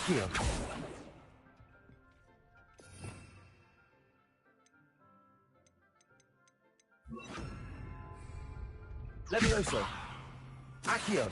Accio! Levioso! Accio!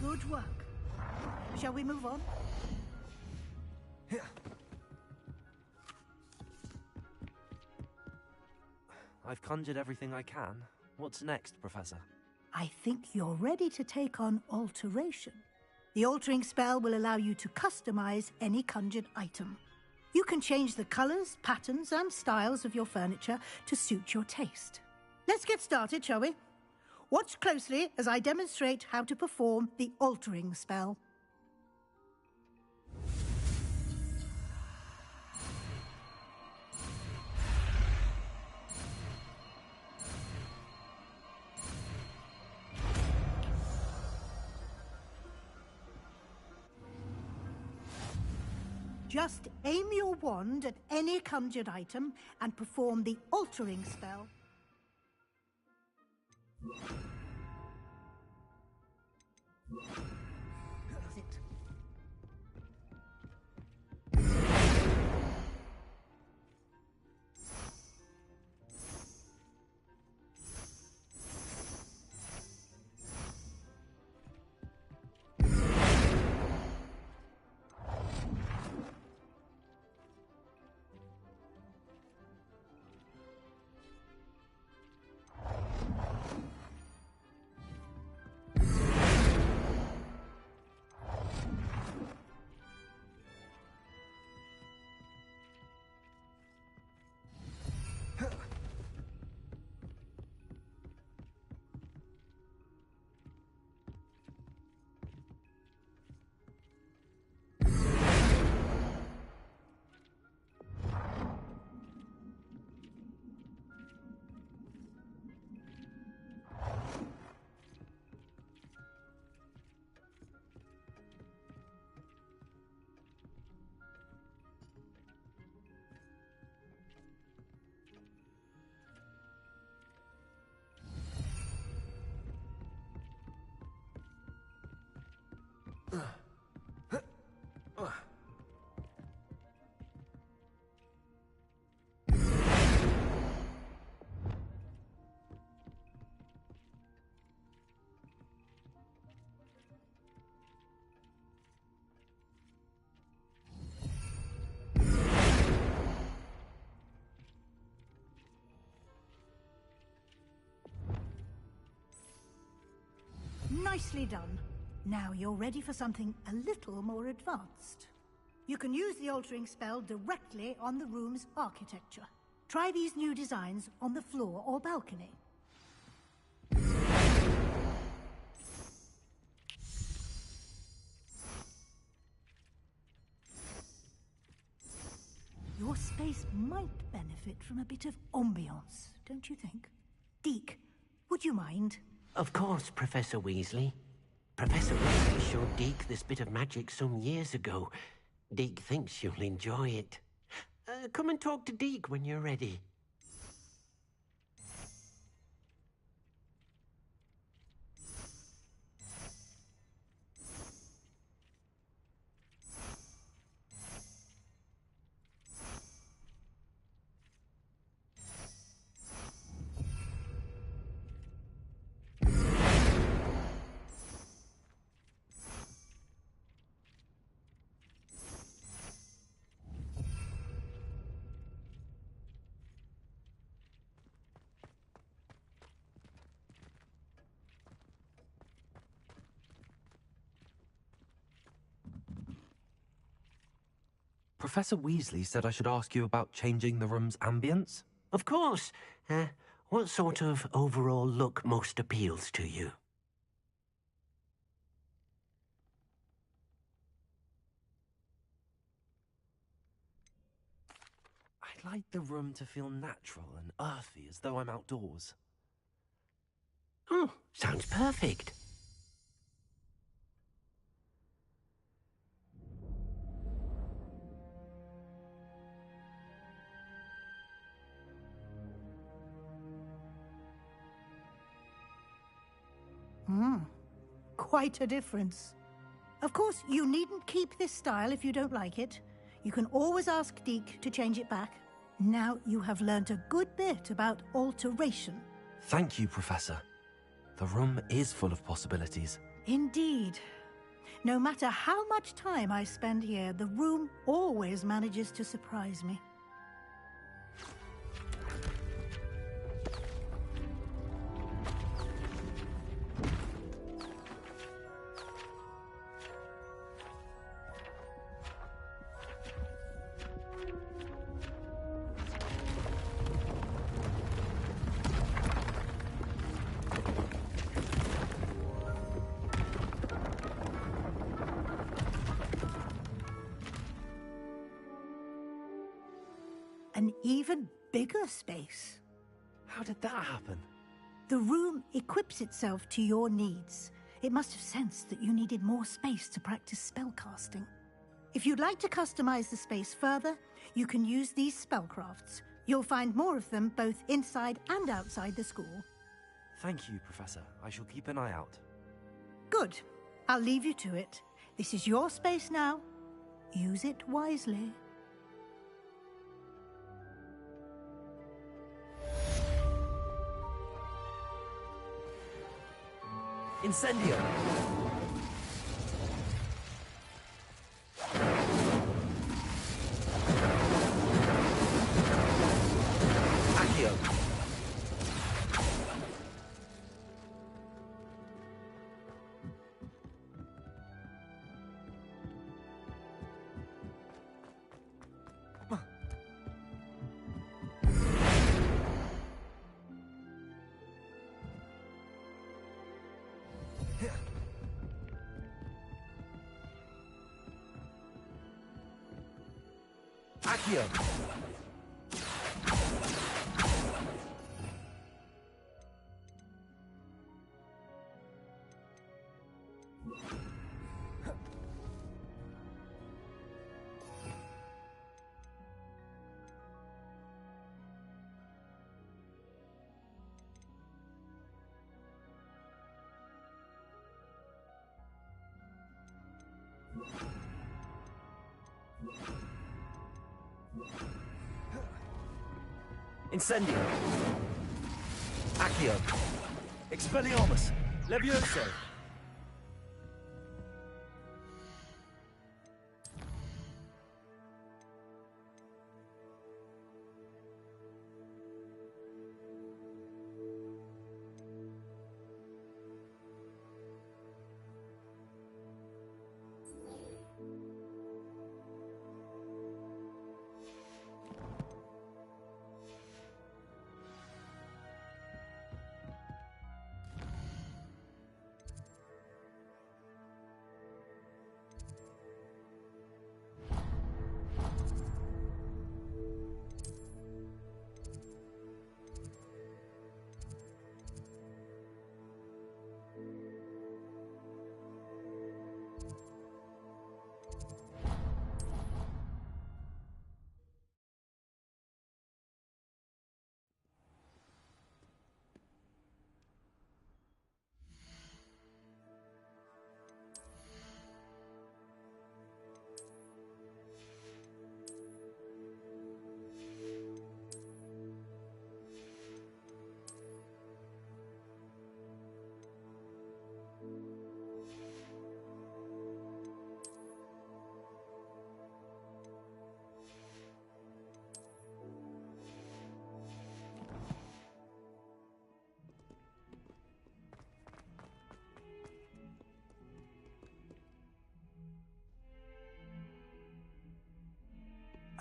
Good work. Shall we move on? I've conjured everything I can. What's next, Professor? I think you're ready to take on alteration. The altering spell will allow you to customize any conjured item. You can change the colors, patterns, and styles of your furniture to suit your taste. Let's get started, shall we? Watch closely as I demonstrate how to perform the altering spell. Just aim your wand at any conjured item and perform the altering spell. Nicely done. Now you're ready for something a little more advanced. You can use the altering spell directly on the room's architecture. Try these new designs on the floor or balcony. Your space might benefit from a bit of ambiance, don't you think? Deke, would you mind? Of course, Professor Weasley. Professor Weasley showed Deke this bit of magic some years ago. Deke thinks you'll enjoy it. Come and talk to Deke when you're ready. Professor Weasley said I should ask you about changing the room's ambience. Of course. What sort of overall look most appeals to you? I'd like the room to feel natural and earthy, as though I'm outdoors. Oh, sounds perfect. Quite a difference. Of course, you needn't keep this style if you don't like it. You can always ask Deke to change it back. Now you have learnt a good bit about alteration. Thank you, Professor. The room is full of possibilities. Indeed. No matter how much time I spend here, the room always manages to surprise me. An even bigger space. How did that happen? The room equips itself to your needs. It must have sensed that you needed more space to practice spellcasting. If you'd like to customize the space further, you can use these spellcrafts. You'll find more of them both inside and outside the school. Thank you, Professor. I shall keep an eye out. Good. I'll leave you to it. This is your space now. Use it wisely. Incendio! Accio! Accio! Incendio! Accio! Expelliarmus! Levioso!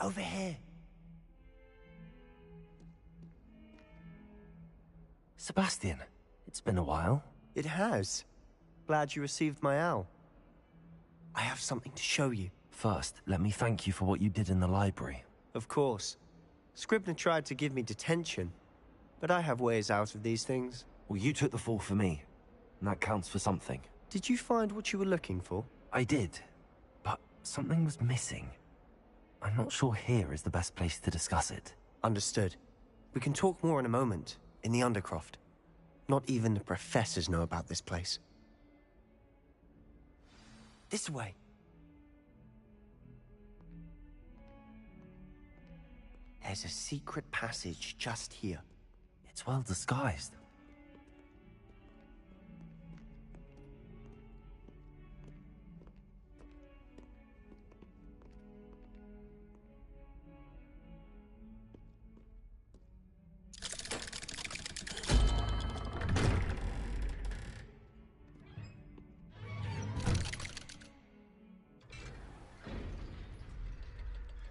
Over here. Sebastian, it's been a while. It has. Glad you received my owl. I have something to show you. First, let me thank you for what you did in the library. Of course. Scribner tried to give me detention, but I have ways out of these things. Well, you took the fall for me, and that counts for something. Did you find what you were looking for? I did, but something was missing. I'm not sure here is the best place to discuss it. Understood. We can talk more in a moment, in the Undercroft. Not even the professors know about this place. This way. There's a secret passage just here. It's well disguised.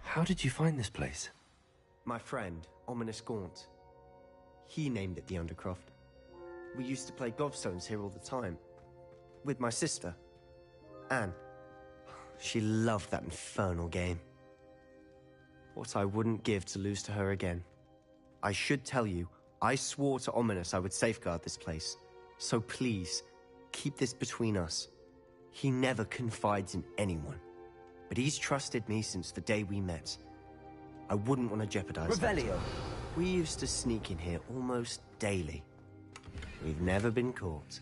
How did you find this place? My friend, Ominous Gaunt. He named it the Undercroft. We used to play gobstones here all the time. With my sister, Anne. She loved that infernal game. What I wouldn't give to lose to her again. I should tell you, I swore to Ominous I would safeguard this place. So please, keep this between us. He never confides in anyone. But he's trusted me since the day we met. I wouldn't want to jeopardize that. Revelio. We used to sneak in here almost daily. We've never been caught.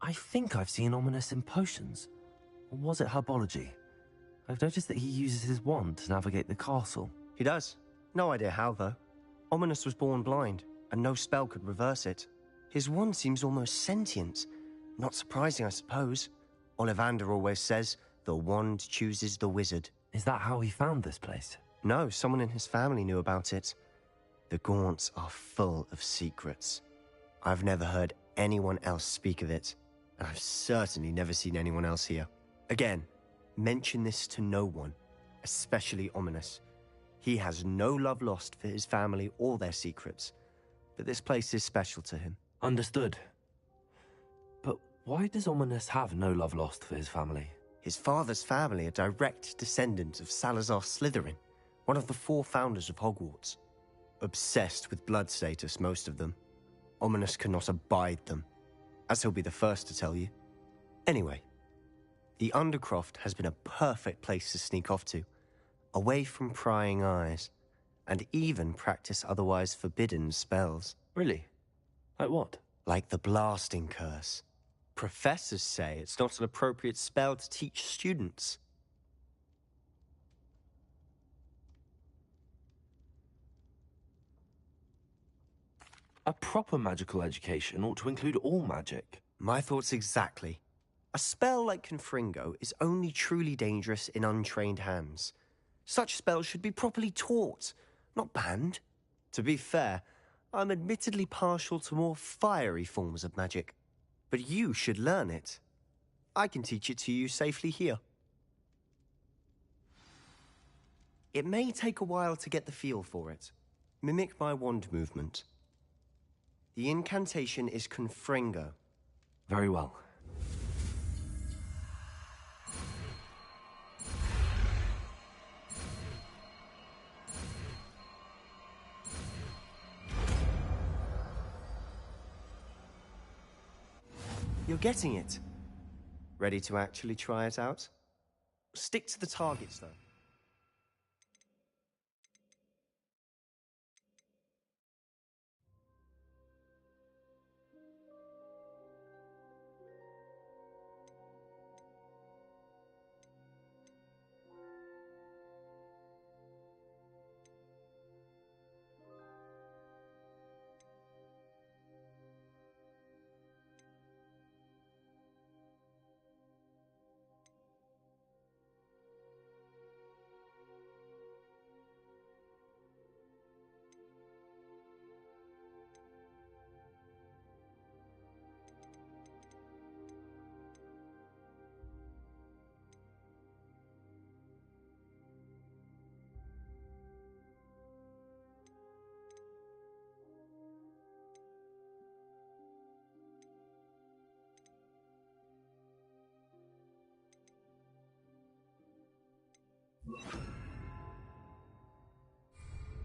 I think I've seen Ominous in potions. Or was it herbology? I've noticed that he uses his wand to navigate the castle. He does. No idea how, though. Ominous was born blind, and no spell could reverse it. His wand seems almost sentient. Not surprising, I suppose. Ollivander always says, the wand chooses the wizard. Is that how he found this place? No, someone in his family knew about it. The Gaunts are full of secrets. I've never heard anyone else speak of it, and I've certainly never seen anyone else here. Again, mention this to no one, especially Ominous. He has no love lost for his family or their secrets, but this place is special to him. Understood. But why does Ominous have no love lost for his family? His father's family are direct descendants of Salazar Slytherin, one of the 4 founders of Hogwarts. Obsessed with blood status, most of them. Ominous cannot abide them, as he'll be the first to tell you. Anyway, the Undercroft has been a perfect place to sneak off to, away from prying eyes, and even practice otherwise forbidden spells. Really? Like what? Like the blasting curse. Professors say it's not an appropriate spell to teach students. A proper magical education ought to include all magic. My thoughts exactly. A spell like Confringo is only truly dangerous in untrained hands. Such spells should be properly taught, not banned. To be fair, I'm admittedly partial to more fiery forms of magic. But you should learn it. I can teach it to you safely here. It may take a while to get the feel for it. Mimic my wand movement. The incantation is Confringo. Very well. You're getting it. Ready to actually try it out? Stick to the targets, though.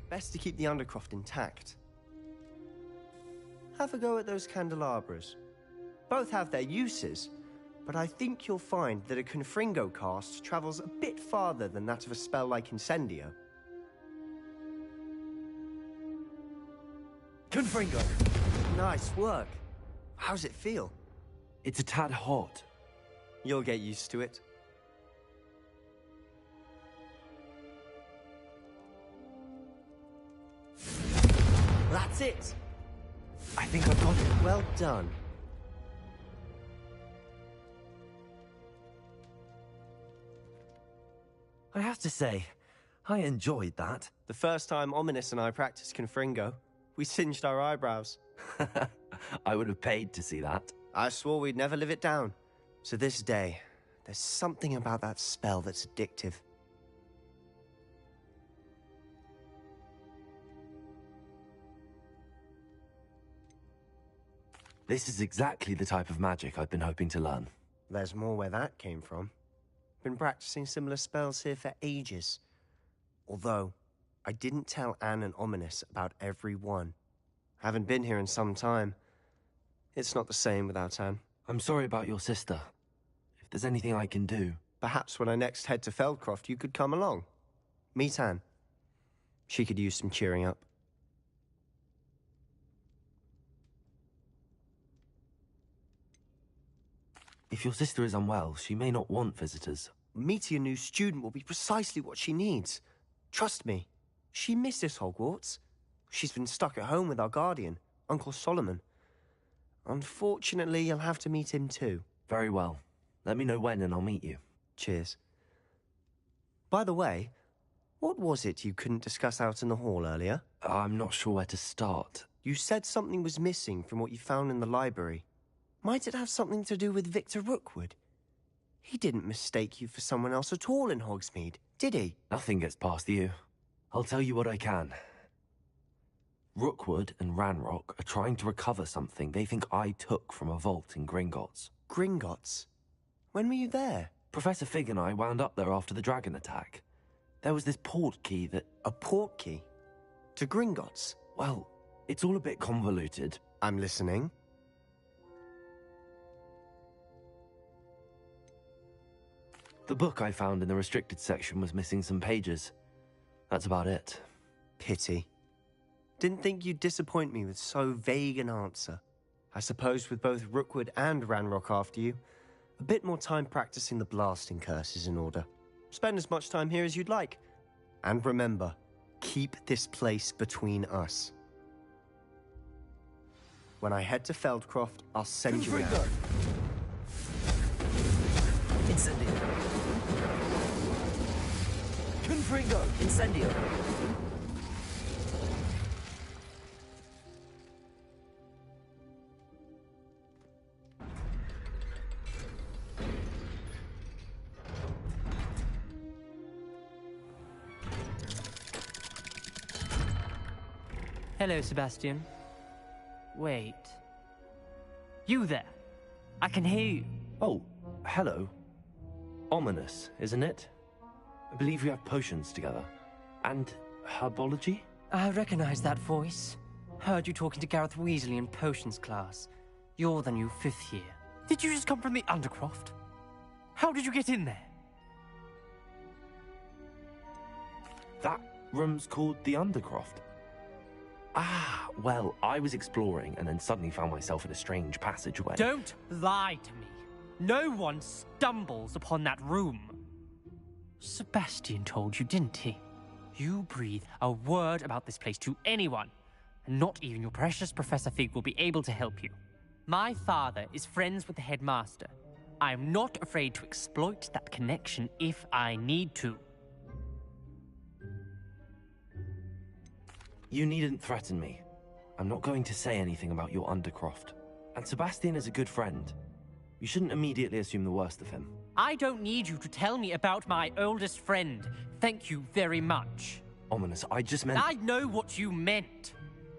Best to keep the Undercroft intact. Have a go at those candelabras. Both have their uses, but I think you'll find that a Confringo cast travels a bit farther than that of a spell like Incendio. Confringo! Nice work. How's it feel? It's a tad hot. You'll get used to it. That's it! I think I've got it. Well done. I have to say, I enjoyed that. The first time Ominous and I practiced Confringo, we singed our eyebrows. I would have paid to see that. I swore we'd never live it down. So this day, there's something about that spell that's addictive. This is exactly the type of magic I've been hoping to learn. There's more where that came from. Been practicing similar spells here for ages. Although, I didn't tell Anne and Ominous about every one. Haven't been here in some time. It's not the same without Anne. I'm sorry about your sister. If there's anything I can do... Perhaps when I next head to Feldcroft, you could come along. Meet Anne. She could use some cheering up. If your sister is unwell, she may not want visitors. Meeting a new student will be precisely what she needs. Trust me, she misses Hogwarts. She's been stuck at home with our guardian, Uncle Solomon. Unfortunately, you'll have to meet him too. Very well. Let me know when and I'll meet you. Cheers. By the way, what was it you couldn't discuss out in the hall earlier? I'm not sure where to start. You said something was missing from what you found in the library. Might it have something to do with Victor Rookwood? He didn't mistake you for someone else at all in Hogsmeade, did he? Nothing gets past you. I'll tell you what I can. Rookwood and Ranrock are trying to recover something they think I took from a vault in Gringotts. Gringotts? When were you there? Professor Fig and I wound up there after the dragon attack. There was this port key that... A port key? To Gringotts? Well, it's all a bit convoluted. I'm listening. The book I found in the restricted section was missing some pages. That's about it. Pity. Didn't think you'd disappoint me with so vague an answer. I suppose with both Rookwood and Ranrock after you, a bit more time practicing the blasting curse is in order. Spend as much time here as you'd like. And remember, keep this place between us. When I head to Feldcroft, I'll send you out. Incendio. Confringo. Incendio. Hello, Sebastian. Wait. You there? I can hear you. Oh, hello. Ominous, isn't it? I believe we have potions together. And herbology? I recognize that voice. Heard you talking to Gareth Weasley in potions class. You're the new 5th year. Did you just come from the Undercroft? How did you get in there? That room's called the Undercroft. Ah, well, I was exploring and then suddenly found myself in a strange passageway. Don't lie to me. No one stumbles upon that room. Sebastian told you, didn't he? You breathe a word about this place to anyone, and not even your precious Professor Fig will be able to help you. My father is friends with the headmaster. I'm not afraid to exploit that connection if I need to. You needn't threaten me. I'm not going to say anything about your Undercroft. And Sebastian is a good friend. You shouldn't immediately assume the worst of him. I don't need you to tell me about my oldest friend. Thank you very much. Ominous, I just meant... I know what you meant.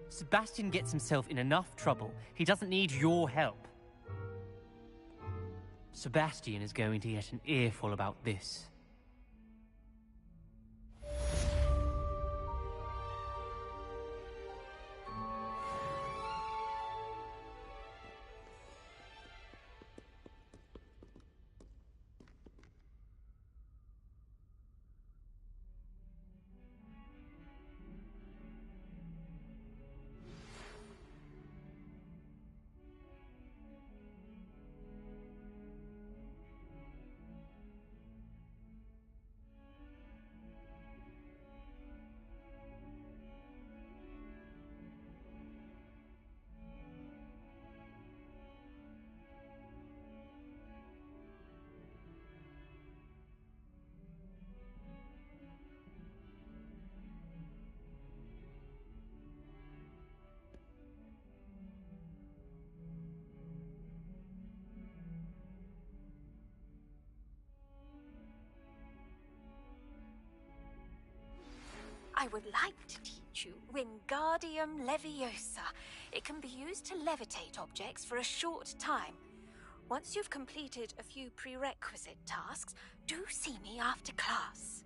Sebastian gets himself in enough trouble. He doesn't need your help. Sebastian is going to get an earful about this. would like to teach you Wingardium Leviosa. It can be used to levitate objects for a short time. Once you've completed a few prerequisite tasks, do see me after class.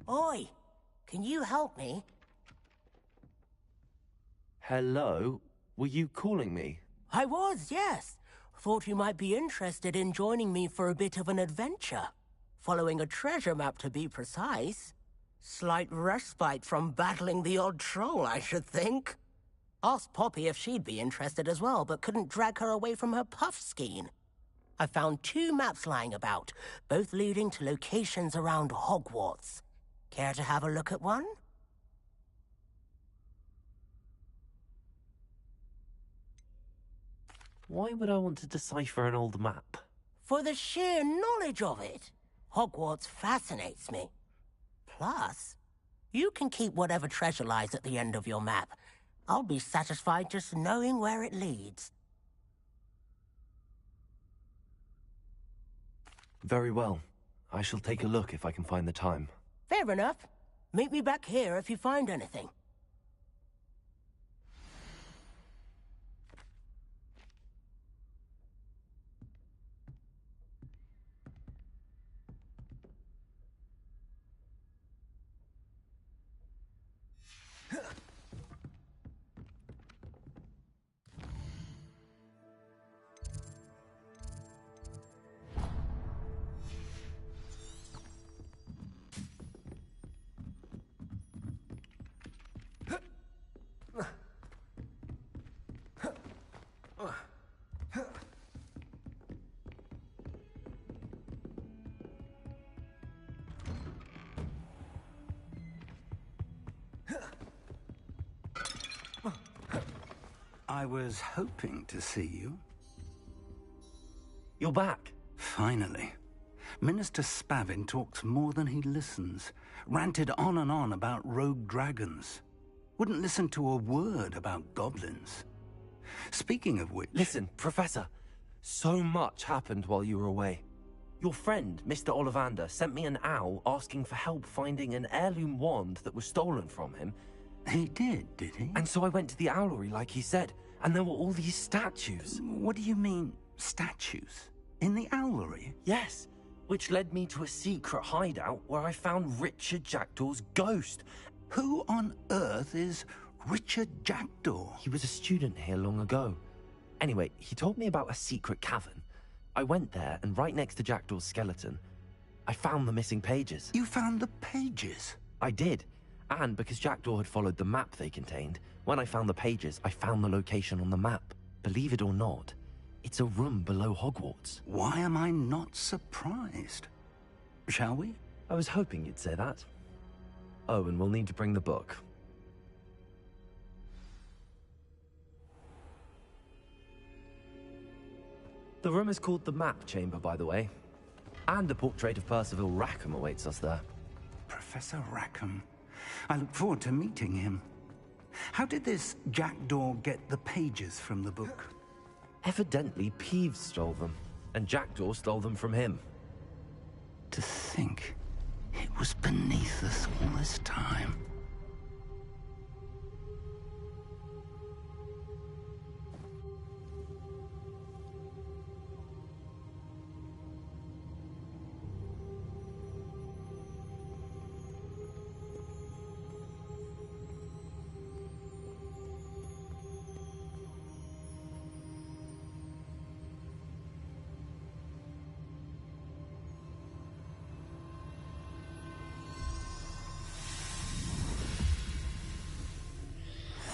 Oi, can you help me? Hello? Were you calling me? I was, yes. Thought you might be interested in joining me for a bit of an adventure. Following a treasure map, to be precise. Slight respite from battling the odd troll, I should think. Asked Poppy if she'd be interested as well, but couldn't drag her away from her puff skein. I found 2 maps lying about, both leading to locations around Hogwarts. Care to have a look at one? Why would I want to decipher an old map? For the sheer knowledge of it. Hogwarts fascinates me. Plus, you can keep whatever treasure lies at the end of your map. I'll be satisfied just knowing where it leads. Very well. I shall take a look if I can find the time. Fair enough. Meet me back here if you find anything. I was hoping to see you. You're back. Finally. Minister Spavin talks more than he listens. Ranted on and on about rogue dragons. Wouldn't listen to a word about goblins. Speaking of which... Listen, Professor. So much happened while you were away. Your friend, Mr. Ollivander, sent me an owl asking for help finding an heirloom wand that was stolen from him. He did he? And so I went to the owlery like he said, and there were all these statues. What do you mean, statues? In the owlery? Yes, which led me to a secret hideout where I found Richard Jackdaw's ghost. Who on earth is Richard Jackdaw? He was a student here long ago. Anyway, he told me about a secret cavern. I went there, and right next to Jackdaw's skeleton, I found the missing pages. You found the pages? I did. And because Jackdaw had followed the map they contained, when I found the pages, I found the location on the map. Believe it or not, it's a room below Hogwarts. Why am I not surprised? Shall we? I was hoping you'd say that. Oh, and we'll need to bring the book. The room is called the Map Chamber, by the way. And a portrait of Percival Rackham awaits us there. Professor Rackham. I look forward to meeting him. How did this Jackdaw get the pages from the book? Evidently, Peeves stole them, and Jackdaw stole them from him. To think it was beneath us all this time.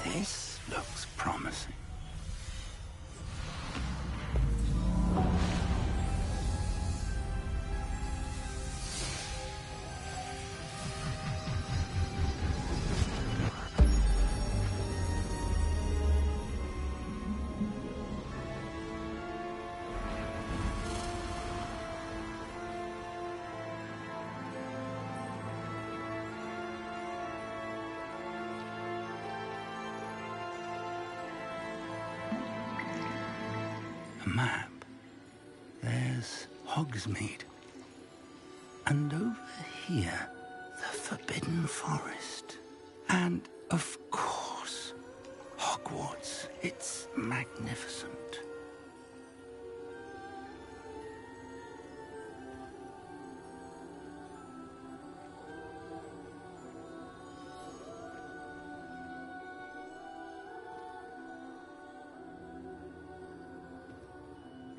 This looks promising. A map. There's Hogsmeade. And over here, the Forbidden Forest. And, of course, Hogwarts. It's magnificent.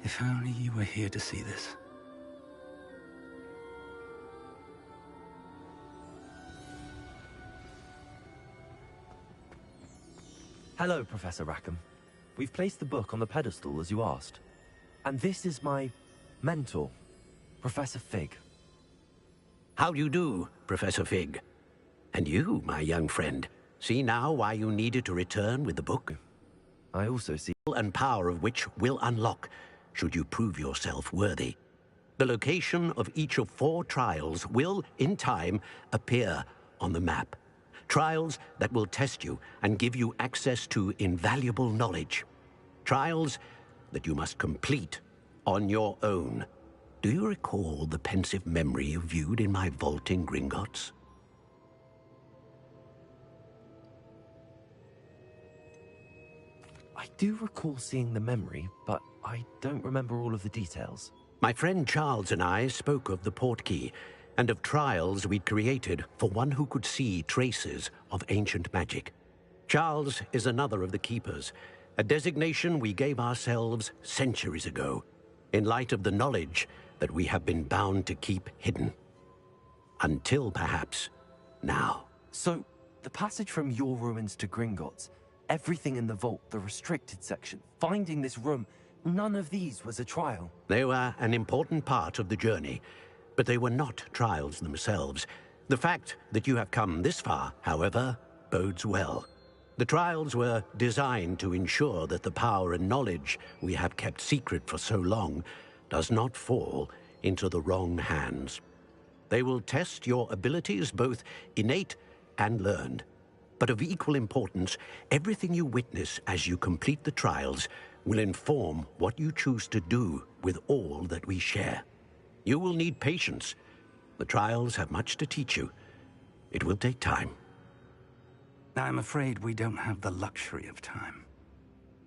If only you were here to see this. Hello, Professor Rackham. We've placed the book on the pedestal as you asked. And this is my mentor, Professor Fig. How do you do, Professor Fig? And you, my young friend, see now why you needed to return with the book? I also see... and power of which will unlock, should you prove yourself worthy. The location of each of 4 trials will, in time, appear on the map. Trials that will test you and give you access to invaluable knowledge. Trials that you must complete on your own. Do you recall the pensive memory you viewed in my vault in Gringotts? I do recall seeing the memory, but I don't remember all of the details. My friend Charles and I spoke of the portkey and of trials we'd created for one who could see traces of ancient magic. Charles is another of the keepers, a designation we gave ourselves centuries ago, in light of the knowledge that we have been bound to keep hidden. Until, perhaps, now. So, the passage from your ruins to Gringotts, everything in the vault, the restricted section, finding this room, none of these was a trial. They were an important part of the journey, but they were not trials themselves. The fact that you have come this far, however, bodes well. The trials were designed to ensure that the power and knowledge we have kept secret for so long does not fall into the wrong hands. They will test your abilities, both innate and learned. But of equal importance, everything you witness as you complete the trials will inform what you choose to do with all that we share. You will need patience. The trials have much to teach you. It will take time. I'm afraid we don't have the luxury of time.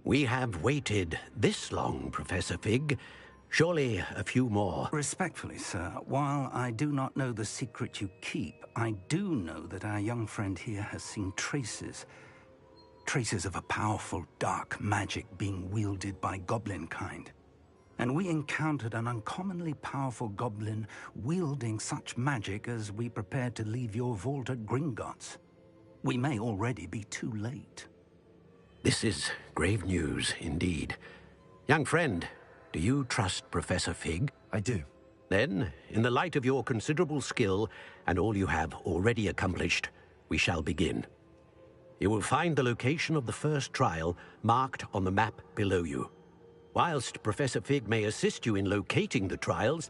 We have waited this long, Professor Fig. Surely a few more. Respectfully, sir, while I do not know the secret you keep, I do know that our young friend here has seen traces of a powerful dark magic being wielded by goblin kind. And we encountered an uncommonly powerful goblin wielding such magic as we prepared to leave your vault at Gringotts. We may already be too late. This is grave news indeed. Young friend, do you trust Professor Fig? I do. Then, in the light of your considerable skill and all you have already accomplished, we shall begin. You will find the location of the first trial marked on the map below you. Whilst Professor Fig may assist you in locating the trials,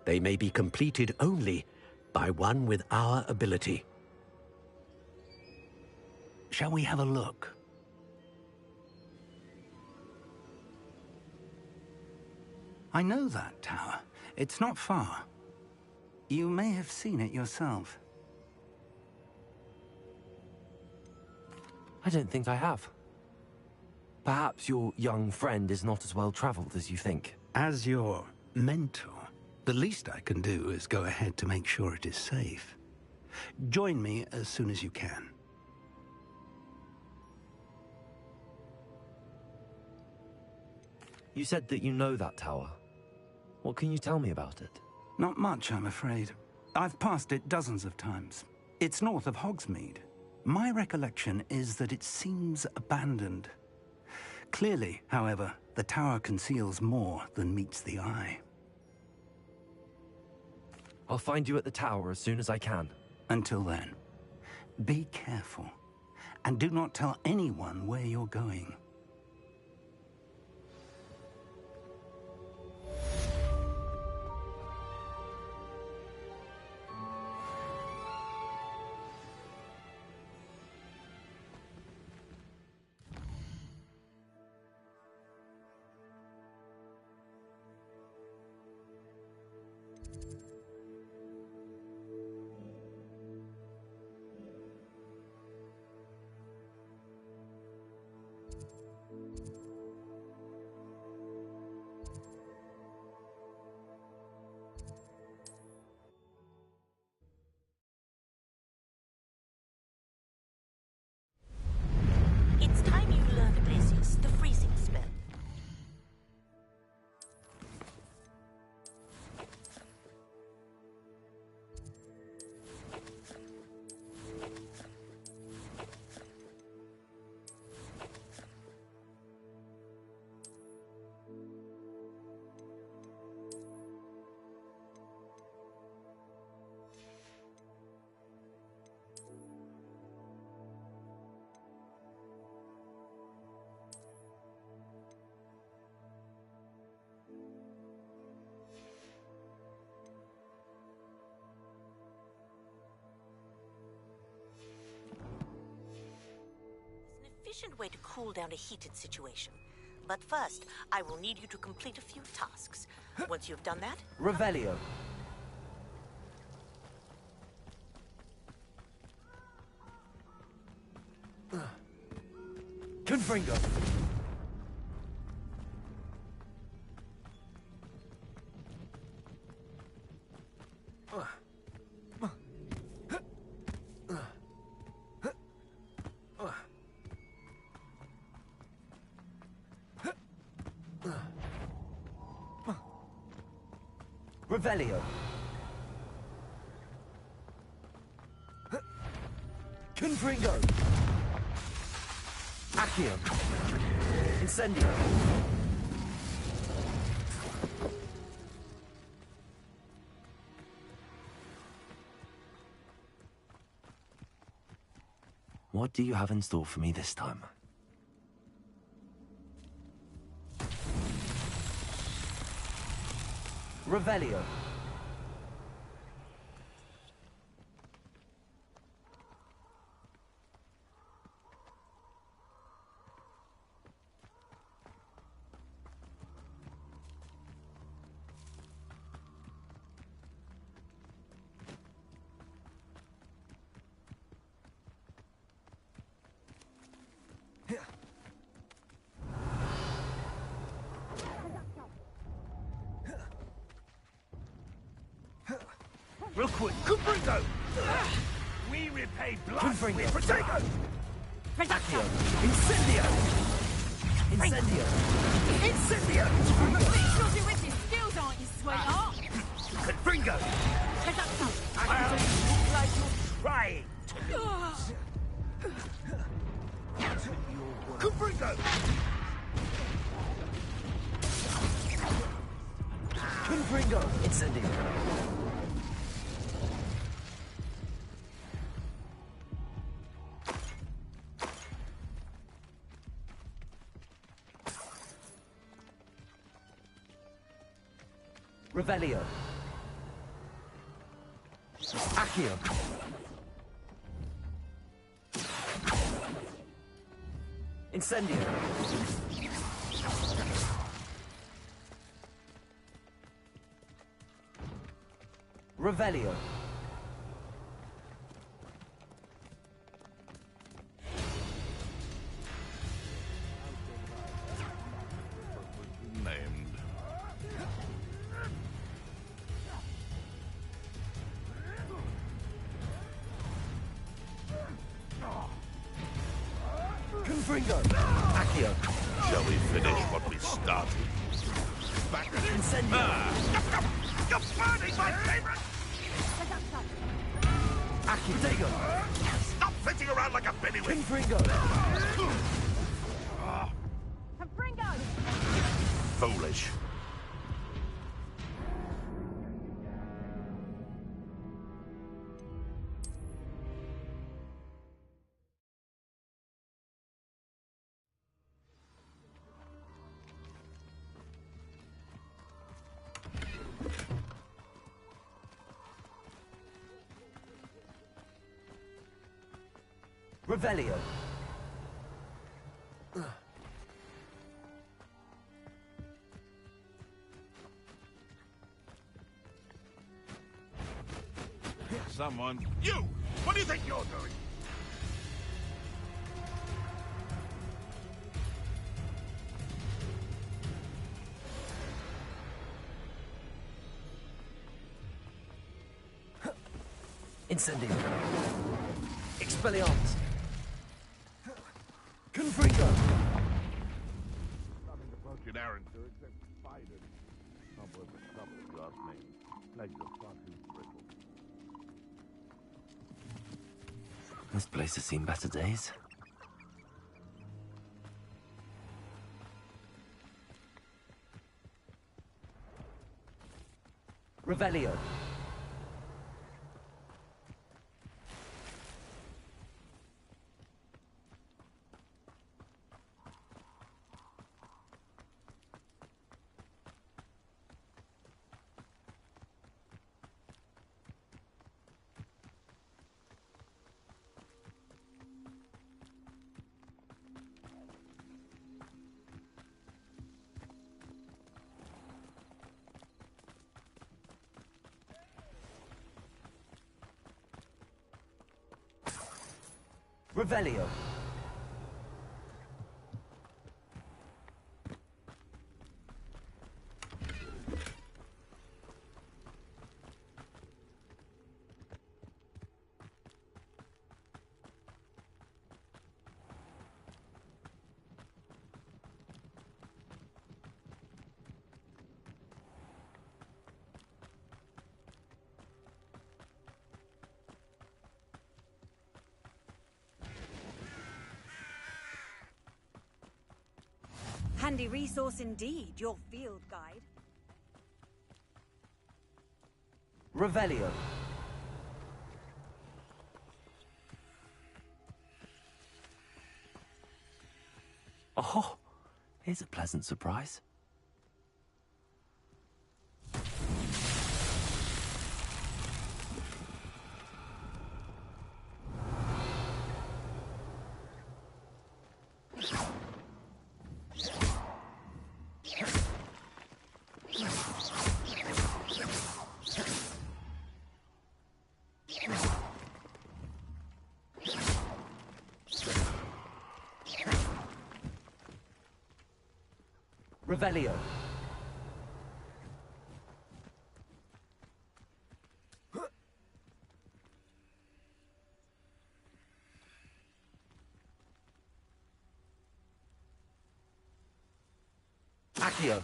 they may be completed only by one with our ability. Shall we have a look? I know that tower. It's not far. You may have seen it yourself. I don't think I have. Perhaps your young friend is not as well traveled as you think. As your mentor, the least I can do is go ahead to make sure it is safe. Join me as soon as you can. You said that you know that tower. What can you tell me about it? Not much, I'm afraid. I've passed it dozens of times. It's north of Hogsmeade. My recollection is that it seems abandoned. Clearly, however, the tower conceals more than meets the eye. I'll find you at the tower as soon as I can. Until then, be careful, and do not tell anyone where you're going. It's time you learned Glacius, the freezing spell. Efficient way to cool down a heated situation. But first, I will need you to complete a few tasks. Once you've done that... Revelio. Confringo. Revelio. Confringo. Accio. Incendio. What do you have in store for me this time? Revelio. Real quick, Confringo! We repay blood with Protego! Accio. Incendio. Incendio. Incendio! Filthy with your skills, aren't you, sweetheart? Confringo! Well, look like you're trying. Confringo! Confringo. Incendio. Revelio. Accio. Incendio. Revelio. Named. Confringo. Accio. Shall we finish what we started? Back Incendio. You're burning my favorite! Accio. Protego. Stop flitting around like a bennywit! Confringo. Confringo! Foolish. Revelio. Someone. You! What do you think you're doing? Incendio. Expelliarmus. Confringo. Nothing to poke your errand to except spiders. Not worth the trouble if you ask me. Legs are far too brittle. This place has seen better days. Revelio. Revelio. Handy resource indeed, your field guide. Revelio. Oh, here's a pleasant surprise. Revelio. Accio.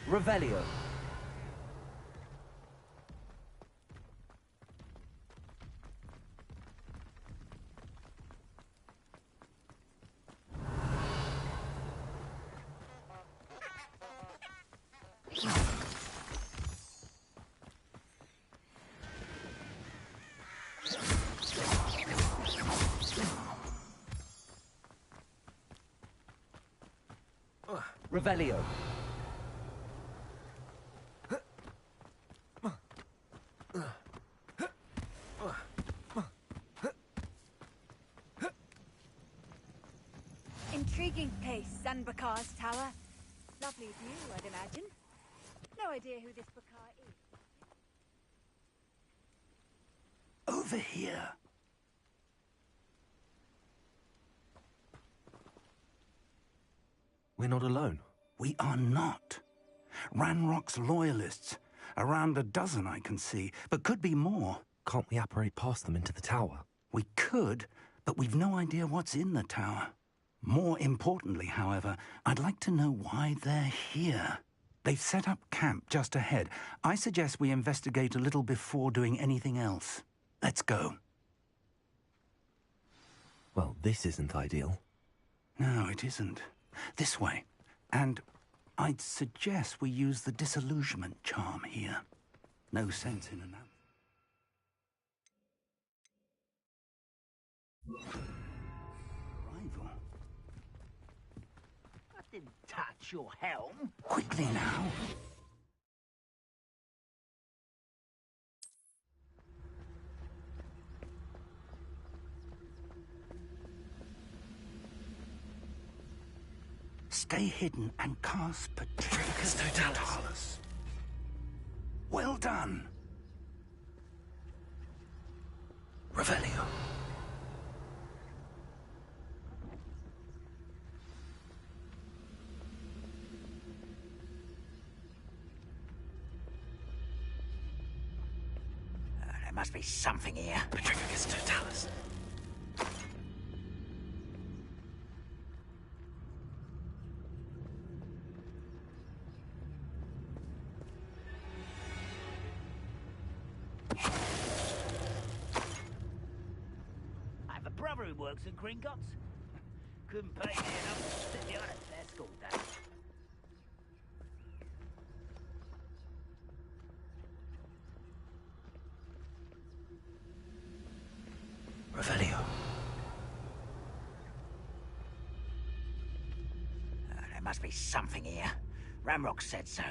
Revelio. Revelio. Intriguing place, Zanbakar's tower. Lovely view, I'd imagine. No idea who this Bakar is. Over here. We're not alone. We are not. Ranrock's loyalists. Around a dozen I can see, but could be more. Can't we apparate past them into the tower? We could, but we've no idea what's in the tower. More importantly, however, I'd like to know why they're here. They've set up camp just ahead. I suggest we investigate a little before doing anything else. Let's go. Well, this isn't ideal. No, it isn't. This way. And I'd suggest we use the disillusionment charm here. No sense in an arrival. I didn't touch your helm. Quickly now. Stay hidden and cast Patricus Totalis. Well done. Revelio. There must be something here. Patricus Totalis. I have a brother who works at Gringotts. Couldn't pay me enough to sit behind a desk all day. Revelio. There must be something here. Ramrock said so.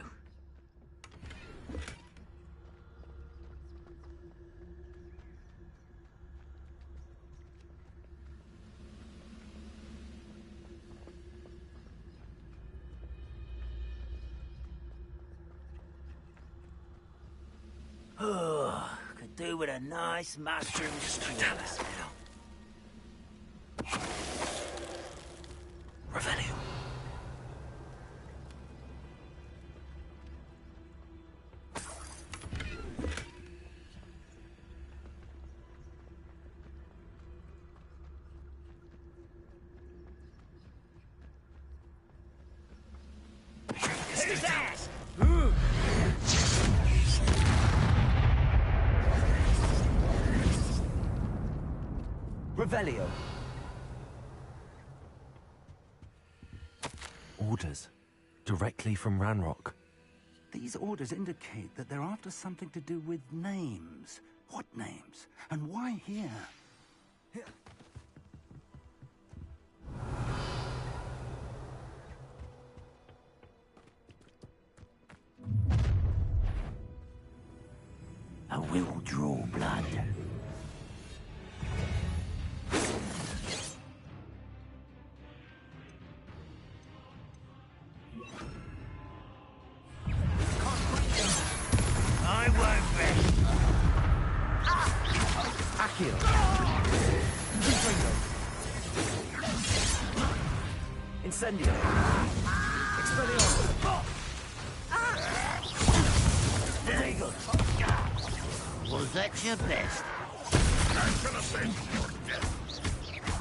Oh, could do with a nice mushroom stew now. Revelio. Who's that? Revelio. Orders. Directly from Ranrock. These orders indicate that they're after something to do with names. What names? And why here? I will draw blood. I won't rest. Akio! Incendio! Expelliarmus! Very good. Was that your best? I should have said your death.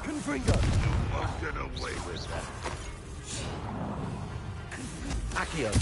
Confringo! You won't get away with that. Akio!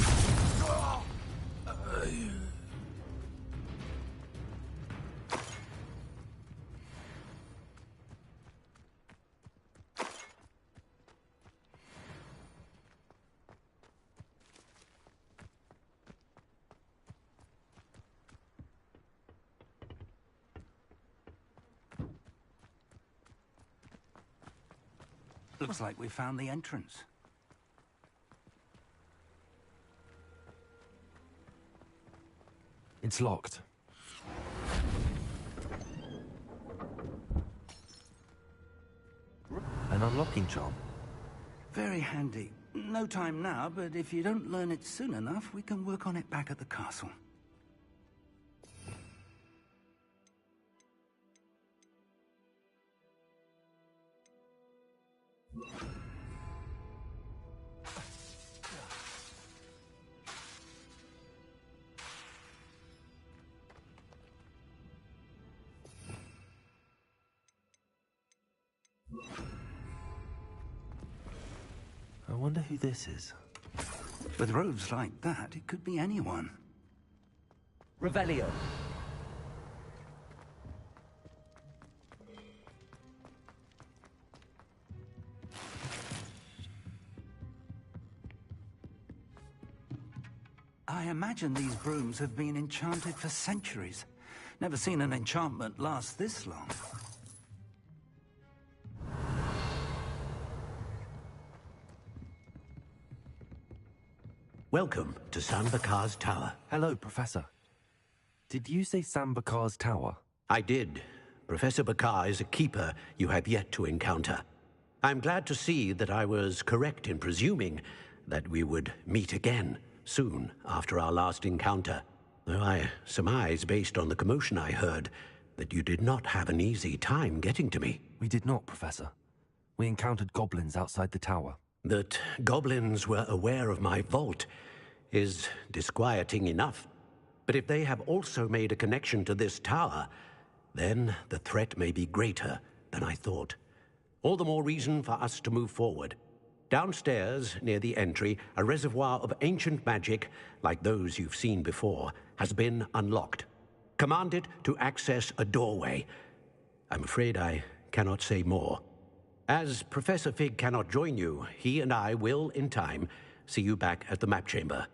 Looks like we found the entrance. It's locked. An unlocking charm. Very handy. No time now, but if you don't learn it soon enough, we can work on it back at the castle. I wonder who this is. With robes like that, it could be anyone. Revelio. I imagine these brooms have been enchanted for centuries. Never seen an enchantment last this long. Welcome to Sambakar's Tower. Hello, Professor. Did you say Sambakar's Tower? I did. Professor Bakar is a keeper you have yet to encounter. I'm glad to see that I was correct in presuming that we would meet again soon after our last encounter. Though I surmise, based on the commotion I heard, that you did not have an easy time getting to me. We did not, Professor. We encountered goblins outside the tower. That goblins were aware of my vault is disquieting enough. But if they have also made a connection to this tower, then the threat may be greater than I thought. All the more reason for us to move forward. Downstairs, near the entry, a reservoir of ancient magic, like those you've seen before, has been unlocked. Command it to access a doorway. I'm afraid I cannot say more. As Professor Fig cannot join you, he and I will, in time, see you back at the map chamber.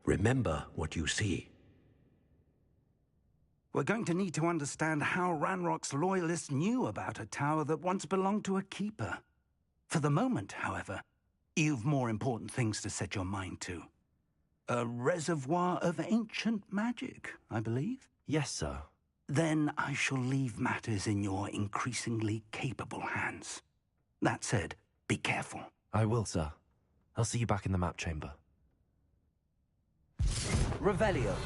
Remember what you see. We're going to need to understand how Ranrock's loyalists knew about a tower that once belonged to a keeper. For the moment, however, you've more important things to set your mind to. A reservoir of ancient magic, I believe? Yes, sir. Then I shall leave matters in your increasingly capable hands. That said, be careful. I will, sir. I'll see you back in the map chamber. Revelio.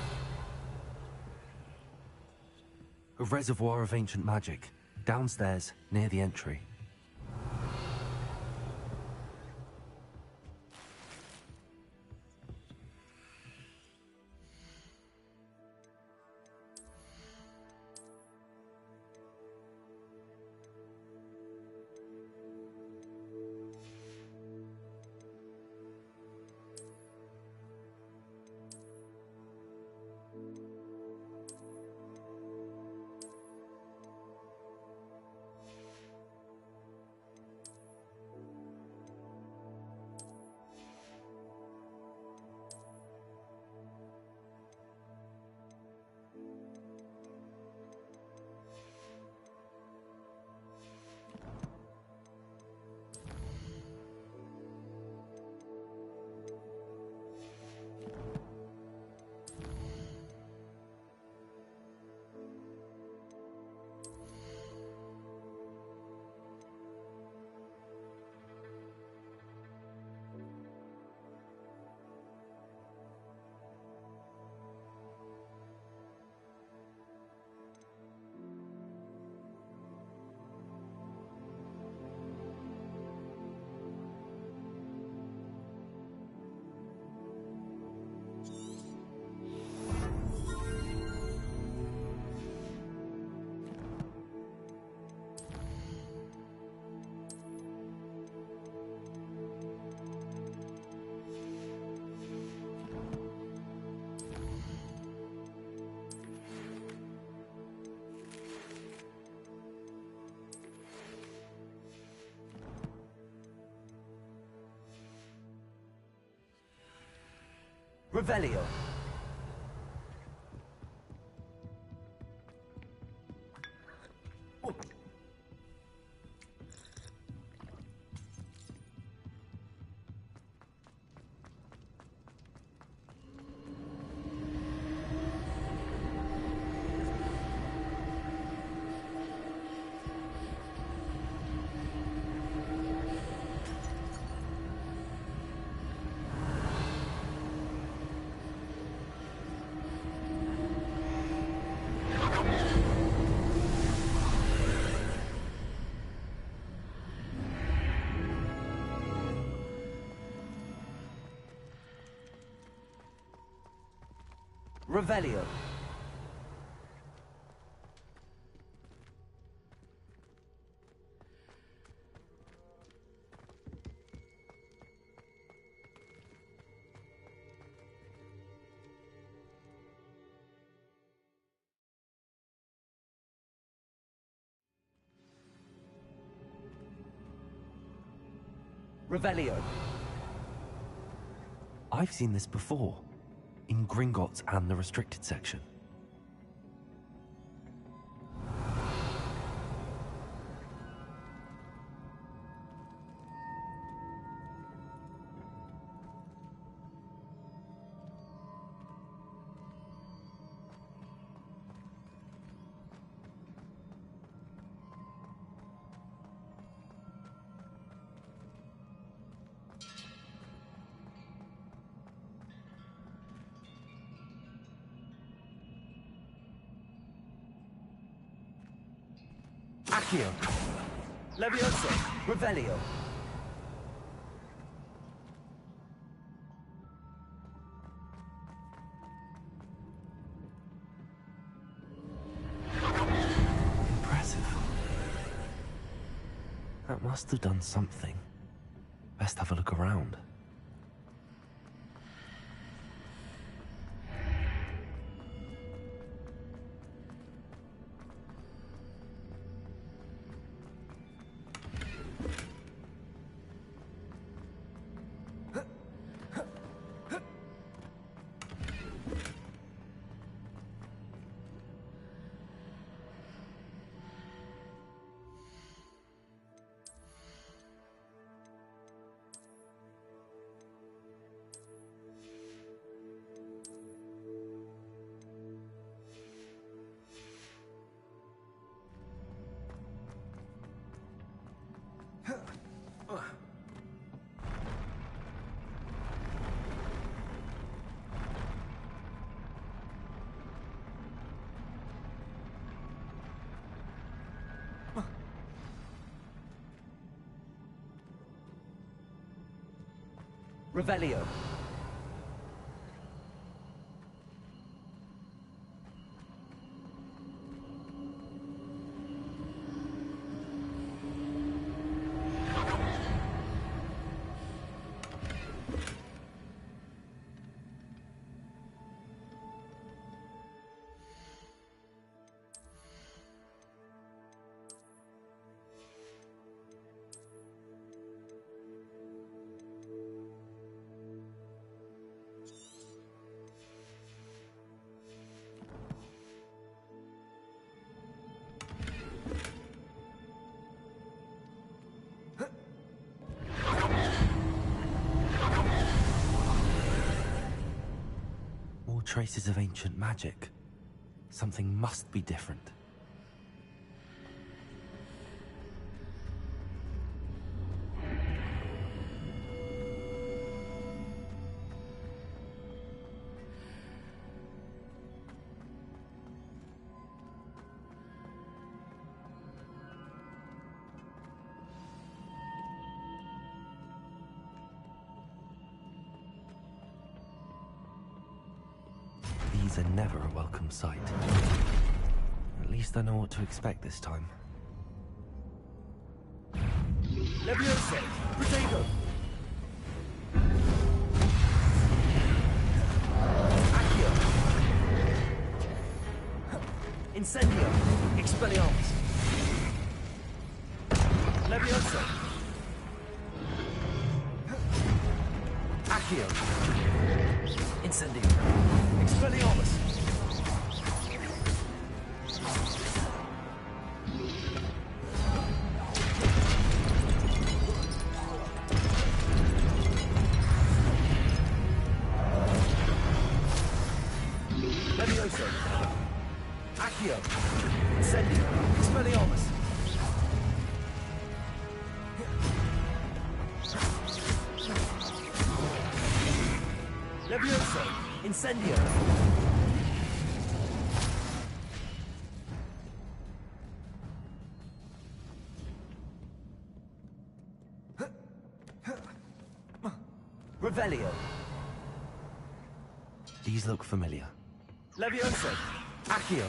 A reservoir of ancient magic. Downstairs, near the entry. Revelio. Revelio. Revelio. I've seen this before. In Gringotts and the restricted section. Accio. Levioso. Revelio. Impressive. That must have done something. Best have a look around. Revelio. Traces of ancient magic. Something must be different. These are never a welcome sight. At least I know what to expect this time. Levioso! Protego! Accio! Incendio! Expelliarmus! Levioso! Accio! Incendio. Expelliarmus. Levioso. Accio. Incendio. Expelliarmus. Levioso. Incendio. Revelio. These look familiar. Levioso. Accio.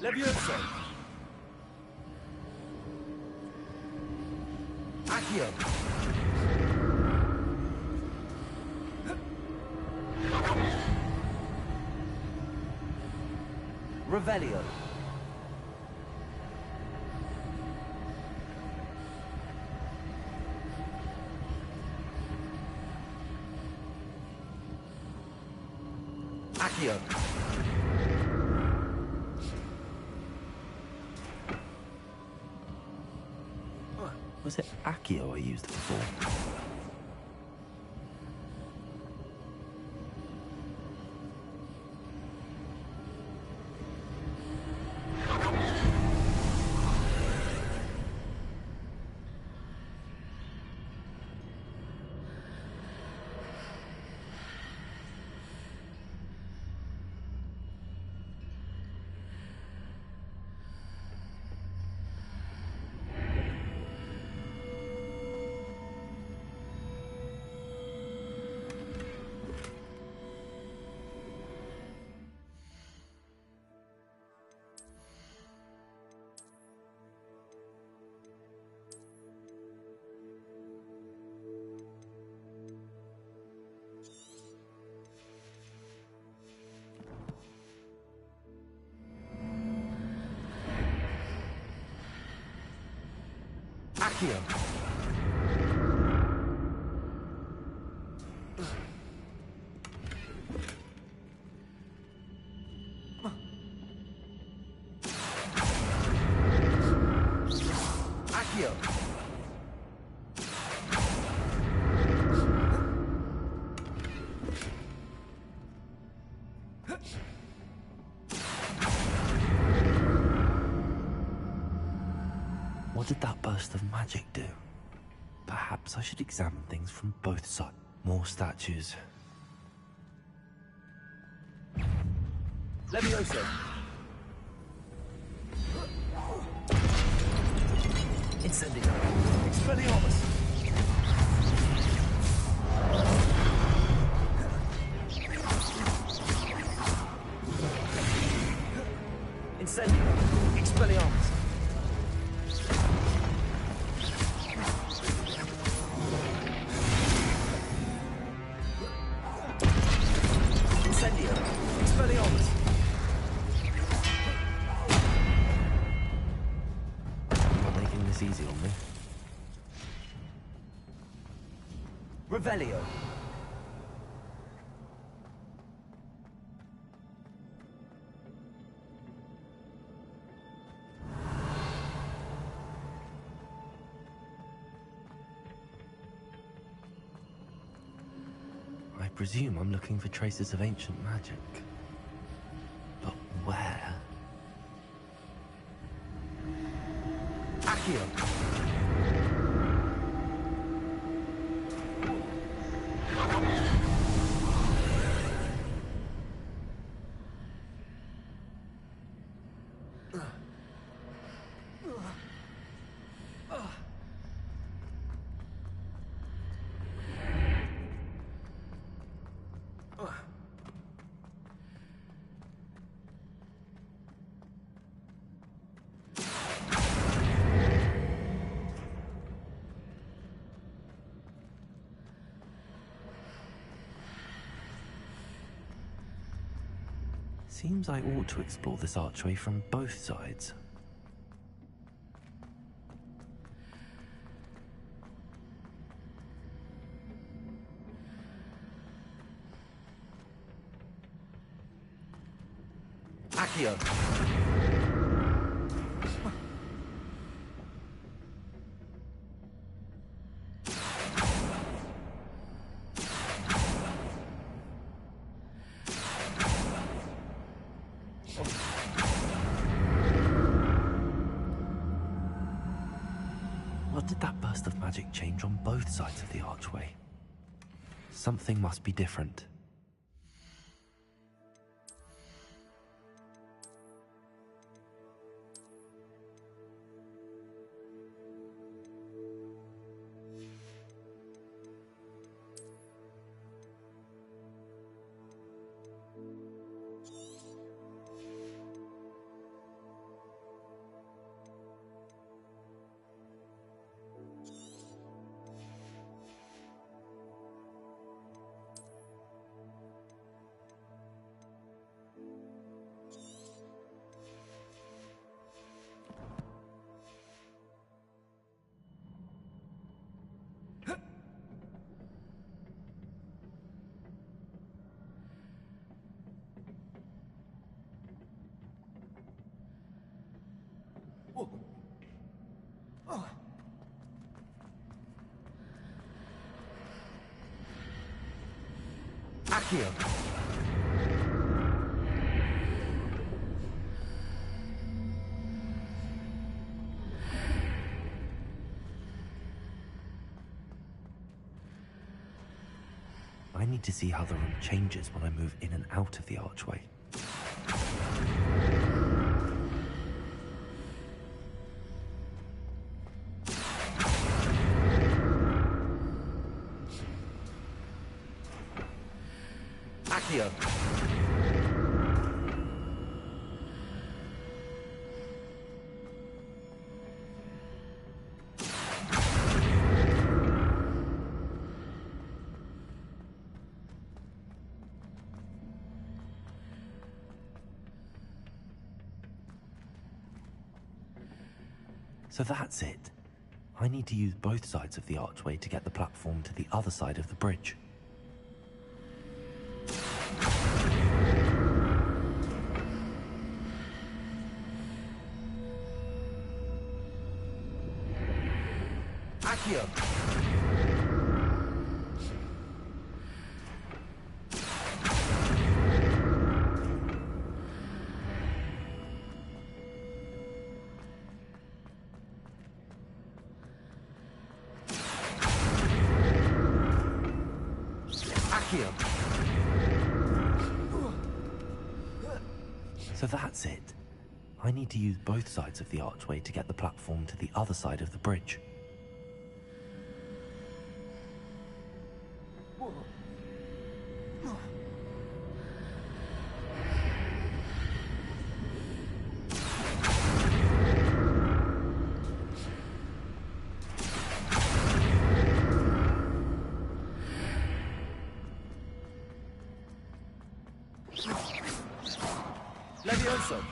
Levioso. Accio. Revelio. Accio. Was it Accio I used before? Accio. Accio. What did that burst of magic do? Perhaps I should examine things from both sides. More statues. Levioso. Incendio. Expelliarmus. Incendio. Expelliarmus. Incendio. Expelliarmus. Not making this easy on me. Revelio. I presume I'm looking for traces of ancient magic. But where? Accio. Seems I ought to explore this archway from both sides. Accio! What did that burst of magic change on both sides of the archway? Something must be different. Accio! I need to see how the room changes when I move in and out of the archway. Accio! So that's it. I need to use both sides of the archway to get the platform to the other side of the bridge. Accio! So that's it. I need to use both sides of the archway to get the platform to the other side of the bridge. Levioso!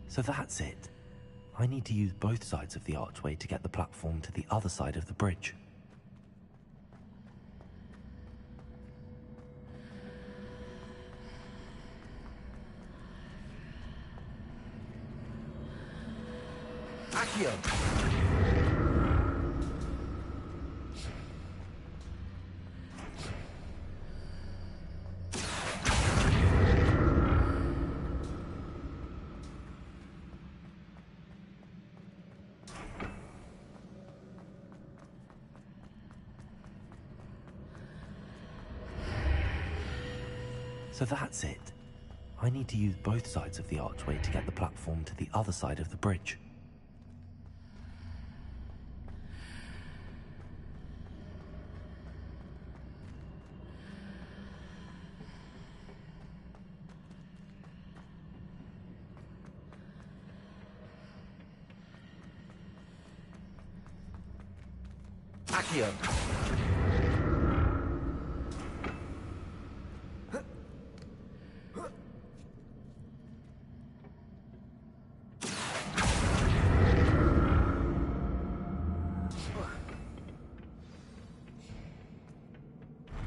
So that's it. I need to use both sides of the archway to get the platform to the other side of the bridge. Accio! So that's it. I need to use both sides of the archway to get the platform to the other side of the bridge. Accio.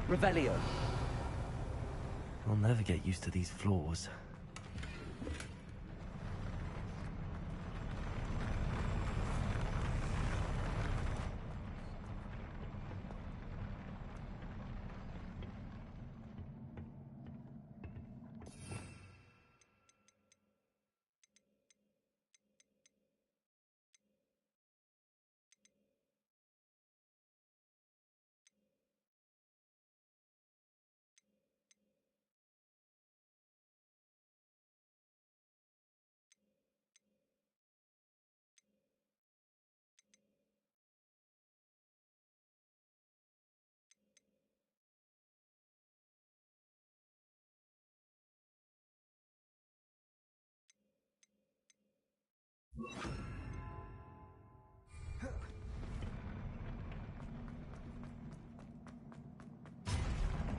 Revelio. I'll never get used to these floors.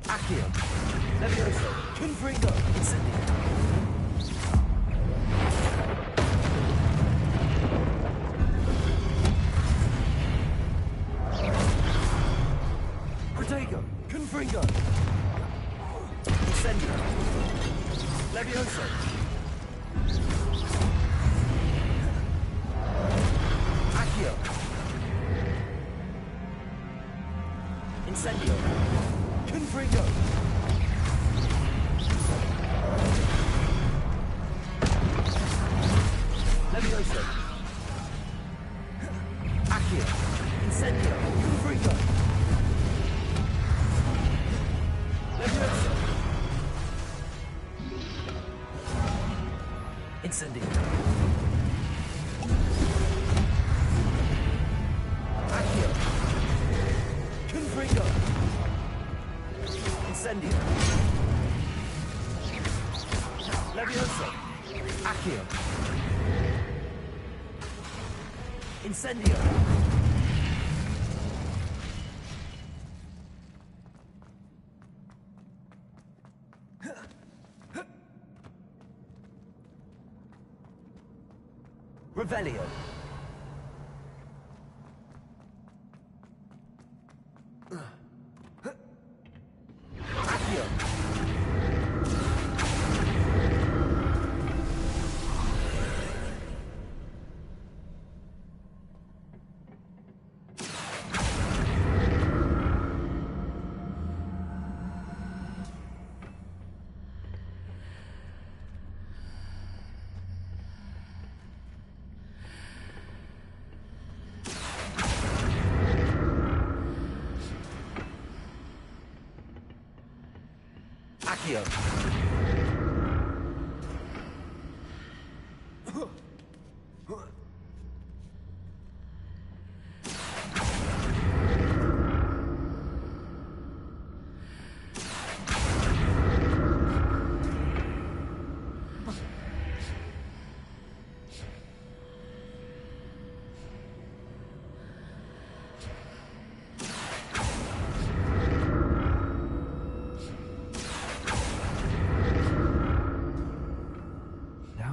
Accio. Levioso. Confringo. Incendio. Protego. Confringo. Incendio. Levioso. Accio. Incendio. Confringo. Levioso. Accio. Incendio. Confringo. Levioso. Incendio. Accio. Confringo. Incendio. Levioso. Accio. Incendio. Revelio. Accio.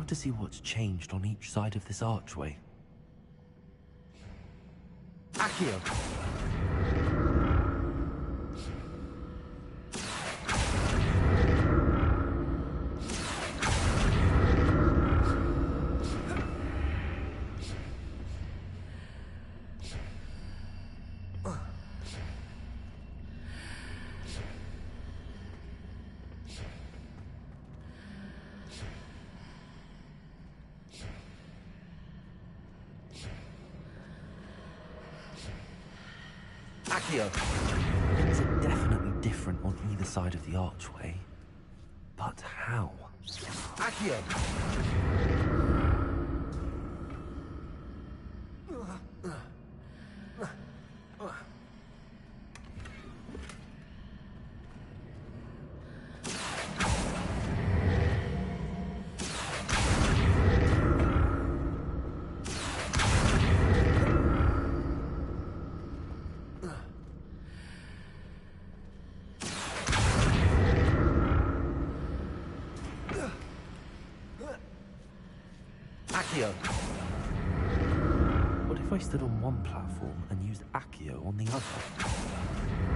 To see what's changed on each side of this archway. Accio. Accio. Things are definitely different on either side of the archway. But how? Accio. Accio! What if I stood on one platform and used Accio on the other?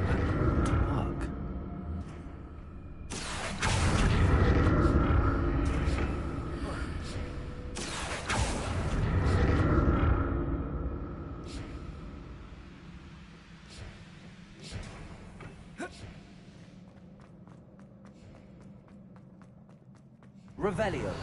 That ought to work. Revelio.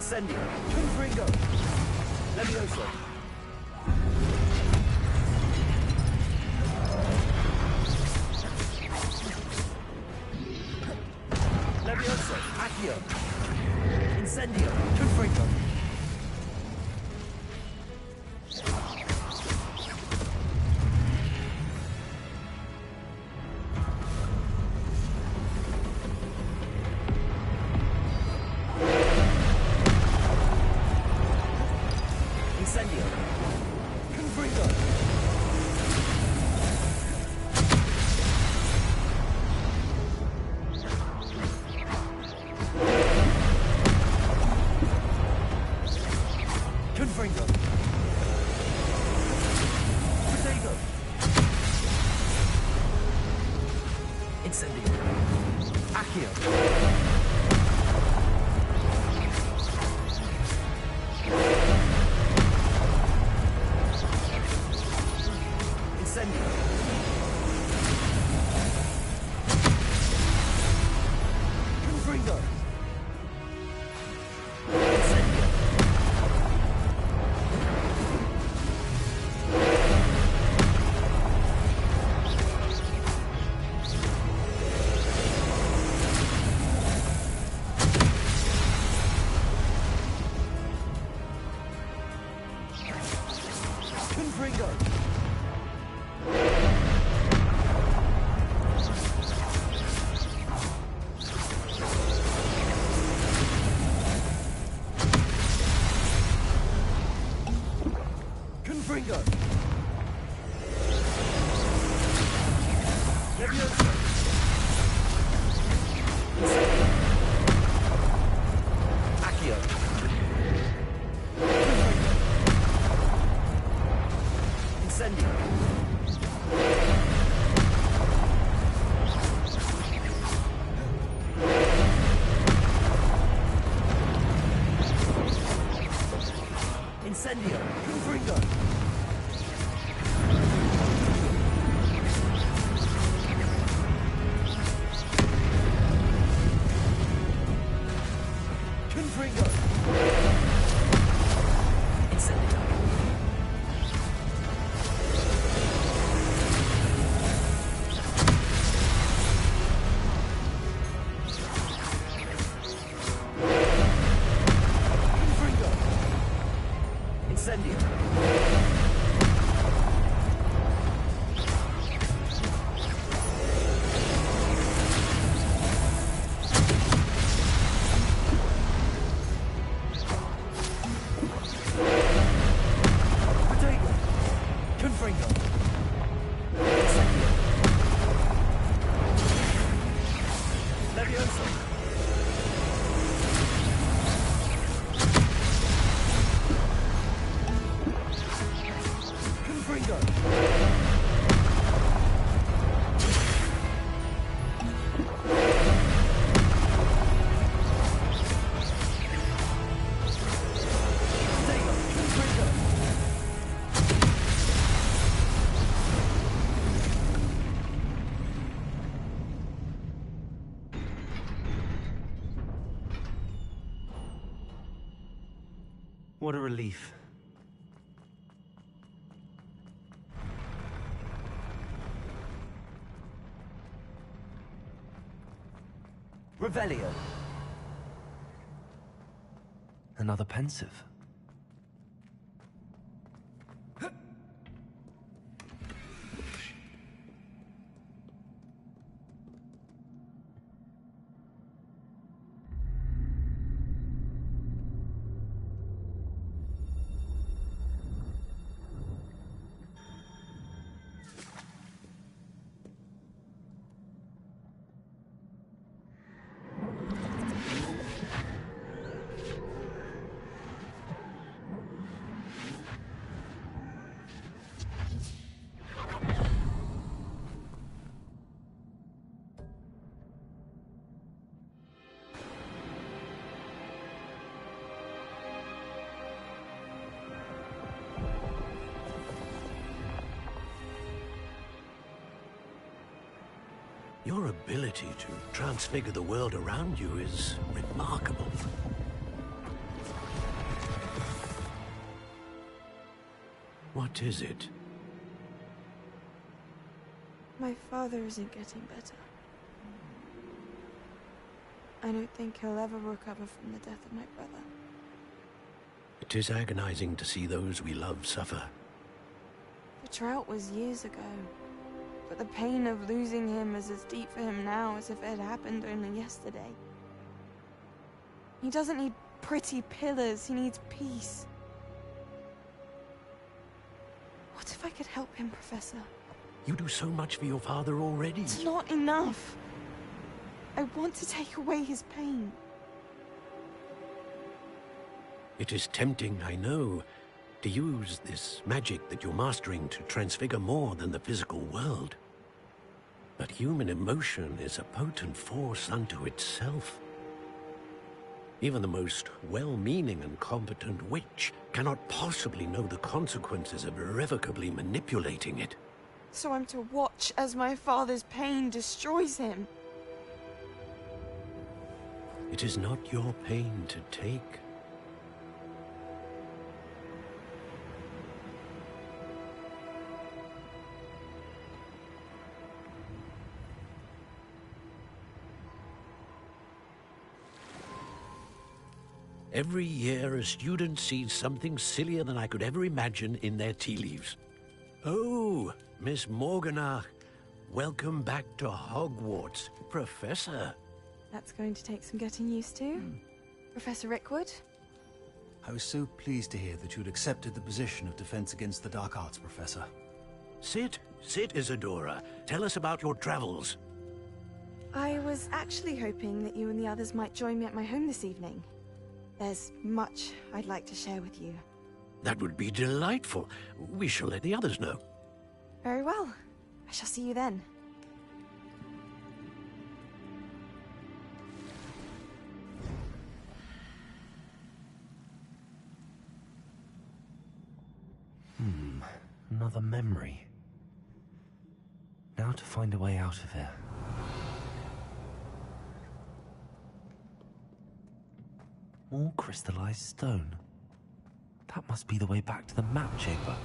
Incendio. Confringo. Levioso. Levioso. Accio. Incendio. Confringo. Incendio. Confringo. Confringo. Incendio. Incendio. What a relief. Revelio. Another pensive. Your ability to transfigure the world around you is remarkable. What is it? My father isn't getting better. I don't think he'll ever recover from the death of my brother. It is agonizing to see those we love suffer. The drought was years ago, but the pain of losing him is as deep for him now as if it had happened only yesterday. He doesn't need pretty pillars, he needs peace. What if I could help him, Professor? You do so much for your father already. It's not enough. I want to take away his pain. It is tempting, I know, to use this magic that you're mastering to transfigure more than the physical world. But human emotion is a potent force unto itself. Even the most well-meaning and competent witch cannot possibly know the consequences of irrevocably manipulating it. So I'm to watch as my father's pain destroys him. It is not your pain to take. Every year, a student sees something sillier than I could ever imagine in their tea leaves. Oh, Miss Morganach, welcome back to Hogwarts, Professor. That's going to take some getting used to. Professor Rickwood? I was so pleased to hear that you'd accepted the position of Defense Against the Dark Arts, Professor. Sit, Isadora. Tell us about your travels. I was actually hoping that you and the others might join me at my home this evening. There's much I'd like to share with you. That would be delightful. We shall let the others know. Very well. I shall see you then. Another memory. Now to find a way out of here. More crystallized stone. That must be the way back to the map chamber.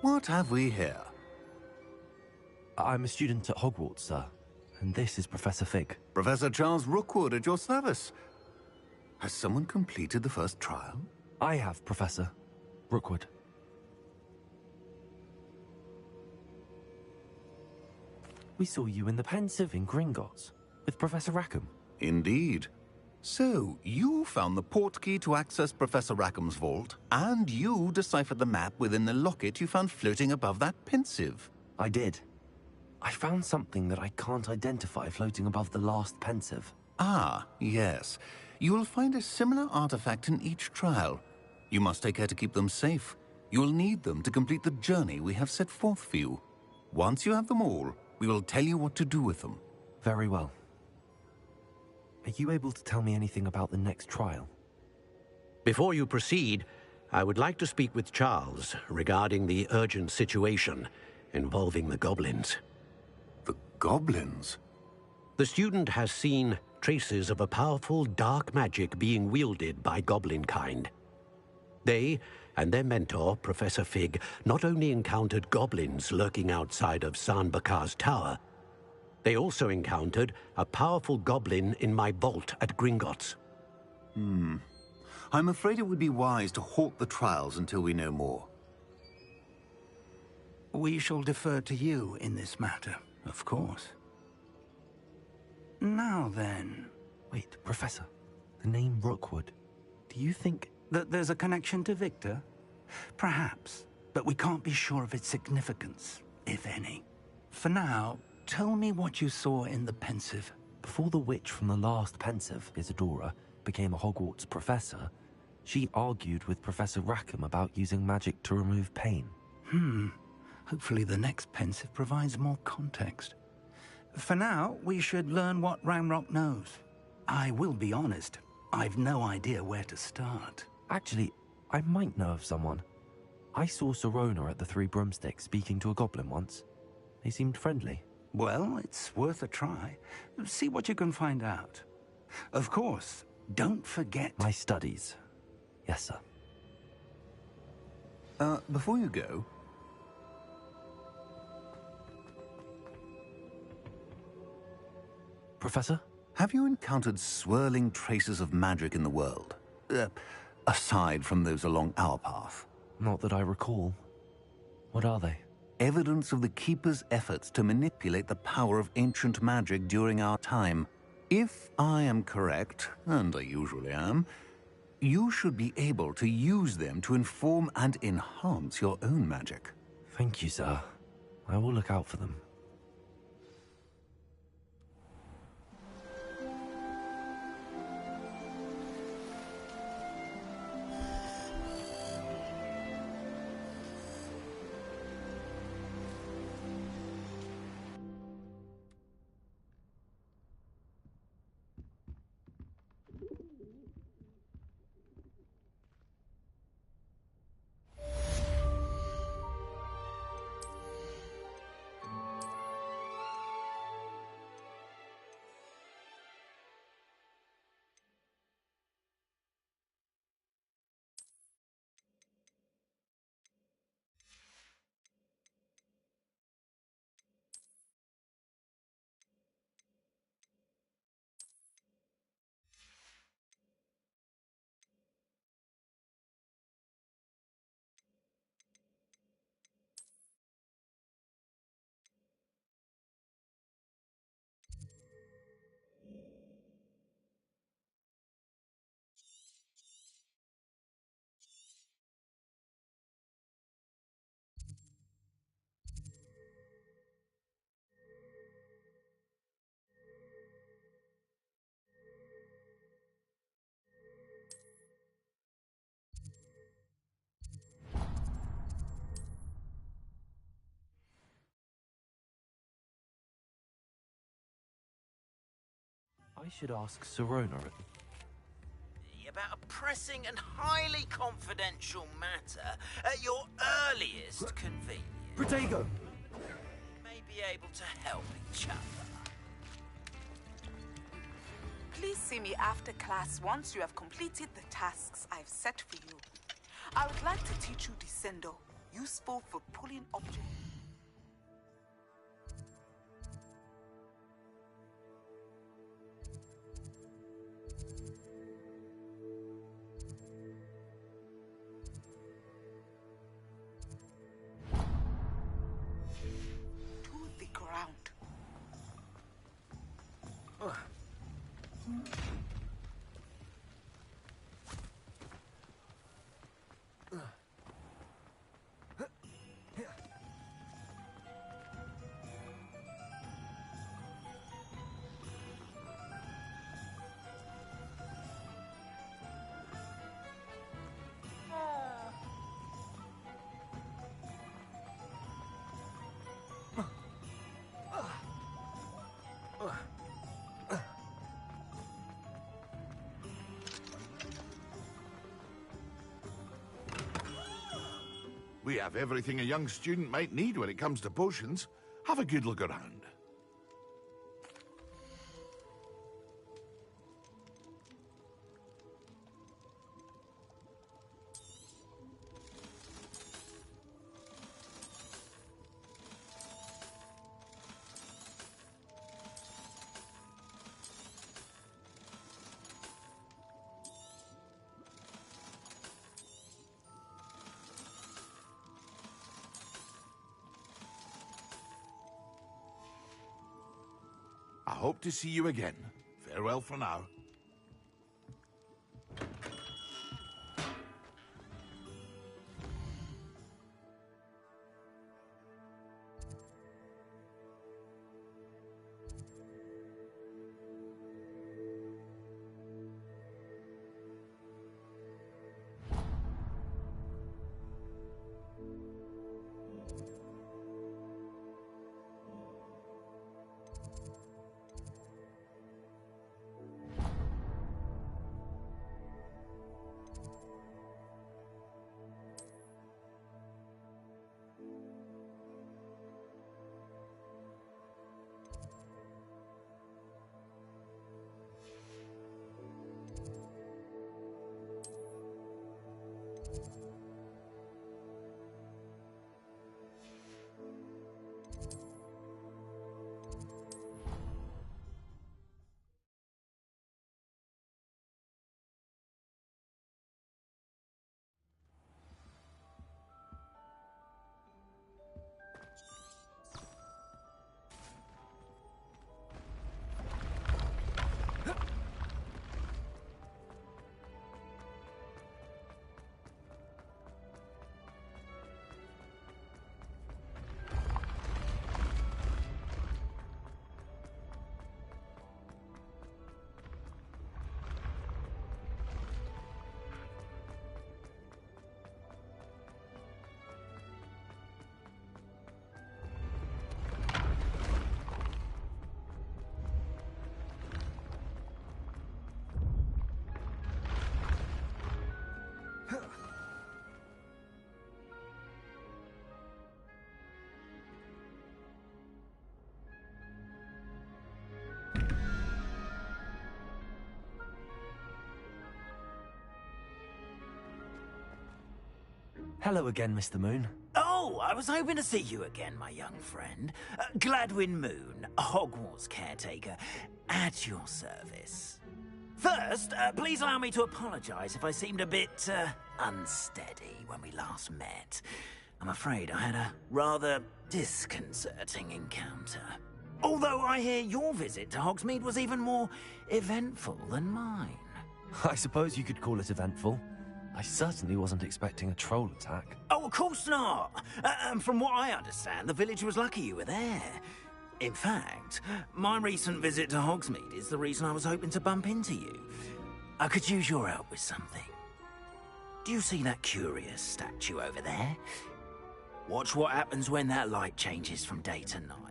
What have we here? I'm a student at Hogwarts, sir. And this is Professor Fig. Professor Charles Rookwood at your service. Has someone completed the first trial? I have, Professor Rookwood. We saw you in the Pensive in Gringotts. with Professor Rackham. Indeed. So, you found the portkey to access Professor Rackham's vault, and you deciphered the map within the locket you found floating above that pensive. I did. I found something that I can't identify floating above the last pensive. Ah, yes. You will find a similar artifact in each trial. You must take care to keep them safe. You will need them to complete the journey we have set forth for you. Once you have them all, we will tell you what to do with them. Very well. Are you able to tell me anything about the next trial? Before you proceed, I would like to speak with Charles regarding the urgent situation involving the goblins. The goblins? The student has seen traces of a powerful dark magic being wielded by goblin kind. They and their mentor, Professor Fig, not only encountered goblins lurking outside of Sanbakar's tower, they also encountered a powerful goblin in my vault at Gringotts. I'm afraid it would be wise to halt the trials until we know more. We shall defer to you in this matter, of course. Now then... Wait, Professor. The name Rookwood. Do you think... that there's a connection to Victor? Perhaps, but we can't be sure of its significance, if any. For now, tell me what you saw in the pensive. Before the witch from the last pensive, Isadora, became a Hogwarts professor, she argued with Professor Rackham about using magic to remove pain. Hopefully the next pensive provides more context. For now, we should learn what Ranrock knows. I will be honest, I've no idea where to start. Actually, I might know of someone. I saw Sirona at the Three Broomsticks speaking to a goblin once. They seemed friendly. Well, it's worth a try. See what you can find out. Of course, don't forget... my studies. Yes, sir. Before you go... Professor? Have you encountered swirling traces of magic in the world? Aside from those along our path? Not that I recall. What are they? Evidence of the Keeper's efforts to manipulate the power of ancient magic during our time. If I am correct, and I usually am, you should be able to use them to inform and enhance your own magic. Thank you, sir. I will look out for them. I should ask Sirona. About a pressing and highly confidential matter at your earliest convenience. Protego! May be able to help each other. Please see me after class once you have completed the tasks I've set for you. I would like to teach you Descendo, useful for pulling objects. We have everything a young student might need when it comes to potions. Have a good look around. I hope to see you again. Farewell for now. Hello again, Mr. Moon. Oh, I was hoping to see you again, my young friend. Gladwin Moon, Hogwarts caretaker, at your service. First, please allow me to apologize if I seemed a bit, unsteady when we last met. I'm afraid I had a rather disconcerting encounter. Although I hear your visit to Hogsmeade was even more eventful than mine. I suppose you could call it eventful. I certainly wasn't expecting a troll attack. Oh, of course not! From what I understand, the village was lucky you were there. In fact, my recent visit to Hogsmeade is the reason I was hoping to bump into you. I could use your help with something. Do you see that curious statue over there? Watch what happens when that light changes from day to night.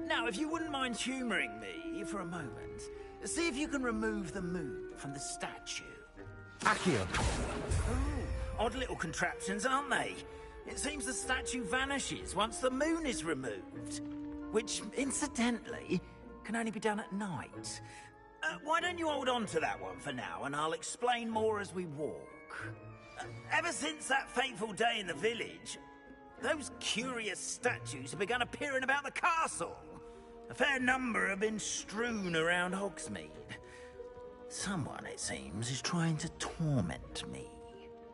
Now, if you wouldn't mind humouring me for a moment, see if you can remove the moon from the statue. Accio! Oh, odd little contraptions, aren't they? It seems the statue vanishes once the moon is removed. Which, incidentally, can only be done at night. Why don't you hold on to that one for now, and I'll explain more as we walk. Ever since that fateful day in the village, those curious statues have begun appearing about the castle. A fair number have been strewn around Hogsmeade. Someone, it seems, is trying to torment me.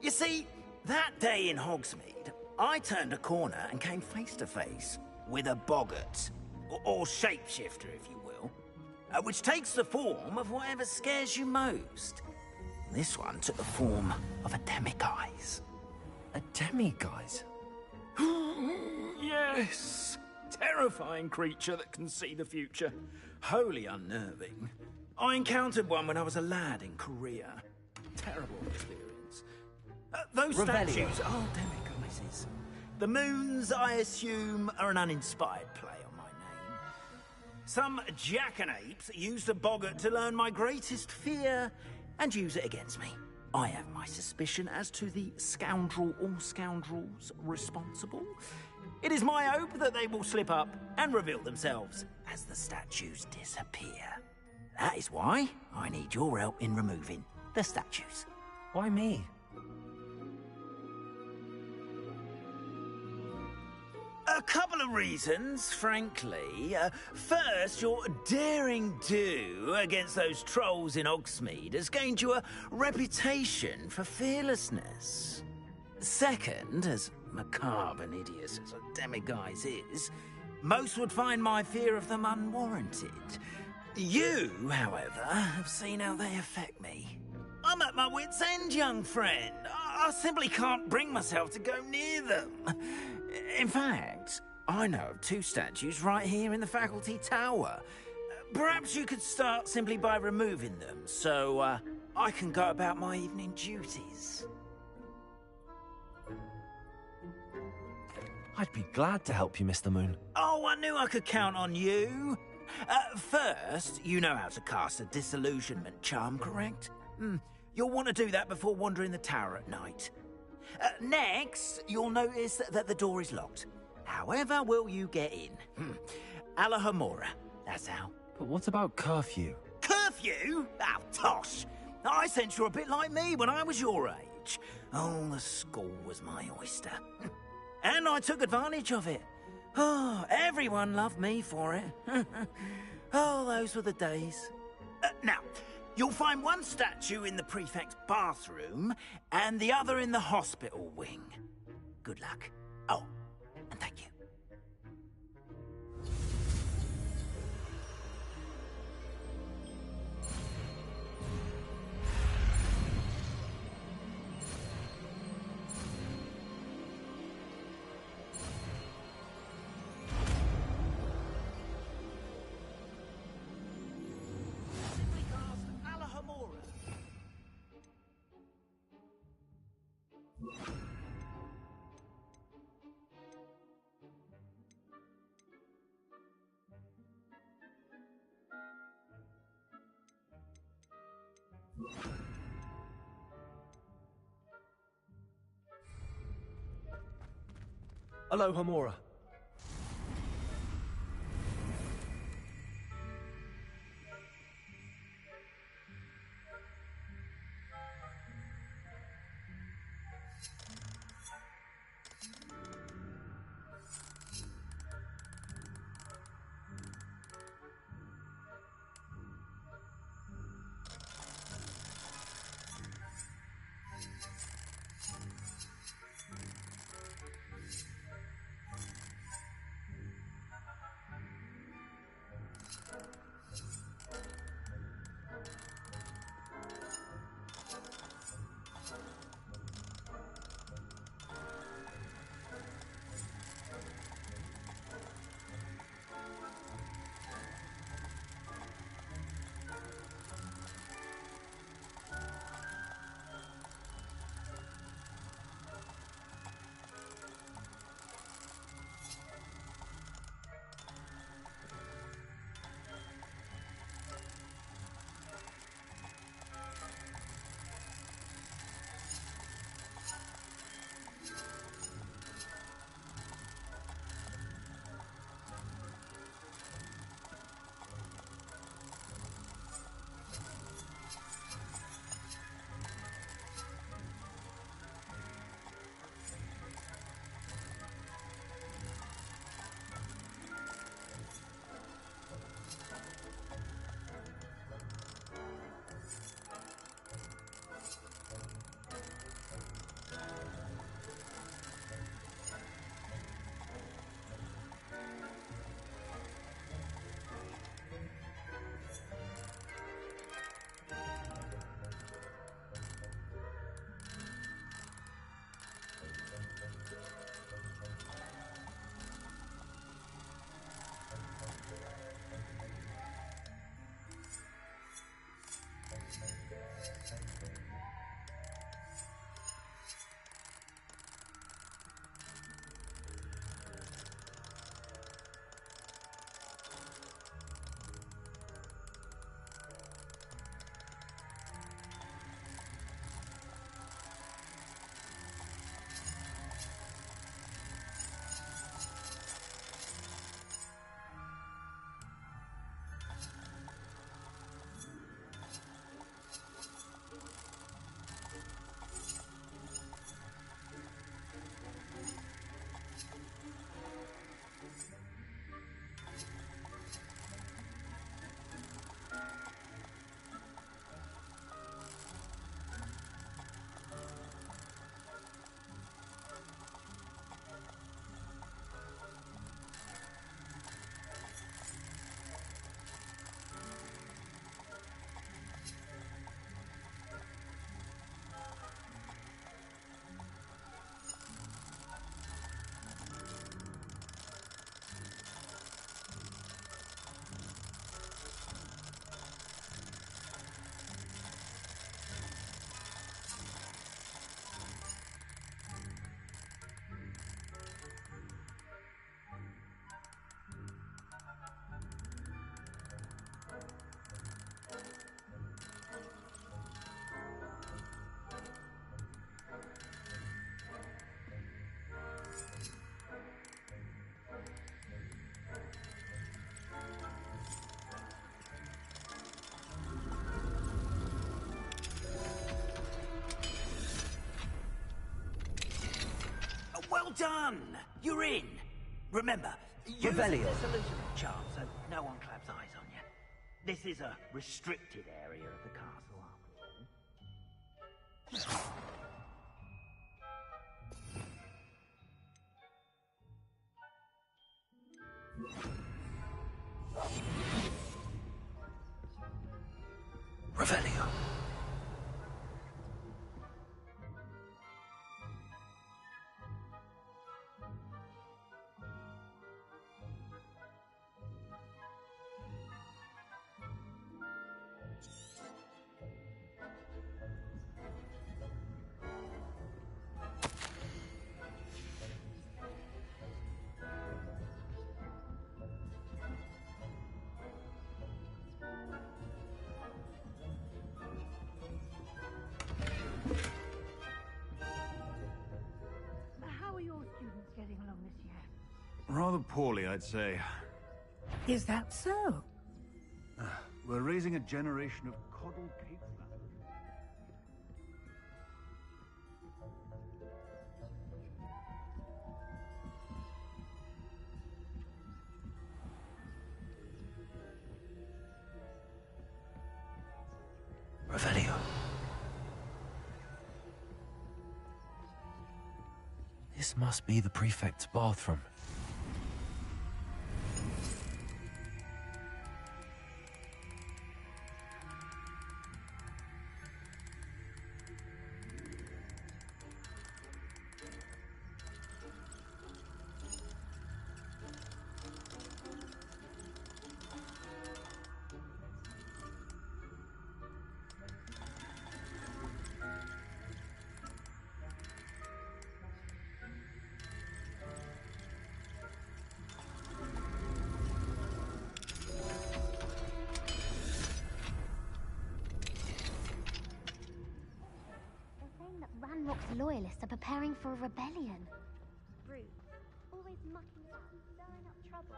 You see, that day in Hogsmeade, I turned a corner and came face to face with a boggart, or shapeshifter, if you will, which takes the form of whatever scares you most. This one took the form of a demiguise. A demiguise? Yes! Terrifying creature that can see the future. Wholly unnerving. I encountered one when I was a lad in Korea. Terrible experience. Those Revelio. statues are demiguises. phrases. The moons, I assume, are an uninspired play on my name. Some jackanapes used a boggart to learn my greatest fear and use it against me. I have my suspicion as to the scoundrel or scoundrels responsible. It is my hope that they will slip up and reveal themselves as the statues disappear. That is why I need your help in removing the statues. Why me? A couple of reasons, frankly. First, your daring do against those trolls in Hogsmeade has gained you a reputation for fearlessness. Second, as macabre and hideous as a demiguise is, most would find my fear of them unwarranted. You, however, have seen how they affect me. I'm at my wit's end, young friend. I simply can't bring myself to go near them. In fact, I know of 2 statues right here in the faculty tower. Perhaps you could start simply by removing them, so I can go about my evening duties. I'd be glad to help you, Mr. Moon. Oh, I knew I could count on you. First, you know how to cast a disillusionment charm, correct? You'll want to do that before wandering the tower at night. Next, you'll notice that the door is locked. However will you get in? Alahomora, that's how. But what about curfew? Curfew? Oh, tosh. I sense you're a bit like me when I was your age. Oh, the school was my oyster. And I took advantage of it. Oh, everyone loved me for it. Oh, those were the days. Now, you'll find one statue in the prefect's bathroom and the other in the hospital wing. Good luck. Oh, and thank you. Alohomora. done! You're in! Remember, use the Revelio. disillusionment charm so no one claps eyes on you. This is a restricted area of the castle, after all. Revelio. How are your students getting along this year? Rather poorly, I'd say. Is that so? We're raising a generation of coddled cake flappers. Revelio. This must be the prefect's bathroom. Ranrock's loyalists are preparing for a rebellion. Brute. Always mucking up, stirring up trouble.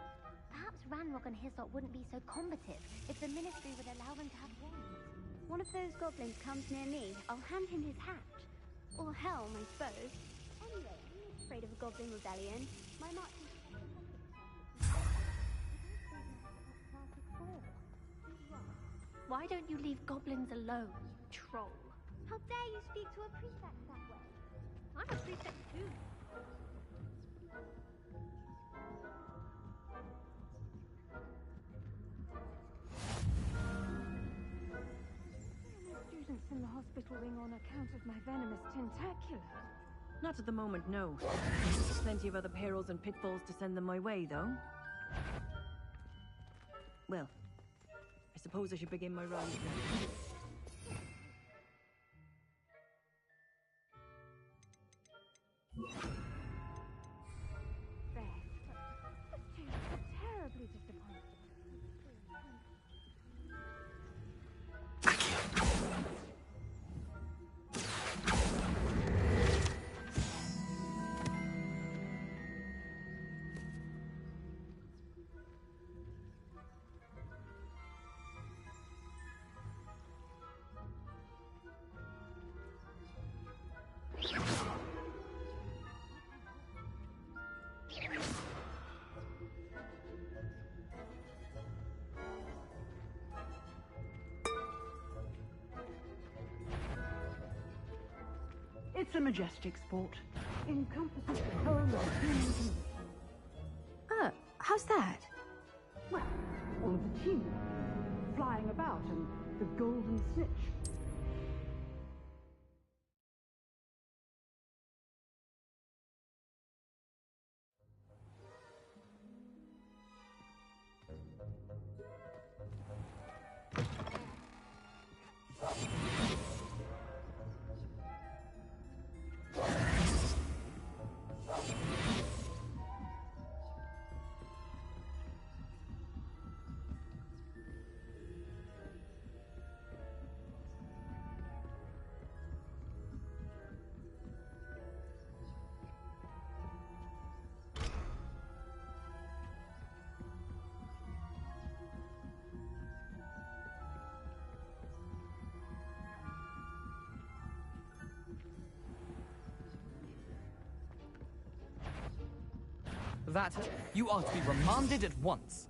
Perhaps Ranrock and his lot wouldn't be so combative if the Ministry would allow them to have wands. One of those goblins comes near me, I'll hand him his hat. Or helm, I suppose. Anyway, I'm not afraid of a goblin rebellion. My march is... Why don't you leave goblins alone, you troll? How dare you speak to a prefect that way? I'm a prefect too. Students in the hospital wing on account of my venomous tentacular. Not at the moment, no. Plenty of other perils and pitfalls to send them my way, though. Well, I suppose I should begin my rounds now. There. This change is terribly disappointing. It's a majestic sport. Encompasses the whole of human being. How's that? Well, all of the team flying about and the golden snitch. that, you are to be remanded at once.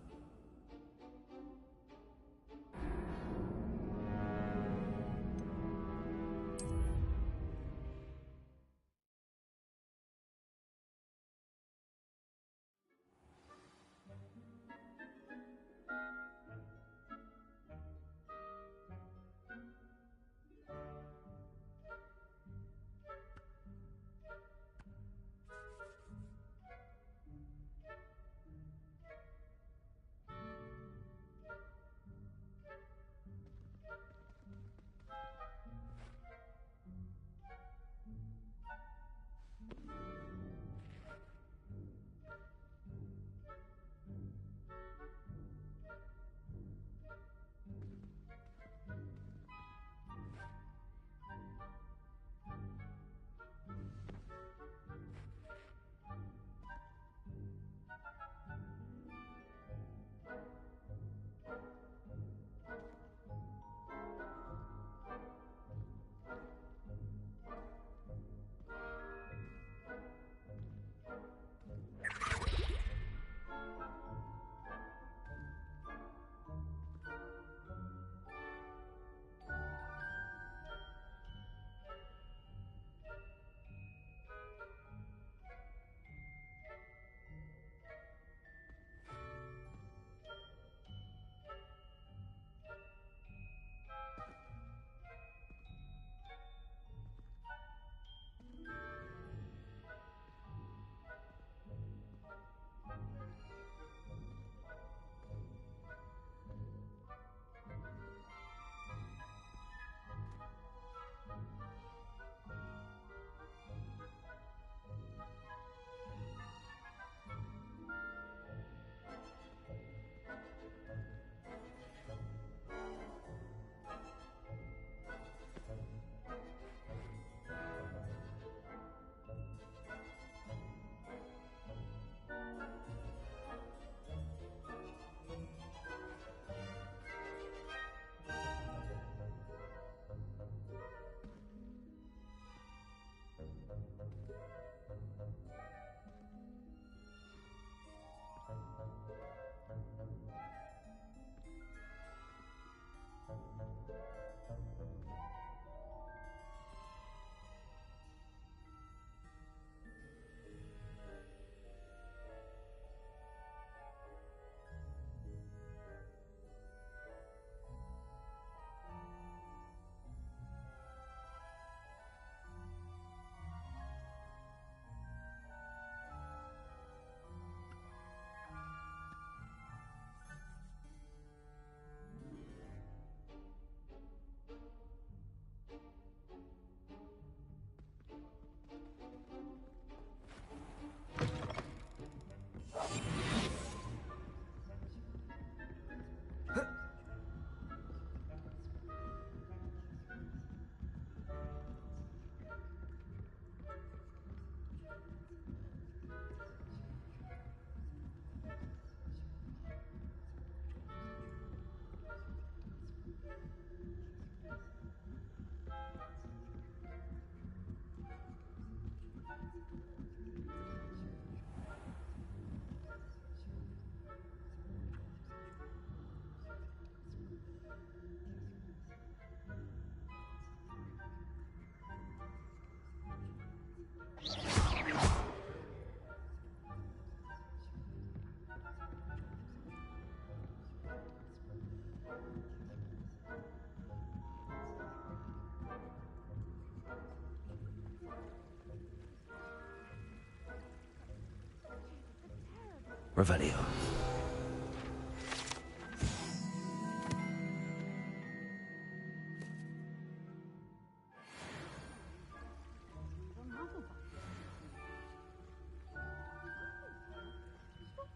Revelio.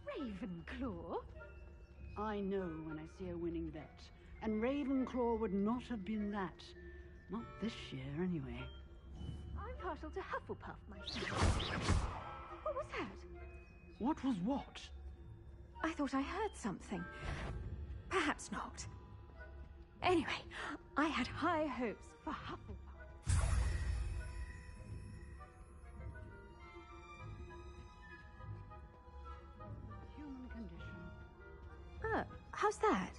Ravenclaw? I know when I see a winning bet. And Ravenclaw would not have been that. Not this year, anyway. I'm partial to Hufflepuff myself. What was that? What was what? I thought I heard something. Perhaps not. Anyway, I had high hopes for Hufflepuff. How's that?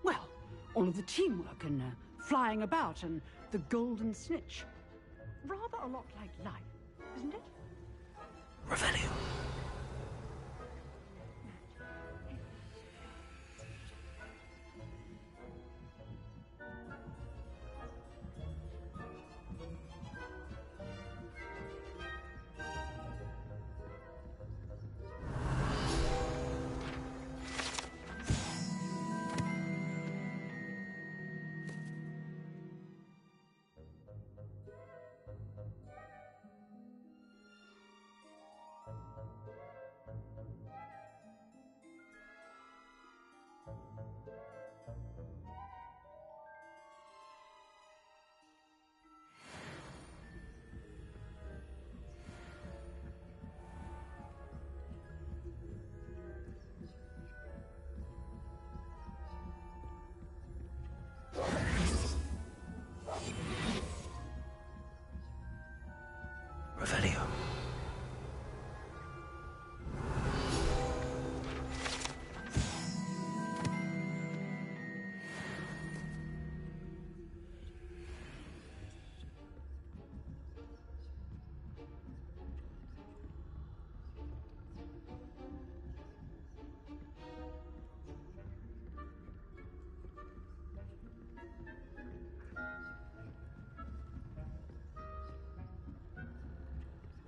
Well, all of the teamwork and flying about and the golden snitch. Rather a lot like life, isn't it? Revelio. Revelio.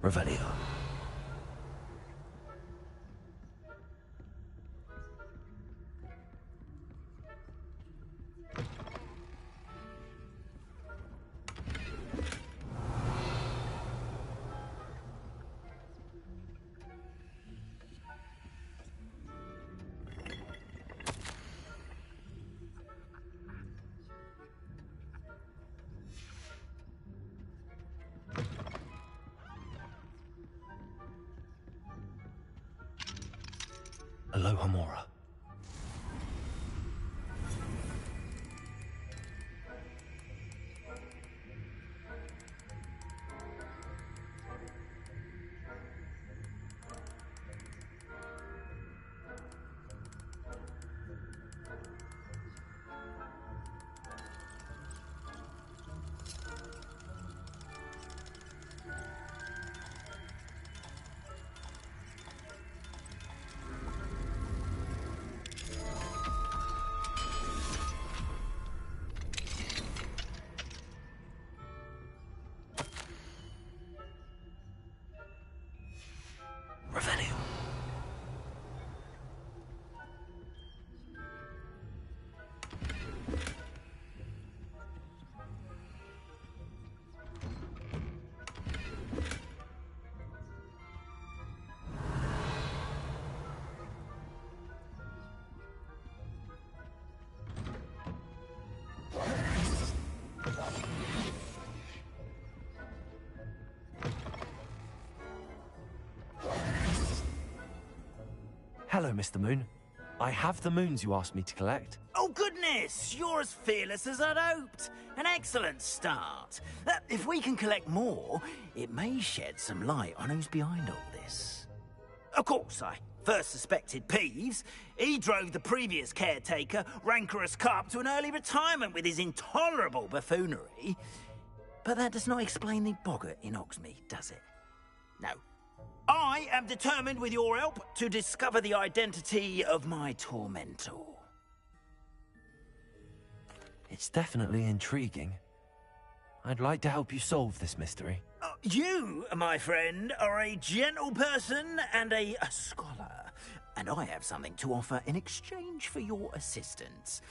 Revelio. Alohomora. Revelio. Hello, Mr. Moon. I have the moons you asked me to collect. Oh, goodness! You're as fearless as I'd hoped. An excellent start. If we can collect more, it may shed some light on who's behind all this. Of course, I first suspected Peeves. He drove the previous caretaker, Rancorous Carp, to an early retirement with his intolerable buffoonery. But that does not explain the boggart in Hogsmeade, does it? No. I am determined, with your help, to discover the identity of my tormentor. It's definitely intriguing. I'd like to help you solve this mystery. You, my friend, are a gentle person and a scholar, and I have something to offer in exchange for your assistance.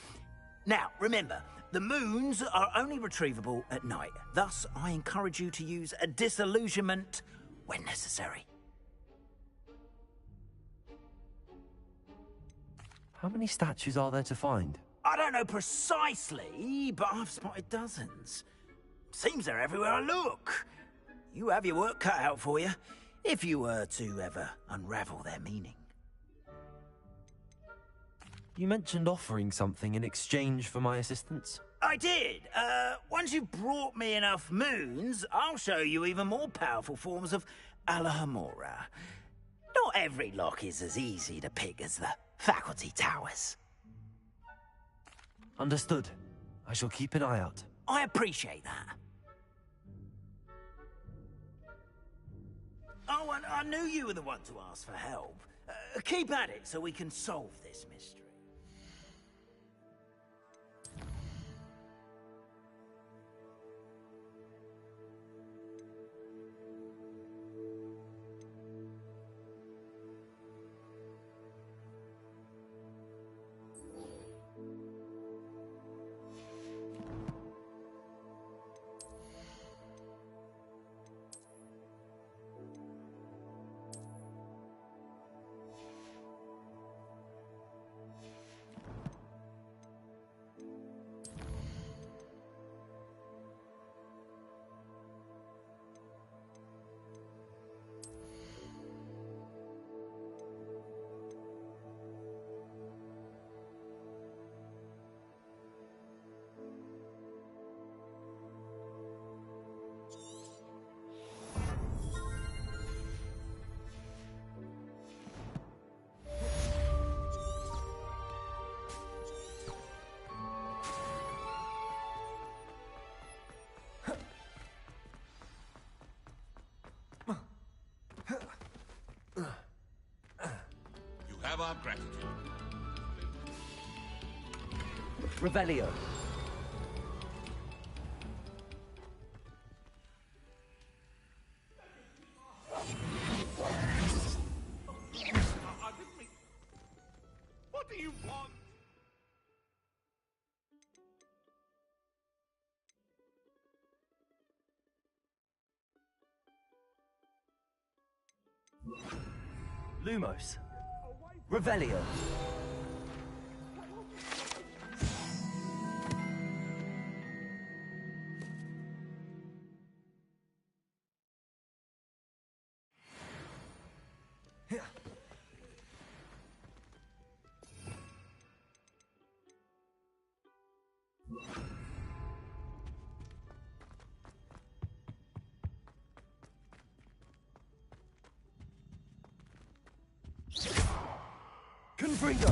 Now, remember, the moons are only retrievable at night. Thus, I encourage you to use a disillusionment when necessary. How many statues are there to find? I don't know precisely, but I've spotted dozens. Seems they're everywhere I look. You have your work cut out for you, if you were to ever unravel their meaning. You mentioned offering something in exchange for my assistance. I did. Once you've brought me enough moons, I'll show you even more powerful forms of Alohomora. Not every lock is as easy to pick as the faculty towers. Understood. I shall keep an eye out. I appreciate that. Oh, and I knew you were the one to ask for help. Keep at it so we can solve this mystery. Have our gratitude. Revelio. What do you want? Lumos. Revelio. Confringo!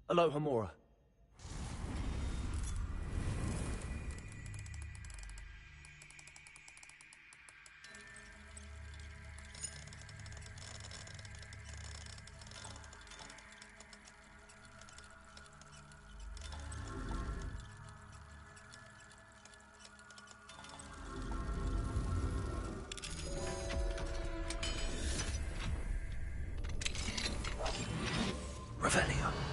Aloha Mora. Revelio.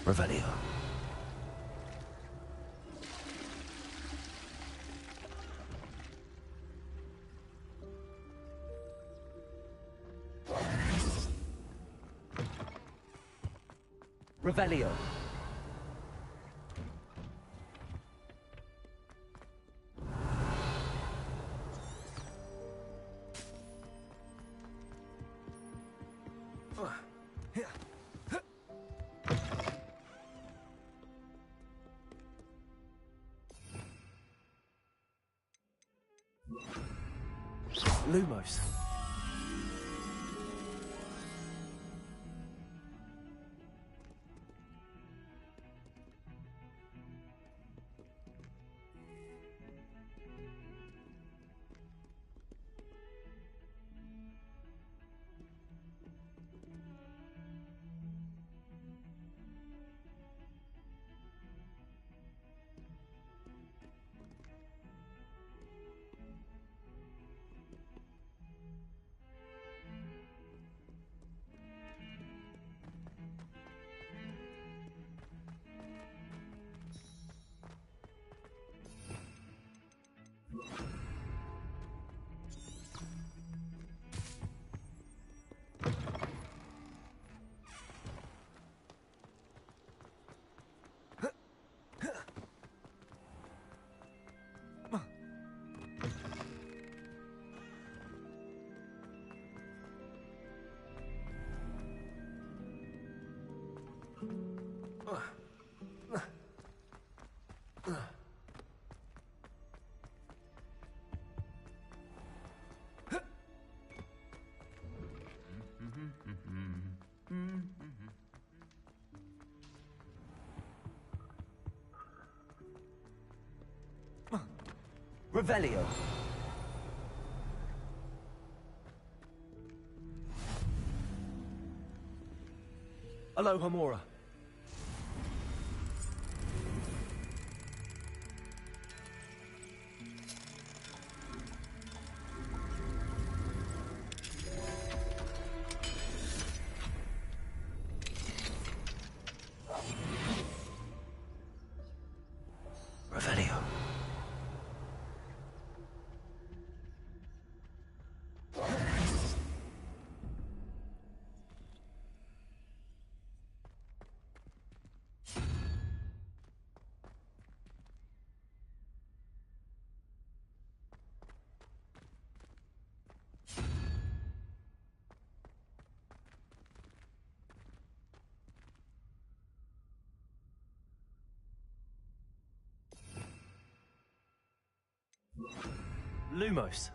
Revelio. Revelio. Lumos. Revelio. Aloha Mora. Revelio. Lumos.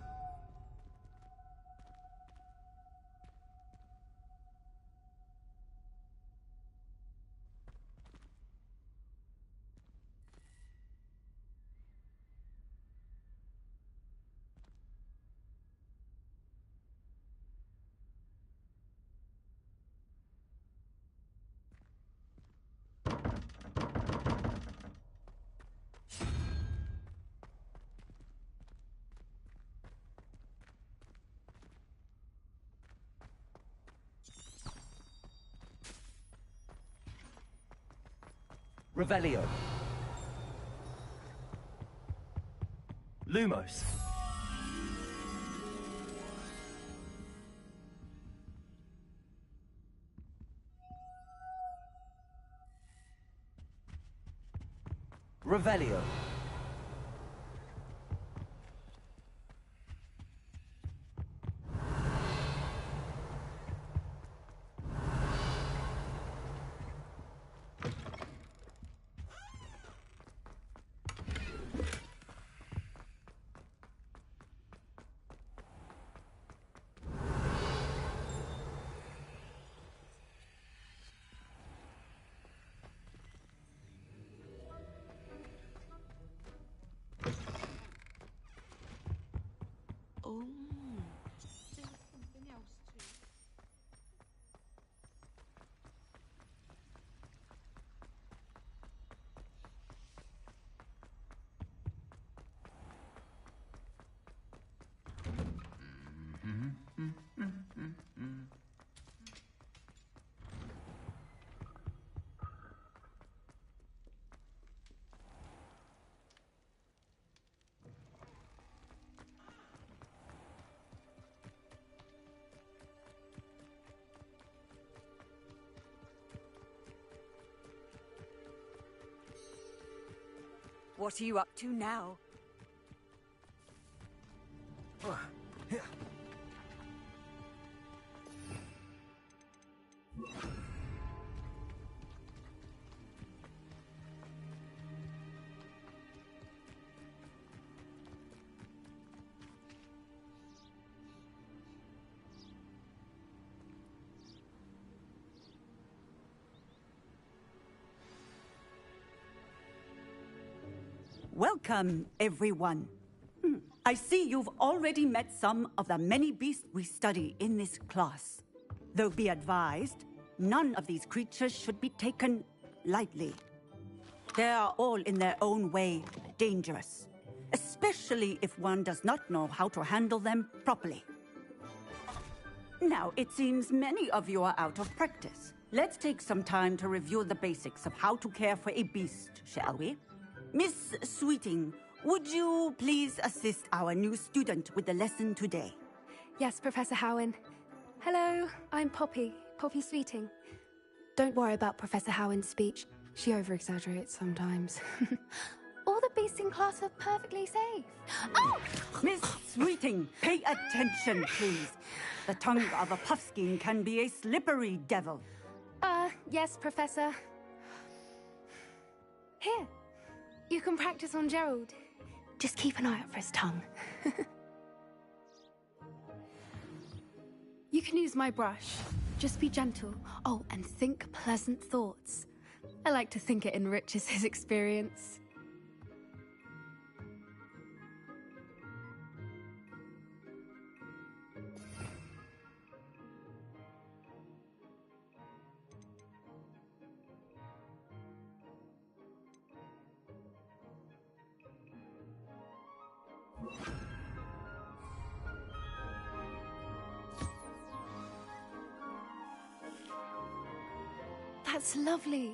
Revelio. Lumos. Revelio. Oh. There's something else too. What are you up to now? Welcome, everyone. I see you've already met some of the many beasts we study in this class. Though be advised, none of these creatures should be taken lightly. They are all in their own way dangerous, especially if one does not know how to handle them properly. Now, it seems many of you are out of practice. Let's take some time to review the basics of how to care for a beast, shall we? Miss Sweeting, would you please assist our new student with the lesson today? Yes, Professor Howen. Hello, I'm Poppy Sweeting. Don't worry about Professor Howen's speech. She over-exaggerates sometimes. All the beasts in class are perfectly safe. Oh! Miss Sweeting, pay attention, please. The tongue of a puffskein can be a slippery devil. Yes, Professor. Here. You can practice on Gerald. Just keep an eye out for his tongue. You can use my brush. Just be gentle. Oh, and think pleasant thoughts. I like to think it enriches his experience. That's lovely.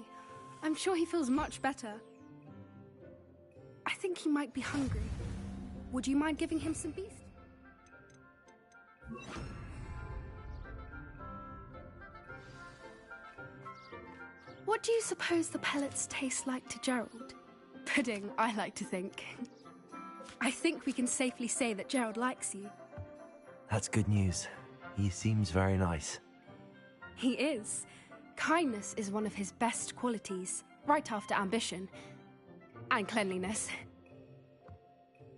I'm sure he feels much better. I think he might be hungry. Would you mind giving him some beast? What do you suppose the pellets taste like to Gerald? Pudding, I like to think. I think we can safely say that Gerald likes you. That's good news. He seems very nice. He is. Kindness is one of his best qualities, right after ambition. And cleanliness.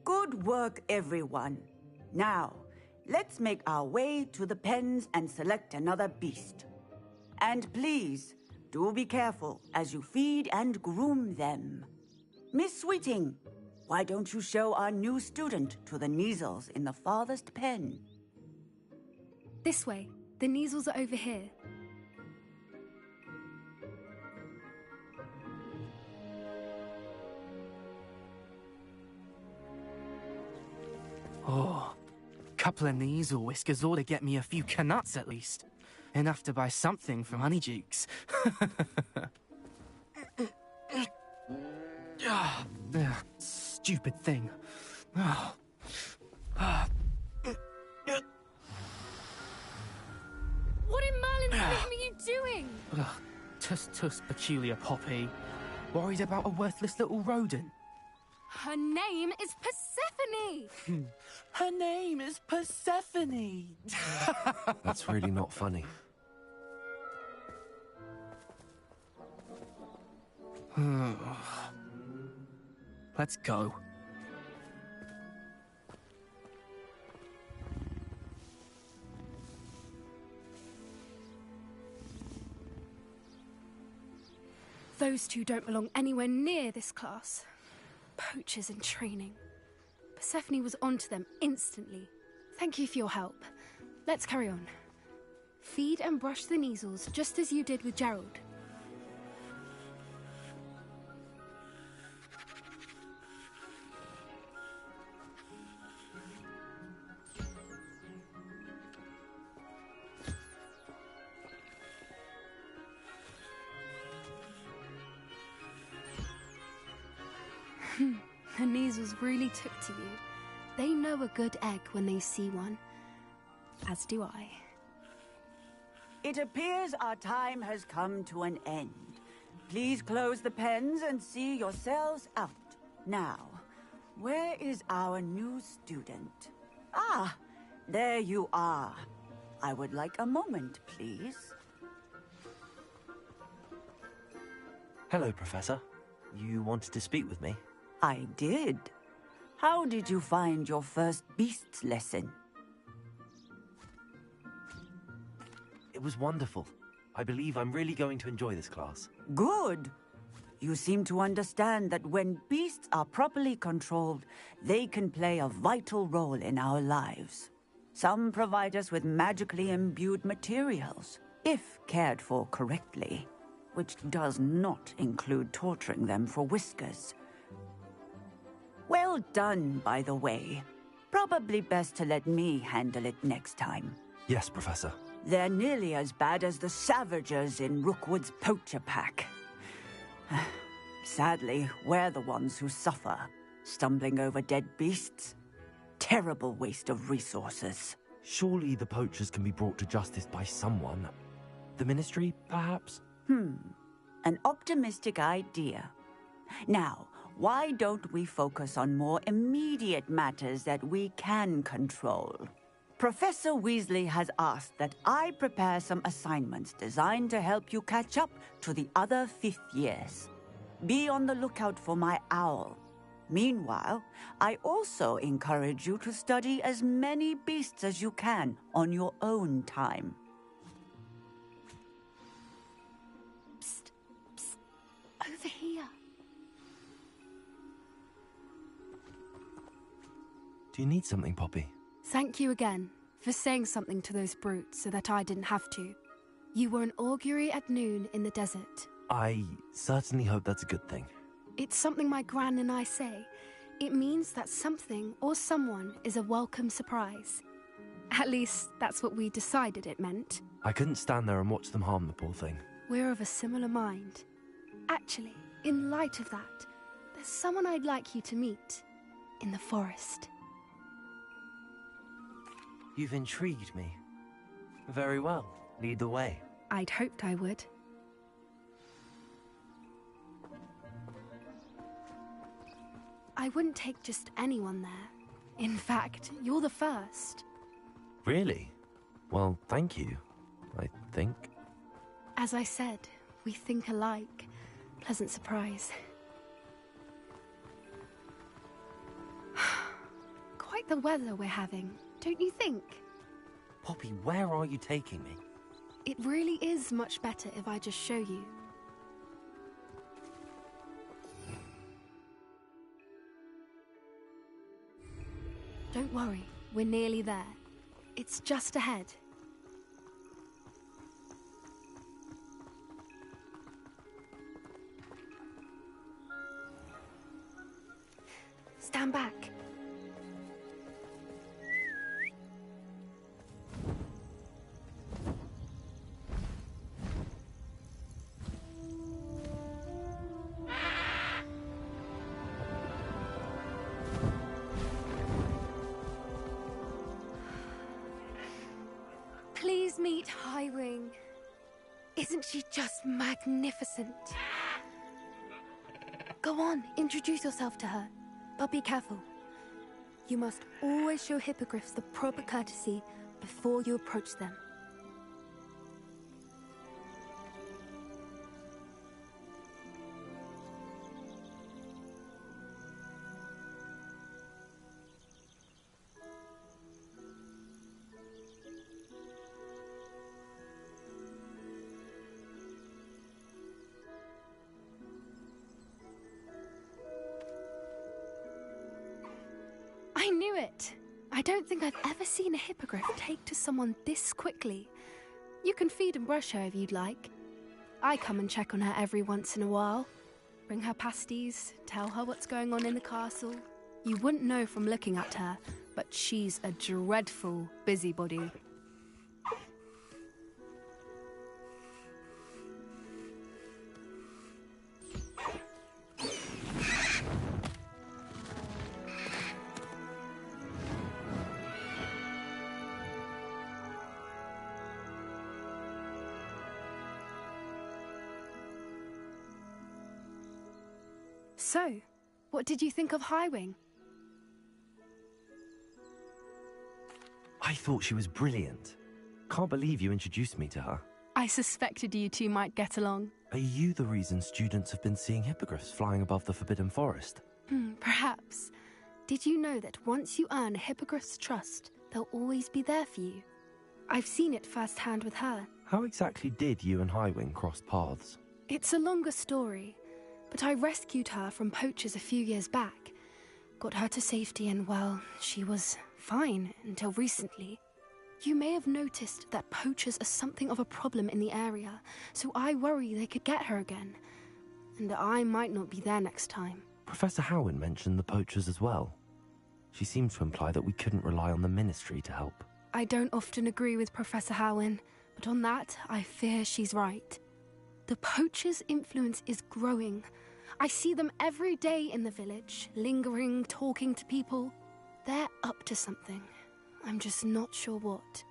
Good work, everyone. Now, let's make our way to the pens and select another beast. And please, do be careful as you feed and groom them. Miss Sweeting, why don't you show our new student to the Neasels in the farthest pen? This way. The Neasels are over here. Oh, couple of Neasel whiskers ought to get me a few canuts at least. Enough to buy something from Honeydukes. Stupid thing. Oh. What in Merlin's name are you doing? Tuss, peculiar Poppy. Worried about a worthless little rodent. Her name is Persephone! Her name is Persephone! That's really not funny. Let's go. Those two don't belong anywhere near this class. Poachers in training. Persephone was onto them instantly. Thank you for your help. Let's carry on. Feed and brush the Neasels just as you did with Gerald. The Neasels really took to you. They know a good egg when they see one. As do I. It appears our time has come to an end. Please close the pens and see yourselves out. Now, where is our new student? Ah, there you are. I would like a moment, please. Hello, Professor. You wanted to speak with me? I did. How did you find your first beasts lesson? It was wonderful. I believe I'm really going to enjoy this class. Good. You seem to understand that when beasts are properly controlled, they can play a vital role in our lives. Some provide us with magically imbued materials, if cared for correctly, which does not include torturing them for whiskers. Well done, by the way. Probably best to let me handle it next time. Yes, Professor. They're nearly as bad as the Savagers in Rookwood's poacher pack. Sadly, we're the ones who suffer, stumbling over dead beasts. Terrible waste of resources. Surely the poachers can be brought to justice by someone. The Ministry, perhaps? An optimistic idea. Now, why don't we focus on more immediate matters that we can control? Professor Weasley has asked that I prepare some assignments designed to help you catch up to the other fifth years. Be on the lookout for my owl. Meanwhile, I also encourage you to study as many beasts as you can on your own time. Psst, psst, over here. Do you need something, Poppy? Thank you again for saying something to those brutes so that I didn't have to. You were an augury at noon in the desert. I certainly hope that's a good thing. It's something my gran and I say. It means that something or someone is a welcome surprise. At least, that's what we decided it meant. I couldn't stand there and watch them harm the poor thing. We're of a similar mind. Actually, in light of that, there's someone I'd like you to meet in the forest. You've intrigued me. Very well. Lead the way. I'd hoped I would. I wouldn't take just anyone there. In fact, you're the first. Really? Well, thank you, I think. As I said, we think alike. Pleasant surprise. Quite the weather we're having, don't you think? Poppy, where are you taking me? It really is much better if I just show you. Don't worry, we're nearly there. It's just ahead. Stand back. Please meet Highwing. Isn't she just magnificent? Go on, introduce yourself to her. But be careful. You must always show hippogriffs the proper courtesy before you approach them. I knew it! I don't think I've ever seen a hippogriff take to someone this quickly. You can feed and brush her if you'd like. I come and check on her every once in a while. Bring her pasties, tell her what's going on in the castle. You wouldn't know from looking at her, but she's a dreadful busybody. So, what did you think of Highwing? I thought she was brilliant. Can't believe you introduced me to her. I suspected you two might get along. Are you the reason students have been seeing hippogriffs flying above the Forbidden Forest? Perhaps. Did you know that once you earn a hippogriff's trust, they'll always be there for you? I've seen it firsthand with her. How exactly did you and Highwing cross paths? It's a longer story, but I rescued her from poachers a few years back. Got her to safety and, well, she was fine until recently. You may have noticed that poachers are something of a problem in the area, so I worry they could get her again. And I might not be there next time. Professor Howin mentioned the poachers as well. She seemed to imply that we couldn't rely on the Ministry to help. I don't often agree with Professor Howin, but on that, I fear she's right. The poachers' influence is growing. I see them every day in the village, lingering, talking to people. They're up to something. I'm just not sure what.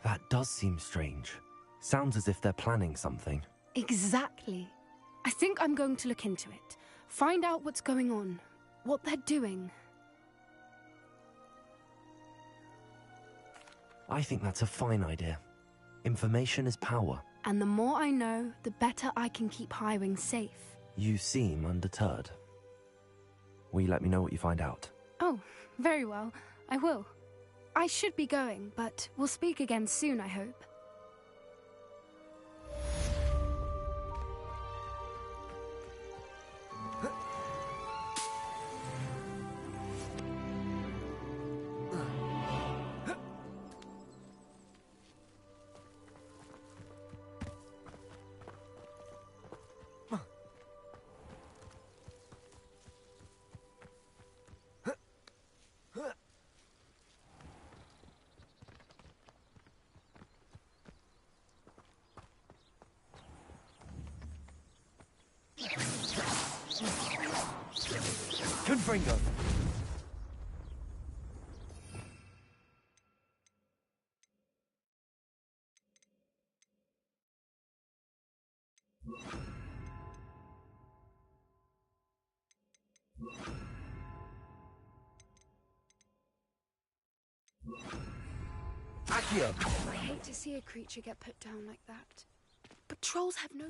That does seem strange. Sounds as if they're planning something. Exactly. I think I'm going to look into it. Find out what's going on, what they're doing. I think that's a fine idea. Information is power. And the more I know, the better I can keep Highwing safe. You seem undeterred. Will you let me know what you find out? Oh, very well. I will. I should be going, but we'll speak again soon, I hope. Confringo! Accio! I hate to see a creature get put down like that. But trolls have no...